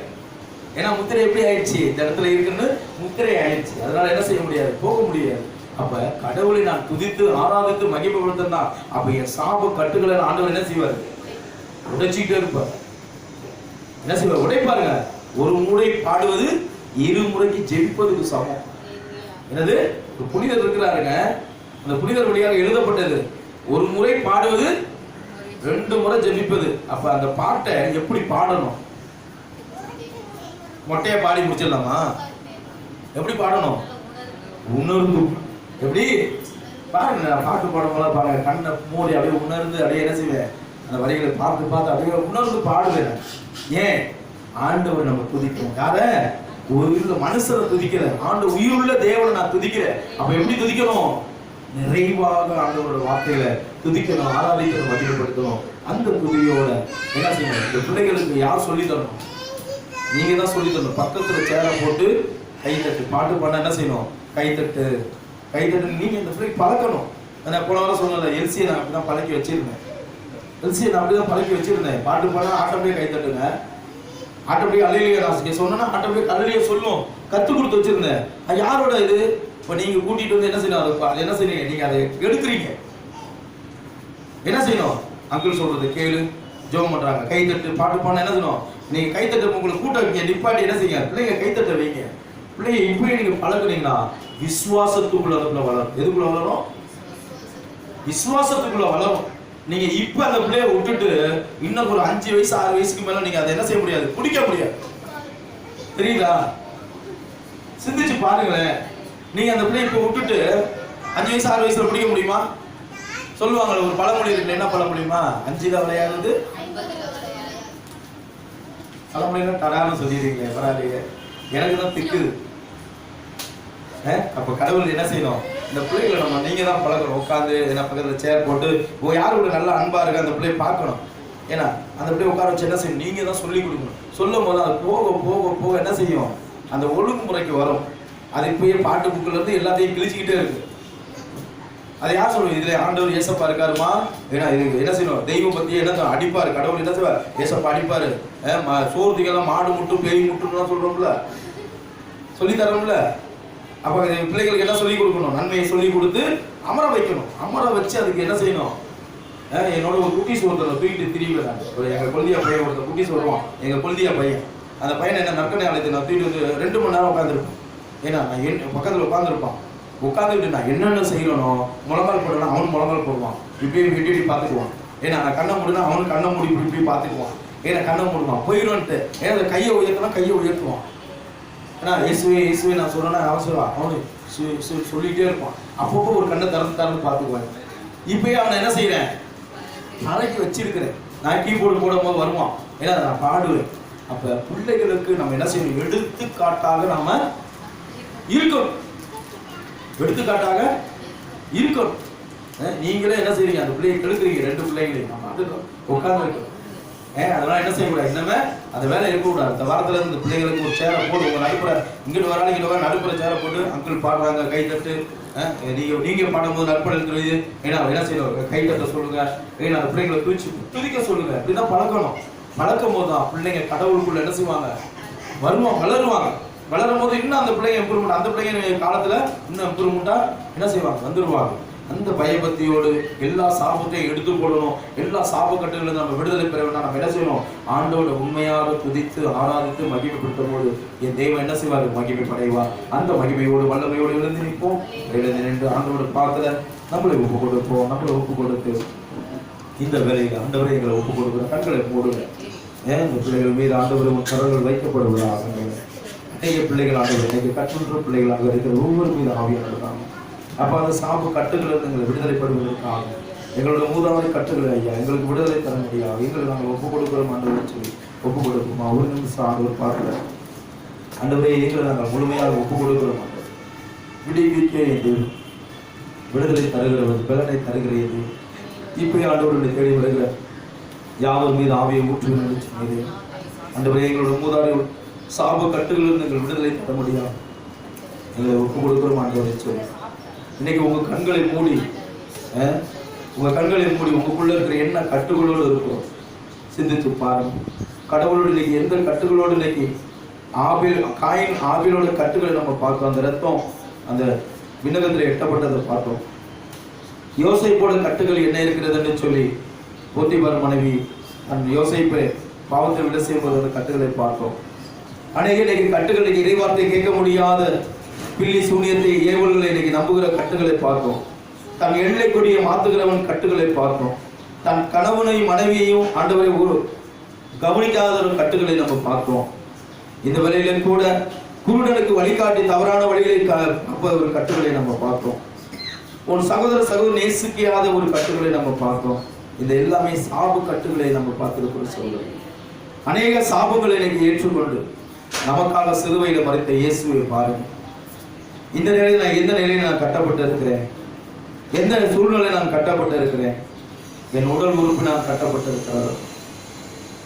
ஏன்னா முத்திரை எப்படி ஆயிடுச்சு, இந்த இடத்துல இருக்குன்னு முத்திரை ஆயிடுச்சு. அதனால என்ன செய்ய முடியாது, போக முடியாது. அப்ப கடவுளை நான் துதித்து ஆராதித்து மகிமைப்படுத்தினா அப்ப என் சாப கட்டுகளை ஆண்டவர் என்ன செய்வார், உடைச்சிக்கிட்டே இருப்பார். என்ன செய்வார், உடைப்பாருங்க. ஒரு முறை பாடுவது இருமுறைக்கு ஜெபிப்பதுக்கு சமம். என்னது, ஒரு புனிதர் இருக்கிறாருங்க, அந்த புனிதர் வழியாக எழுதப்பட்டது. ஒரு முறை பாடுவது 2 முறை ஜெபிப்பது. அப்ப அந்த பாட்டை எப்படி பாடணும், மொட்டையா பாடி முடிச்சிடலாமா? எப்படி பாடணும், உணர்ந்து. எப்படி பாருங்க, பாட்டு பாடும்போது பாருங்க, கண்ணை மூடி அப்படியே உணர்ந்து அப்படியே என்ன செய்வேன், அந்த வரிகளை பார்த்து பார்த்து அப்படியே உணர்ந்து பாடுவேன். ஏன், ஆண்டவர் நம்ம துதிக்கிறோம். யார, ஒரு மனுஷனை துதிக்கிற ஆண்டு, உயிருள்ள தேவனை நான் துதிக்கிறேன். அப்ப எப்படி துதிக்கணும், நிறைவாக ஆண்டவரோட வார்த்தைகளை துதிக்கணும், ஆராதிக்கணும், மகிமைப்படுத்தணும். அந்த துதியோட என்ன செய்யணும், இந்த பிள்ளைகளுக்கு யார் சொல்லி தரணும், நீங்க தான் சொல்லி தரணும். பக்கத்துல சேரை போட்டு கைத்தட்டு, பாட்டு பாட என்ன செய்யணும், கைத்தட்டு கைத்தட்டு. நீங்க இந்த பிள்ளைக்கு பழக்கணும். நான் போன வாரம் சொன்னல, எல்சியை நான் அப்படிதான் பழக்கி வச்சிருந்தேன். எல்சியை நான் அப்படிதான் பழக்கி வச்சிருந்தேன். பாட்டு பாட ஆட்டோமேட்டிக் கைத்தட்டுங்க, ஆட்டோமேட்டிக் அலையிலேயே நான் சொன்னா ஆட்டோமேட்டிக் அலையிலேயே சொல்லும், கற்றுக் கொடுத்து வச்சிருந்தேன். அது யாரோட இது, இப்போ நீங்க கூட்டிட்டு வந்து என்ன செய்யணும், அது என்ன செய்யணும், நீங்க அதை எடுக்கிறீங்க. என்ன செய்யணும், அங்கிள் சொல்றது கேளு, ஜோம் பண்றாங்க, கைத்தட்டு, பாட்டு பாட என்ன செய்யணும், நீங்க கைத்தட்ட உங்களுக்கு கூட்ட வைக்க நிப்பாட்டி என்ன செய்யுங்க, பிள்ளைங்க கைத்தட்ட வைங்க. பிள்ளைங்க இப்படி நீங்க பழகுனீங்கன்னா விசுவாசத்துக்குள்ள வளரும். எதுக்குள்ள வளரும், விசுவாசத்துக்குள்ள வளரும். நீங்க இப்ப அந்த பிள்ளைய விட்டுட்டு இன்னும் ஒரு 5 வயசு 6 வயசுக்கு மேல நீங்க அதை என்ன செய்ய முடியாது, பிடிக்க முடியாது. தெரியுதா, சிந்திச்சு பாருங்களேன். நீங்க அந்த பிள்ளைய இப்ப விட்டுட்டு 5 வயசு 6 வயசுல பிடிக்க முடியுமா? சொல்லுவாங்க ஒரு பழமொழி இருக்கு, என்ன பழமொழியுமா, 5 விளையாடுது பழமொழினா தடான்னு சொல்லிடுறீங்க, பரவாயில்லையே, எனக்கு தான் திக்குது. அப்ப கடவுள் என்ன செய்யணும், இந்த பிள்ளைகளை நம்ம நீங்க தான் பழக்கணும். உட்காந்து என்ன பக்கத்துல சேர் போட்டு யாரு கூட நல்லா அன்பா இருக்கு அந்த பிள்ளையை பார்க்கணும். ஏன்னா அந்த பிள்ளைய உட்கார வச்சு என்ன செய்யணும், நீங்க தான் சொல்லி கொடுக்கணும். சொல்லும் போது அது போக போக போக என்ன செய்யும், அந்த ஒழுங்குமுறைக்கு வரும். அது இப்பயே பாட்டு புக்குல இருந்து எல்லாத்தையும் கிழிச்சுக்கிட்டே இருக்கு. அது யார் சொல்லுவோம், இதுல ஆண்டவர் ஏசப்பா இருக்காருமா, ஏன்னா இது என்ன செய்யணும், தெய்வம் பத்தி என்ன அடிப்பாரு, கடவுள் என்ன செய்வார், ஏசப்பா அடிப்பாரு, சோர்த்திக்கெல்லாம் மாடு முட்டும் பேய் முட்டுன்னு சொல்றோம்ல, சொல்லி தரோம்ல. அப்ப பிள்ளைகளுக்கு என்ன சொல்லி கொடுக்கணும், நன்மையை சொல்லி கொடுத்து அமர வைக்கணும். அமர வச்சு அதுக்கு என்ன செய்யணும், என்னோட ஒரு குட்டீஸ் ஒருத்தர் தூக்கிட்டு திரிவேன். ஒரு எங்க கொள்தியா பையன் ஒருத்தர் குட்டீஸ் வருவான், எங்க கொள்தியா பையன். அந்த பையனை என்ன நற்கனை ஆலயத்தை நான் தூக்கிட்டு வந்து 2 மணி நேரம் உட்காந்துருப்பேன். ஏன்னா நான் பக்கத்துல உட்காந்துருப்பான். உட்காந்துக்கிட்டு நான் என்னென்ன செய்யணும், முழங்கால் போடணும், அவன் முழங்கால் போடுவான், இப்படி இப்படி பார்த்துக்குவான். ஏன்னா நான் கண்ணை மூடினா அவனுக்கு கண்ணை மூடி இப்படி இப்படி பார்த்துக்குவான். ஏன்னா கண்ணை மூடுவான் போயிடுவான்ட்டு, ஏன்னா கையை உயர்த்தினா கையை உயர்த்துவான். ஏன்னா இயேசுவே இயேசுவே நான் சொல்றேன்னா அவசரம் அவனு சொல்லிட்டே இருப்பான். அப்பப்போ ஒரு கண்ணை திறந்து பார்த்துக்குவான். இப்பயே அவனை என்ன செய்யறேன், நாளைக்கு வச்சிருக்கிறேன். நான் கீபோர்டு போடும் போது வருவான், ஏன்னா நான் பாடுவேன். அப்ப பிள்ளைகளுக்கு நம்ம என்ன செய்யணும், எடுத்துக்காட்டாக நாம இருக்கணும், எடுத்துக்காட்டாக இருக்கணும். நீங்களே என்ன செய்றீங்க, அந்த பிள்ளையை கெடுக்குறீங்க, 2 பிள்ளைங்களையும். நம்ம அது உட்கார்ந்து இருக்கணும். அதனால என்ன செய்யக்கூடாது, இன்னமே அந்த வேலை இருக்கக்கூடாது. இந்த வாரத்துல இருந்து பிள்ளைகளுக்கு ஒரு சேரை போட்டு, உங்க நடுப்புற இங்கிட்டு வராங்க, இங்கிட்டு வர நடுப்புற சேரை போட்டு அங்கிள் பாடுறாங்க, கை தட்டு. நீங்க பாடும்போது நடுப்புற இருக்கிறது ஏன்னா என்ன செய்யணும், கை தட்ட சொல்லுங்க. ஏன்னா அந்த பிள்ளைங்களை துதிக்க சொல்லுங்க. இப்படிதான் பழக்கணும். பழக்கும் போது தான் பிள்ளைங்க கடவுளுக்குள்ள என்ன செய்வாங்க, வருவாங்க, வளருவாங்க. வளரும் போது இன்னும் அந்த பிள்ளைங்க இம்ப்ரூவ்மெண்ட், அந்த பிள்ளைங்க காலத்துல இன்னும் இம்ப்ரூவ்மெண்டா என்ன செய்வாங்க, வந்துருவாங்க. அந்த பயபக்தியோடு எல்லா சாபத்தையும் எடுத்து போடணும். எல்லா சாபக்கட்டுகளும் நம்ம விடுதலை பெற வேண்டாம். நம்ம என்ன செய்யணும், ஆண்டோட உண்மையாக துதித்து ஆராதித்து மகிமைப்படுத்தும் போது என் தெய்வம் என்ன செய்வார், மகிமை படைவார். அந்த மகிமையோடு வல்லமையோடு எழுந்து நிற்போம். எழுந்து நின்று ஆண்டோட பார்க்கல நம்மளை ஒப்பு கொடுப்போம். நம்மளை ஒப்பு கொடுத்து இந்த வேலையில் ஆண்டவரை எங்களை ஒப்பு கொடுக்குற கண்களை போடுங்க. இந்த பிள்ளைகள் மீது ஆண்டவரும் கரங்கள் வைக்கப்படுவதாக. அநேக பிள்ளைகள் ஆண்டவர் இன்னைக்கு கற்றுன்ற பிள்ளைகளாக இருக்கிற ஒவ்வொரு மீது ஆவியாக இருக்காங்க. அப்ப அந்த சாப்பு கட்டுகளிலிருந்து எங்களை விடுதலை படுவதற்காக எங்களோட மூதாவை கட்டுகளை ஐயா எங்களுக்கு விடுதலை தர முடியாது. எங்களை நாங்கள் ஒப்பு கொடுக்கிறோம் ஆண்டவர் சொல்லி ஒப்பு கொடுப்போமா. ஒரு நிமிஷம் ஆண்டவர் பார்க்கல ஆண்டவரே, எங்களை நாங்கள் முழுமையாக ஒப்பு கொடுக்கிறோம். விடுவிக்கே என்று விடுதலை தருகிறது, பலனை தருகிறது. இப்படி ஆண்டவருடைய தேடி வருகிற யாவர் மீது ஆவியை ஊற்றி நினைச்சு மீது ஆண்டவரே, எங்களோட மூதாவை சாப கட்டுகளிலிருந்து எங்கள் விடுதலை தர முடியாது. எங்களை ஒப்பு கொடுக்கிறோம் ஆண்டவரை சொல்லி இன்னைக்கு உங்க கண்களை மூடி உங்களுக்குள்ள இருக்கிற என்ன கட்டுகளோடு இருக்கிறோம் சிந்தித்து பாருங்க. கடவுளோடு இன்னைக்கு எந்த கட்டுகளோடு இன்னைக்கு ஆபிலோட கட்டுகளை நம்ம பார்த்தோம். அந்த ரத்தம் அந்த விண்ணகத்தில் எட்டப்பட்டதை பார்த்தோம். யோசேப்போட கட்டுகள் என்ன இருக்கிறதுன்னு சொல்லி போத்திபார் மனைவி அந்த யோசேப்பை பாவத்தை விட செய்யும்போது அந்த கட்டுகளை பார்த்தோம். அநேக இன்னைக்கு கட்டுகள் இறைவார்த்தை கேட்க முடியாத பில்லி சூனியத்தை ஏவல்களை இன்னைக்கு நம்புகிற கட்டுகளை பார்த்தோம். தன் எண்ணெய் கொடியை மாத்துகிறவன் கட்டுகளை பார்த்தோம். தன் கணவனையும் மனைவியையும் ஆண்டவரை கவனிக்காத ஒரு கட்டுகளை நம்ம பார்த்தோம். இந்த வழியில கூட குருடனுக்கு வழிகாட்டி தவறான வழிகளை ஒரு கட்டுகளை நம்ம பார்த்தோம். ஒரு சகோதர நேசிக்காத ஒரு கட்டுகளை நம்ம பார்த்தோம். இந்த எல்லாமே சாபு கட்டுகளை நம்ம பார்த்திருக்கிற சொல்றோம். அநேக சாபங்களை இன்னைக்கு ஏற்றுக்கொண்டு நமக்காக சிலுவையில மறைத்த இயேசுவை பாருங்க. இந்த நிலையில் நான் எந்த நிலையில் நான் கட்டப்பட்டு இருக்கிறேன், எந்த சூழ்நிலை நான் கட்டப்பட்டு இருக்கிறேன், என் உடல் உறுப்பு நான் கட்டப்பட்டு இருக்கிறேன்.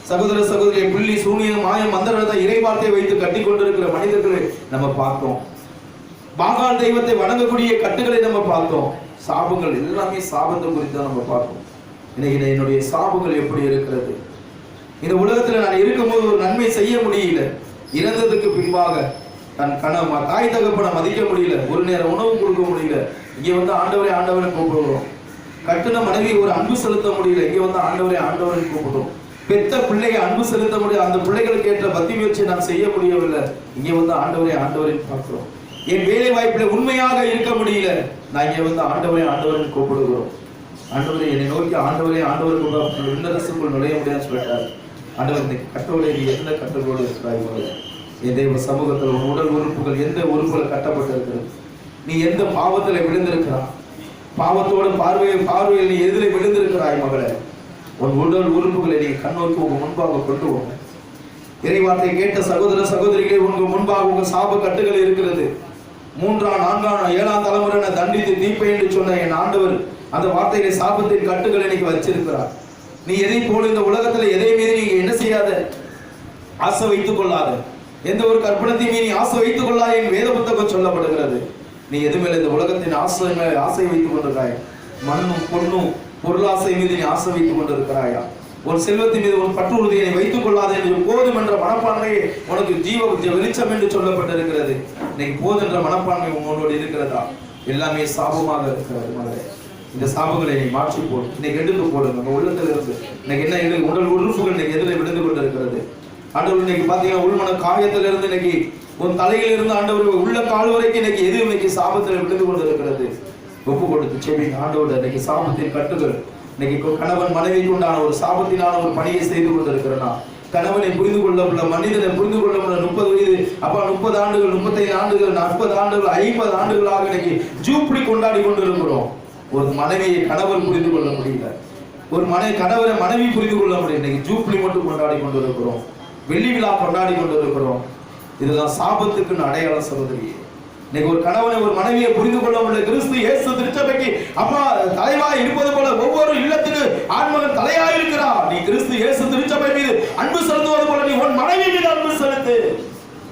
சகோதர சகோதரியை புள்ளி சூனியம் மாயம் மந்திரத்தை இறைவார்த்தை வைத்து கட்டி கொண்டிருக்கிற மனிதர்களை நம்ம பார்த்தோம். பாகால் தெய்வத்தை வணங்கக்கூடிய கட்டுகளை நம்ம பார்த்தோம். சாபங்கள் எல்லாமே சாபத்தை குறித்து நம்ம பார்த்தோம். இன்னைக்கு என்னுடைய சாபங்கள் எப்படி இருக்கிறது? இந்த உலகத்துல நான் இருக்கும்போது ஒரு நன்மை செய்ய முடியல, இறந்ததுக்கு பின்பாக தன் தாய் தகப்பனை மதிக்க முடியல, ஒரு நேரம் உணவு கொடுக்க முடியல, இங்க வந்து ஆண்டவரே ஆண்டவரை கூப்பிடுறோம். கட்டுன மனைவி ஒரு அன்பு செலுத்த முடியல, இங்க வந்து ஆண்டவரே ஆண்டவரை கூப்பிடுறோம். பெத்த பிள்ளையை அன்பு செலுத்த முடியும், அந்த பிள்ளைகளுக்கு ஏற்ற பக்தி முயற்சி நான் செய்ய முடியவில்லை, இங்க வந்து ஆண்டவரே ஆண்டவரை பார்க்கிறோம். என் வேலை வாய்ப்புல உண்மையாக இருக்க முடியல, நான் இங்க வந்து ஆண்டவரே ஆண்டவரை கூப்பிடுகிறோம். ஆண்டவரை என்னை நோக்கி ஆண்டவரே ஆண்டவருக்கு விண்ணரசுக்குள் நுழைய முடியாது சொல்லிட்டார். ஆண்டவர் இந்த கட்டோடு நீ எந்த கட்டளோடு இருக்கிறாய்? என் தெய்வ சமூகத்தில் உன் உடல் உறுப்புகள் எந்த உறுப்புகள் கட்டப்பட்டு இருக்கிறது? நீ எந்த பாவத்தில் விழுந்திருக்கிறாய்? பாவத்தோட பார்வையில் நீ எதிரே விழுந்திருக்கிறாய் மகளே. உன் உடல் உறுப்புகளை நீ கண்ணோக்கி உங்க முன்பாக கொண்டு போங்க. இறைவார்த்தை கேட்ட சகோதர சகோதரிகளே, உங்க முன்பாக உங்க சாப கட்டுகள் இருக்கிறது. 3ஆம் 4ஆம் 7ஆம் தலைமுறை தண்டித்து தீப்பை என்று சொன்ன என் ஆண்டவர் அந்த வார்த்தைகளை சாபத்தின் கட்டுகளை இன்னைக்கு வச்சிருக்கிறார். நீ எதை போல இந்த உலகத்துல எதை மீது நீங்க என்ன செய்யாத, ஆசை வைத்துக் கொள்ளாத, எந்த ஒரு கற்பனத்தையும் நீ ஆசை வைத்துக் கொள்ளாத என் வேத புத்தகம் சொல்லப்படுகிறது. நீ எது மேல இந்த உலகத்தின் ஆசை வைத்துக் கொண்டிருக்காய்? மண்ணும் பொண்ணும் பொருளாசை மீது நீ ஆசை வைத்துக் கொண்டிருக்கிறாயா? ஒரு செல்வத்தின் மீது ஒரு பற்று உறுதியை வைத்துக் கொள்ளாத என்று போதும் என்ற மனப்பான்மையை உனக்கு வெளிச்சம் என்று சொல்லப்பட்டிருக்கிறது. இன்னைக்கு போதும் என்ற மனப்பான்மை உங்களோடு இருக்கிறதா? எல்லாமே சாபமாக இருக்கிறது மகளே. இந்த சாபங்களை நீ மாற்றி போடு, இன்னைக்கு எடுத்து போடுங்க. நம்ம உள்ளத்துல இருந்து இன்னைக்கு என்ன உடல் உறுப்புகள் இன்னைக்கு எதிரில் விழுந்து கொண்டிருக்கிறது. ஆண்டவர் இன்னைக்கு பாத்தீங்கன்னா உள்மன காயத்துல இருந்து இன்னைக்கு உன் தலையில இருந்து ஆண்டவர் உள்ள கால் வரைக்கும் இன்னைக்கு எது இன்னைக்கு சாபத்தில் விழுந்து கொண்டிருக்கிறது. ஒப்பு கொடுத்து செவிங்க. ஆண்டவர் இன்னைக்கு சாபத்தின் கட்டுகள் இன்னைக்கு கணவன் மனைவிக்கு உண்டான ஒரு சாபத்தினான ஒரு பணியை செய்து கொண்டிருக்கிறனா, கணவனை புரிந்து கொள்ள முடியல, மனிதனை புரிந்து கொள்ள முடியல. 30 வயது அப்பா 30 ஆண்டுகள் 35 ஆண்டுகள் 40 ஆண்டுகள் 50 ஆண்டுகளாக இன்னைக்கு ஜூப்ளி கொண்டாடி கொண்டிருக்கிறோம். ஒரு மனைவியை கணவன் புரிந்து கொள்ள முடியல, ஒரு கணவரை மனைவி புரிந்து கொள்ள முடியல. இன்னைக்கு ஜூப்ளி மட்டும் கொண்டாடி கொண்டிருக்கிறோம், வெள்ளி விழா கொண்டாடி கொண்டிருக்கிறோம். இதுதான் சாபத்துக்கு அடையாள சகோதரி. இன்னைக்கு ஒரு கணவனை ஒரு மனைவியை புரிந்து கொள்ள முடியல. கிறிஸ்து இயேசு திருச்சபைக்கு அப்பா தலைவாய் இருப்பது போல ஒவ்வொரு இல்லத்துக்கு ஆண்மகன் தலையாய் இருக்கிறார். நீ கிறிஸ்து இயேசு திருச்சபை மீது அன்பு செலுத்துவது போல நீ உன் மனைவி மீது அன்பு செலுத்து.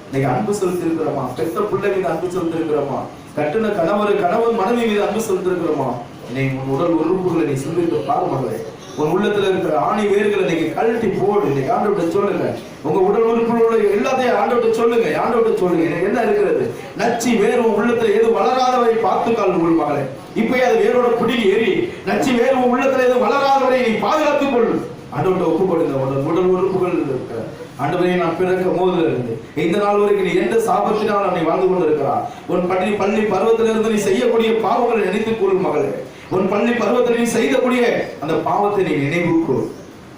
இன்னைக்கு அன்பு செலுத்தி இருக்கிறோமா? பெற்ற பிள்ளை மீது அன்பு செலுத்தி இருக்கிறோமா? கட்டுன கணவன் மனைவி மீது அன்பு செலுத்தி இருக்கிறோமா? இன்னைக்கு உன் உடல் உறுப்புகளை நீ சிந்தித்து பாரு மகளே. உன் உள்ளத்துல இருக்கிற ஆணி வேர்களை இன்னைக்கு கழட்டி போடு. இன்னைக்கு ஆண்டவர்கிட்ட சொல்லுங்க. உங்க உடல் உறுப்புகளோட எல்லாத்தையும் ஆண்டவர்கிட்ட சொல்லுங்க. ஆண்டவர்கிட்ட சொல்லுங்க, எனக்கு என்ன இருக்கிறது? நச்சு வேறு உன் உள்ளத்துல எது வளராதவரை பார்த்துக்கால் உங்கள் மகளே. இப்பயே அது வேரோட பிடிங்கி ஏறி நச்சு வேறு உன் உள்ளத்துல எது வளராதவரை நீ பாதுகாத்துக் கொள். ஆண்டவர்கிட்ட ஒப்பு கொடுங்க. உடல் உறுப்புகள் இருக்கிற ஆண்டவரே, நான் பிறக்கும் போது இருந்து இந்த நாள் வரைக்கும் நீ எந்த சாபத்தினால் நீ வாழ்ந்து கொண்டிருக்கிறார்? உன் பள்ளி பருவத்திலிருந்து நீ செய்யக்கூடிய பாவங்களை நினைத்துக் கொள் மகளே. உன் பள்ளி பருவத்தில் நீ செய்தக்கூடிய அந்த பாவத்தை நீ நினைவு கூர்.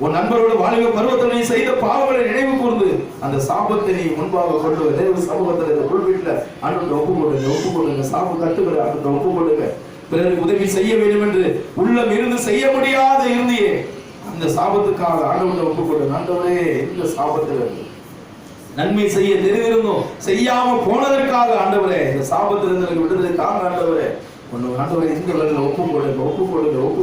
உன் நண்பரோட வாலிப பருவத்தில் நீ செய்த பாவங்களை நினைவு கூர்ந்து அந்த சாபத்தை நீ முன்பாக கொண்டு தேவ சமூகத்தில் உள் வீட்டுல ஆண்டவர்கிட்ட ஒப்பு கொடுங்க. சாப கட்டுகளை ஆண்டவர்கிட்ட ஒப்பு கொடுங்க. பிறருக்கு உதவி செய்ய வேண்டும் என்று உள்ளம் இருந்து செய்ய முடியாத இருந்தியே அந்த சாபத்துக்காக ஆண்டவர்கிட்ட ஒப்பு கொடுங்க. ஆண்டவரே, இந்த சாபத்தில் நன்மை செய்ய தெரிந்திருந்தோம் செய்யாம போனதற்காக ஆண்டவரே, இந்த சாபத்திலிருந்து விடுதலை தாங்க ஆண்டவரே. ஆண்டவரை இந்த ஒப்பு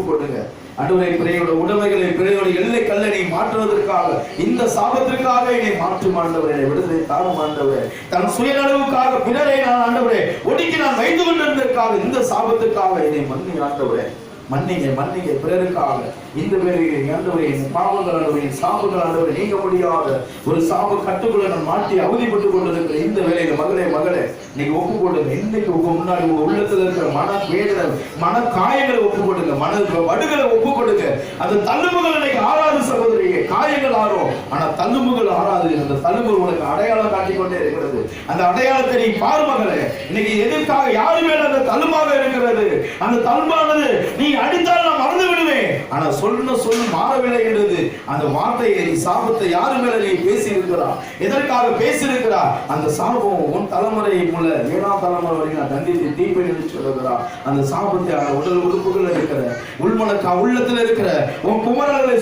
கொடுங்க. ஆண்டவரை பிறையோட உடைமைகளை பிறையோட எல்லை கல்லணை மாற்றுவதற்காக இந்த சாபத்திற்காக என்னை மாற்றும் ஆண்டவரே. விடுதலை தாரும் ஆண்டவரே. தன் சுயநலவுக்காக பிறரை நான் ஆண்டவரே ஒடுக்கி நான் வைத்து கொண்டிருந்ததற்காக இந்த சாபத்துக்காக என்னை மன்னி ஆண்டவரே. மன்னிங்க பிறருக்காக. இந்த வேளையிலே ஆண்டவரே, என் பாவங்கள் ஆண்டவரே, என் சாபங்கள் ஆண்டவரே, நீங்க முடியாத ஒரு சாப கட்டுக்குள்ள நான் மாட்டி அவதிப்பட்டு கொண்டிருக்கிற இந்த வேளையில மகளே நீங்க ஒப்பு கொடுங்க. இன்னைக்கு உங்க முன்னாடி உங்க உள்ளத்துல இருக்கிற மன வேதனை, மன காயங்களை ஒப்பு கொடுங்க, மன வடுகளை ஒப்பு கொடுங்க. அந்த தள்ளுமுகள் இன்னைக்கு ஆறாது சகோதரியே, காயங்கள் ஆறும், ஆனா தள்ளுமுகள் ஆறாது. அந்த தள்ளுமுகள் உனக்கு அடையாளம் காட்டிக்கொண்டே இருக்கிறது. அந்த அடையாளத்தை நீ பாரு மகளே. இன்னைக்கு எதற்காக யாரு மேல அந்த தள்ளுமாக இருக்கிறது? அந்த தள்ளுமானது நீ அடித்தால் நான் மறந்து விடுவேன், ஆனா சொல்லு மாறவில்லை என்றது. அந்த வார்த்தையை நீ சாபத்தை யாரு மேல நீ பேசி இருக்கிறா, எதற்காக பேசி இருக்கிறா? அந்த சாபம் உன் தலைமுறை உள்ள 7ஆம் தலைமுறை வரைக்கும் நான் தண்டித்து தீப்பை என்று சொல்லுகிறா. அந்த சாபத்தை உடல் உறுப்புகள் இருக்கிற உள்மனக்கா உள்ளத்துல இருக்கிற உன் குமரர்களை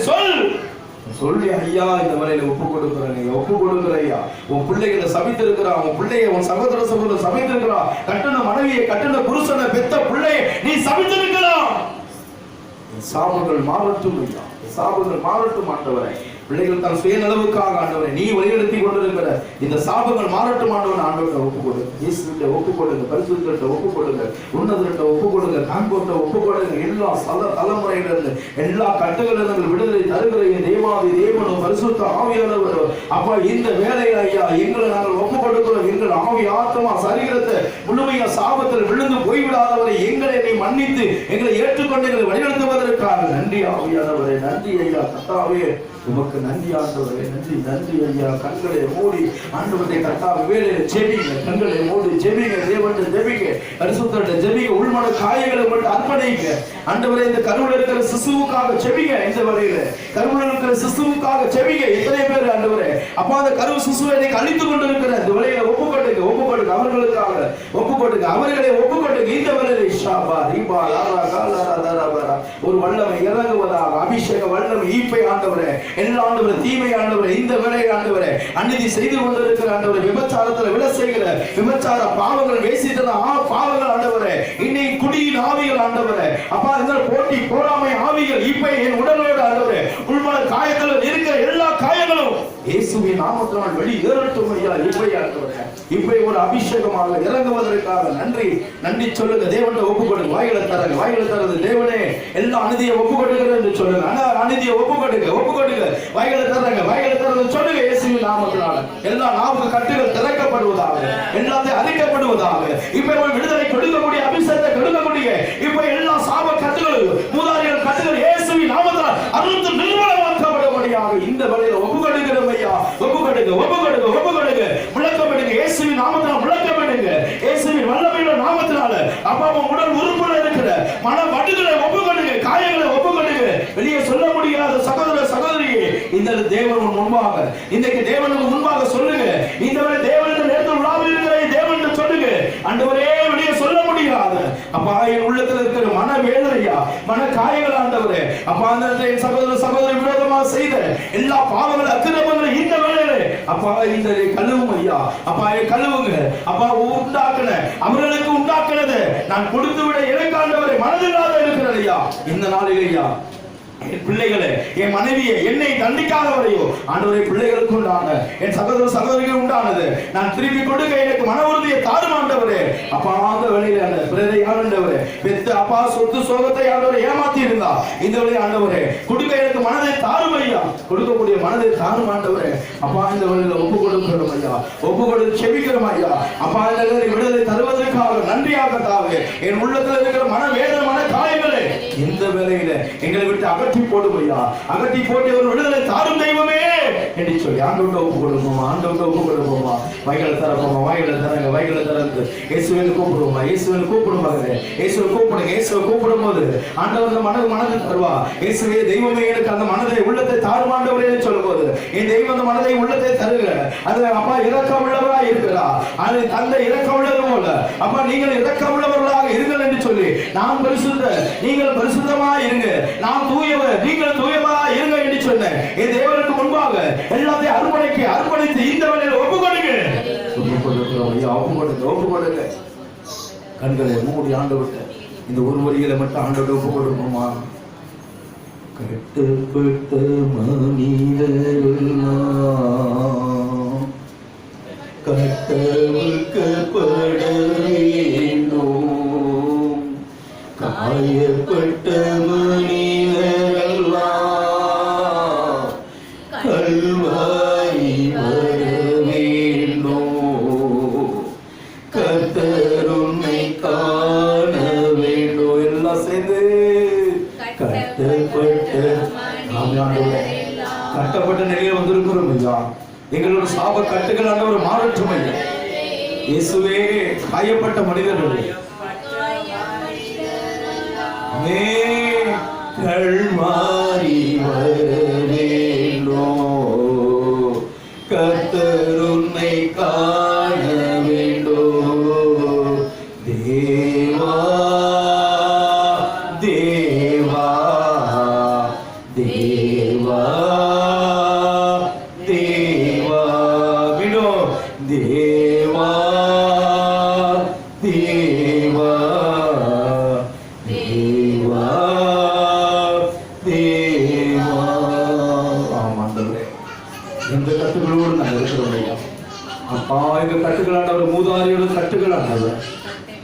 சொல்லி ஐயா இந்த வரையில ஒப்பு கொடுக்கிறேன், நீங்க ஒப்பு கொடுக்கிற ஐயா. உன் பிள்ளைகளை சமைத்திருக்கிறா, உன் பிள்ளைய உன் சகோதர சமைத்திருக்கிறா, கட்டண மனைவியை கட்டண புருஷனை பெத்த பிள்ளையை நீ சமைத்திருக்கலாம். சாபங்கள் மாறட்டும் ஐயா, சாபங்கள் மாறட்டும் ஆண்டவரே. பிள்ளைகள் தன் சுயநலவுக்காக ஆண்டவரை நீ வழிநடத்தி கொண்டிருக்கிற இந்த சாபங்கள் மாறட்டும் ஆண்டவரை ஆண்டவர்கிட்ட ஒப்பு கொடுங்க, இயேசுகிட்ட ஒப்பு கொடுங்க, பரிசுத்தர்கிட்ட ஒப்பு கொடுங்க, உன்னதர்கிட்ட ஒப்பு கொடுங்க, காண்போர்கிட்ட ஒப்பு கொடுங்க. எல்லா தலைமுறையிலிருந்து எல்லா கட்டுகளிலிருந்து விடுதலை தருகிற தேவாதி தேவனும் பரிசுத்த ஆவியானவரும் அப்பா இந்த வேலையை ஐயா எங்களை நாங்கள் ஒப்பு கொடுக்கிறோம். எங்கள் ஆவி ஆத்மா சரீரத்தை முழுமையா சாபத்தில் விழுந்து போய்விடாதவரை எங்களை நீ மன்னித்து எங்களை ஏற்றுக்கொண்டு எங்களை வழிநடத்துவதற்காக நன்றி ஆவியானவரே, நன்றி ஐயா. கர்த்தாவே உமக்கு நன்றி ஆண்டவரே, நன்றி ஐயா. கண்களை மூடி ஆண்டவரை கர்த்தாவே வேலையில ஜெபிங்க, கண்களை மூடி ஜெபிங்க, தேவன்கிட்ட ஜெபிங்க, பரிசுத்தர்கிட்ட ஜெபிங்க, உள்மன காயங்களை மட்டும் அர்ப்பணிங்க ஆண்டவரே. இந்த கருவுல இருக்கிற சிசுவுக்காக ஜெபிங்க, இந்த வரையில கருவுல இருக்கிற சிசுவுக்காக ஜெபிங்க. எத்தனை பேர் ஆண்டவரே அப்பா அந்த கரு சிசுவை நீங்க அழித்து கொண்டிருக்கிற இந்த வரையில ஒப்பு கொடுங்க, அவர்களுக்காக ஒப்பு கொடுங்க, அவர்களை ஒப்பு கொடுங்க. இந்த வரையில ஷாபா ரீபா லாரா காலாரா தாராபரா ஒரு வல்லமை இறங்குவதாக, அபிஷேக வல்லமை ஈப்பை ஆண்டவரே, எல்லா ஆண்டவரே தீமை ஆண்டவரே, இந்த வேலையை ஆண்டவரே அநீதி செய்து கொண்டிருக்கிற ஆண்டவரே, விபச்சாரத்துல விட செய்கிற விபச்சார பாவங்கள், வேசித்தன பாவங்கள் ஆண்டவரே, இன்னைக்கு குடியின் ஆவிகள் ஆண்டவரே அப்பா இந்த போட்டி போராமை ஆவிகள் இப்ப என் உடலோடு ஆண்டவரே உள்மன காயத்தில் இருக்கிற எல்லா காயங்களும் இயேசுவின் நாமத்தினால் வெளியேறட்டும் ஐயா. இப்ப ஒரு அபிஷேகமாக இறங்குவதற்காக நன்றி சொல்லுங்க. தேவனை ஒப்பு கொடுங்க, வாயில தரது தேவனே எல்லா அநீதியை ஒப்பு கொடுக்கிறேன் என்று சொல்லுங்க. அநீதியை ஒப்பு கொடுங்க, வாயில தரது சொல்லுங்க. இயேசுவின் நாமத்தினால் எல்லா நாவுக்கு கட்டுகள் திறக்கப்படுவதாக, எல்லாத்தையும் அழிக்கப்படுவதாக, இப்ப விடுதலை கொடுக்கக்கூடிய அபிஷேகத்தை கொடுக்கக்கூடிய இப்ப எல்லா சாப கட்டுகள் மூதாரிகள் கட்டுகள் இயேசுவின் நாமத்தினால் அறுத்து நிர்மூலமாக்கப்படும்படியாக இந்த வேளையில ஒப்பு கொடுக்கிறோம் ஐயா. ஒப்பு கொடுங்க, முழக்கப்படுங்க, இயேசுவின் நாமத்தினால் முழக்கப்படுங்க, இயேசுவின் வல்லமையுள்ள நாமத்தினால அப்பாவும் உடல் உறுப்புல இருக்கிற மன வடுகளை ஒப்பு கொடுங்க, காயங்களை ஒப்பு கொடுங்க. வெளியே சொல்ல முடியாத சகோதரியே இந்த தேவனுக்கு முன்பாக இன்னைக்கு தேவனுக்கு முன்பாக சொல்லுங்க. இந்த வேளை தேவனுக்கு நேரத்தில் உலாவி இருக்கிற தேவன் சொல்லுங்க. ஆண்டவரே வெளியே சொல்ல முடியாது அப்பா என் உள்ளத்தில் இருக்கிற மன வேதனையா, மன காயங்கள் ஆண்டவரே அப்பா அந்த என் சகோதரி விரோதமாக செய்த எல்லா பாவங்கள் அக்கிரமங்களை இந்த வேளையிலே அப்பா இந்த கழுவும் ஐயா. அப்பா கழுவுங்க அப்பா. உண்டாக்குன அவர்களுக்கு உண்டாக்குனது நான் கொடுத்து விட எனக்கு ஆண்டவரை மனதில்லாத இருக்கிறது ஐயா. இந்த நாளில் ஐயா என் பிள்ளைகளை, என் மனைவியை, என்னை தண்டிக்காதவரையோ ஆண்டவரை பிள்ளைகளுக்கு உண்டான என் சகோதரிகள் உண்டானது நான் திருப்பி கொடுக்க எனக்கு மன உறுதியை தாரும் ஆண்டவரே. அப்பா அந்த வேளையில அந்த பிறரை ஆண்டவரே பெத்த அப்பா சொத்து சோகத்தை ஆண்டவரை ஏமாத்தி இருந்தா இந்த வேளையை ஆண்டவரே கொடுக்க எனக்கு மனதை தாரும் ஐயா. கொடுக்கக்கூடிய மனதை தாரும் ஆண்டவரே. அப்பா இந்த வேளையில ஒப்பு கொடுக்கிறோம் ஐயா, ஒப்பு கொடுத்து செபிக்கிறோம் ஐயா. அப்பா இந்த விடுதலை தருவதற்காக நன்றியாக தாவே. என் உள்ளத்தில் இருக்கிற மன வேதனை, மன காயங்களை இந்த வேளையில எங்களை விட்டு அகற்றி போடும் ஐயா. அகற்றி போட்டு ஒரு விடுதலை தாரும் தெய்வமே என்று சொல்லி ஆண்டவர்கிட்ட ஒப்பு கொடுப்போமா, ஆண்டவர்கிட்ட ஒப்பு கொடுப்போமா. வைகளை தரப்போமா, வைகளை தரந்து இயேசுவை கூப்பிடுவோமா, இயேசுவை கூப்பிடுவாங்க, இயேசுவை கூப்பிடுங்க. இயேசுவை கூப்பிடும் போது ஆண்டவர் மனதை தருவா. இயேசுவே தெய்வமே எனக்கு அந்த மனதை உள்ளத்தை தாரும் ஆண்டவரே சொல்லும் போது என் தெய்வம் அந்த மனதை உள்ளத்தை தருக. அது அப்பா இறக்க உள்ளவரா இருக்கிறா, அது தந்தை இறக்க உள்ளது போல அப்பா நீங்கள் இறக்க உள்ளவர்களாக இருங்கள் என்று சொல்லி நான் பரிசுத்த, நீங்கள் பரிசுத்தமா இருங்க, நான் தூயவர், நீங்கள் தூயவா இருங்க என்று சொன்னேன். என் தேவனுக்கு முன்பாக எல்லாத்தையும் அர்ப்பணித்து இந்த வேளையில் ஒப்பு கொடுங்க. ஒப்பு கொடுங்க. கண்களை மூடி ஆண்டவர்கிட்ட இந்த ஒரு வரிகளை மட்டும் ஆண்டவர்கிட்ட ஒப்பு கொடுப்போமா. கட்டுப்பட்ட மனிதர்கள் கட்டவிழ்க்கப்பட வேண்டும். ஆயப்பட்ட மனிதரெல்லாம் கல்வாரி வர வேண்டும், கர்த்தர் உன்னை காண வேண்டும். எல்லாம் சேர்ந்து கட்டப்பட்ட கட்டப்பட்ட நிலையில் வந்திருக்கிறோம் ஐயா. எங்களோட சாப கட்டுகள் ஆண்டவர் மாறட்டும் ஐயா. இயேசுவே, காயப்பட்ட மனிதர்கள் கல்வாரி வர வேண்டும், கர்த்தர் உன்னை காண வேண்டும். தேவா தேவா தேவா தேவா விடும் தேவா தேவா தேவா தேவா. ஆமாண்டவரே, எந்த கட்டுகளோடு நாங்கள் இருக்கிறோம் ஐயா. அப்பா, எங்க கட்டுகளாண்டவர் மூதாரியோட கட்டுகளாண்டவர்,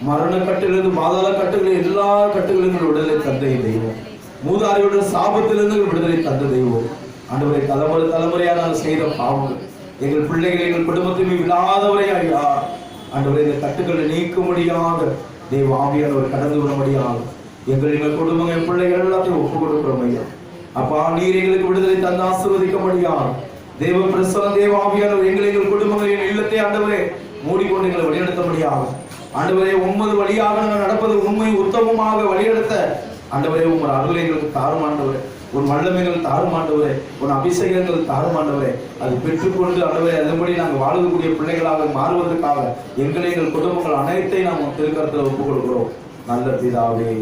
மரண கட்டிலிருந்து பாதாள கட்டுகள், எல்லா கட்டுகளிலும் விடுதலை தந்த தெய்வம், மூதாரியோட சாபத்திலிருந்து விடுதலை தந்த தெய்வம். ஆண்டவரை, தலைமுறை தலைமுறையா நாங்கள் செய்த பாவங்கள், எங்கள் பிள்ளைகள் எங்கள் குடும்பத்தையுமே விழாதவரை ஐயா. ஆண்டவரை, இந்த கட்டுக்களை நீக்க முடியாத தெய்வ ஆவியானவர் கடந்து வர முடியாது. எங்கள் குடும்பம், என் பிள்ளைகள் எல்லாத்தையும் ஒப்புக் கொடுக்கிறோம் ஐயா. அப்பா, நீர் எங்களுக்கு விடுதலை தந்து ஆசீர்வதிக்க முடியாது. தேவ பிரசன்ன தேவ ஆவியானவர் எங்கள் குடும்பங்களின் இல்லத்தை ஆண்டவரே மூடிக்கொண்டு எங்களை வழிநடத்த முடியாது. ஆண்டவரே, உம்மது வழியாக நாங்கள் நடப்பது உண்மை உத்தமமாக வழிநடத்த ஆண்டவரே உங்கள் அருளை எங்களுக்கு தாரும் ஆண்டவரே, உன் வல்லமைகள் தாரும் ஆண்டவரே, உன் அபிஷேகங்கள் தாரும் ஆண்டவரே. அது பெற்றுக்கொண்டு ஆண்டவரே அதன்படி நாங்கள் வாழக்கூடிய பிள்ளைகளாக மாறுவதற்காக எங்கள் குடும்பங்கள் அனைத்தையும் நாம் திருக்கரத்தில் ஒப்புக் கொடுக்கிறோம். நல்ல பிதாவே,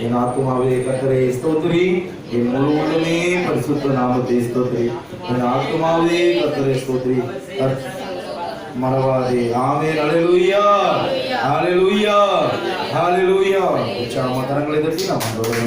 என் ஆத்துமாவே கர்த்தரை ஸ்தோத்திரி, என் முழு உள்ளமே பரிசுத்த நாமத்தை ஸ்தோத்திரி. என் ஆத்துமாவே கர்த்தரை ஸ்தோத்திரி, மறவாதே. ஆமென். ஹல்லேலூயா, ஹல்லேலூயா, ஹல்லேலூயா. உற்சாகமான கரங்களை தட்டி நாம் ஆண்டவரை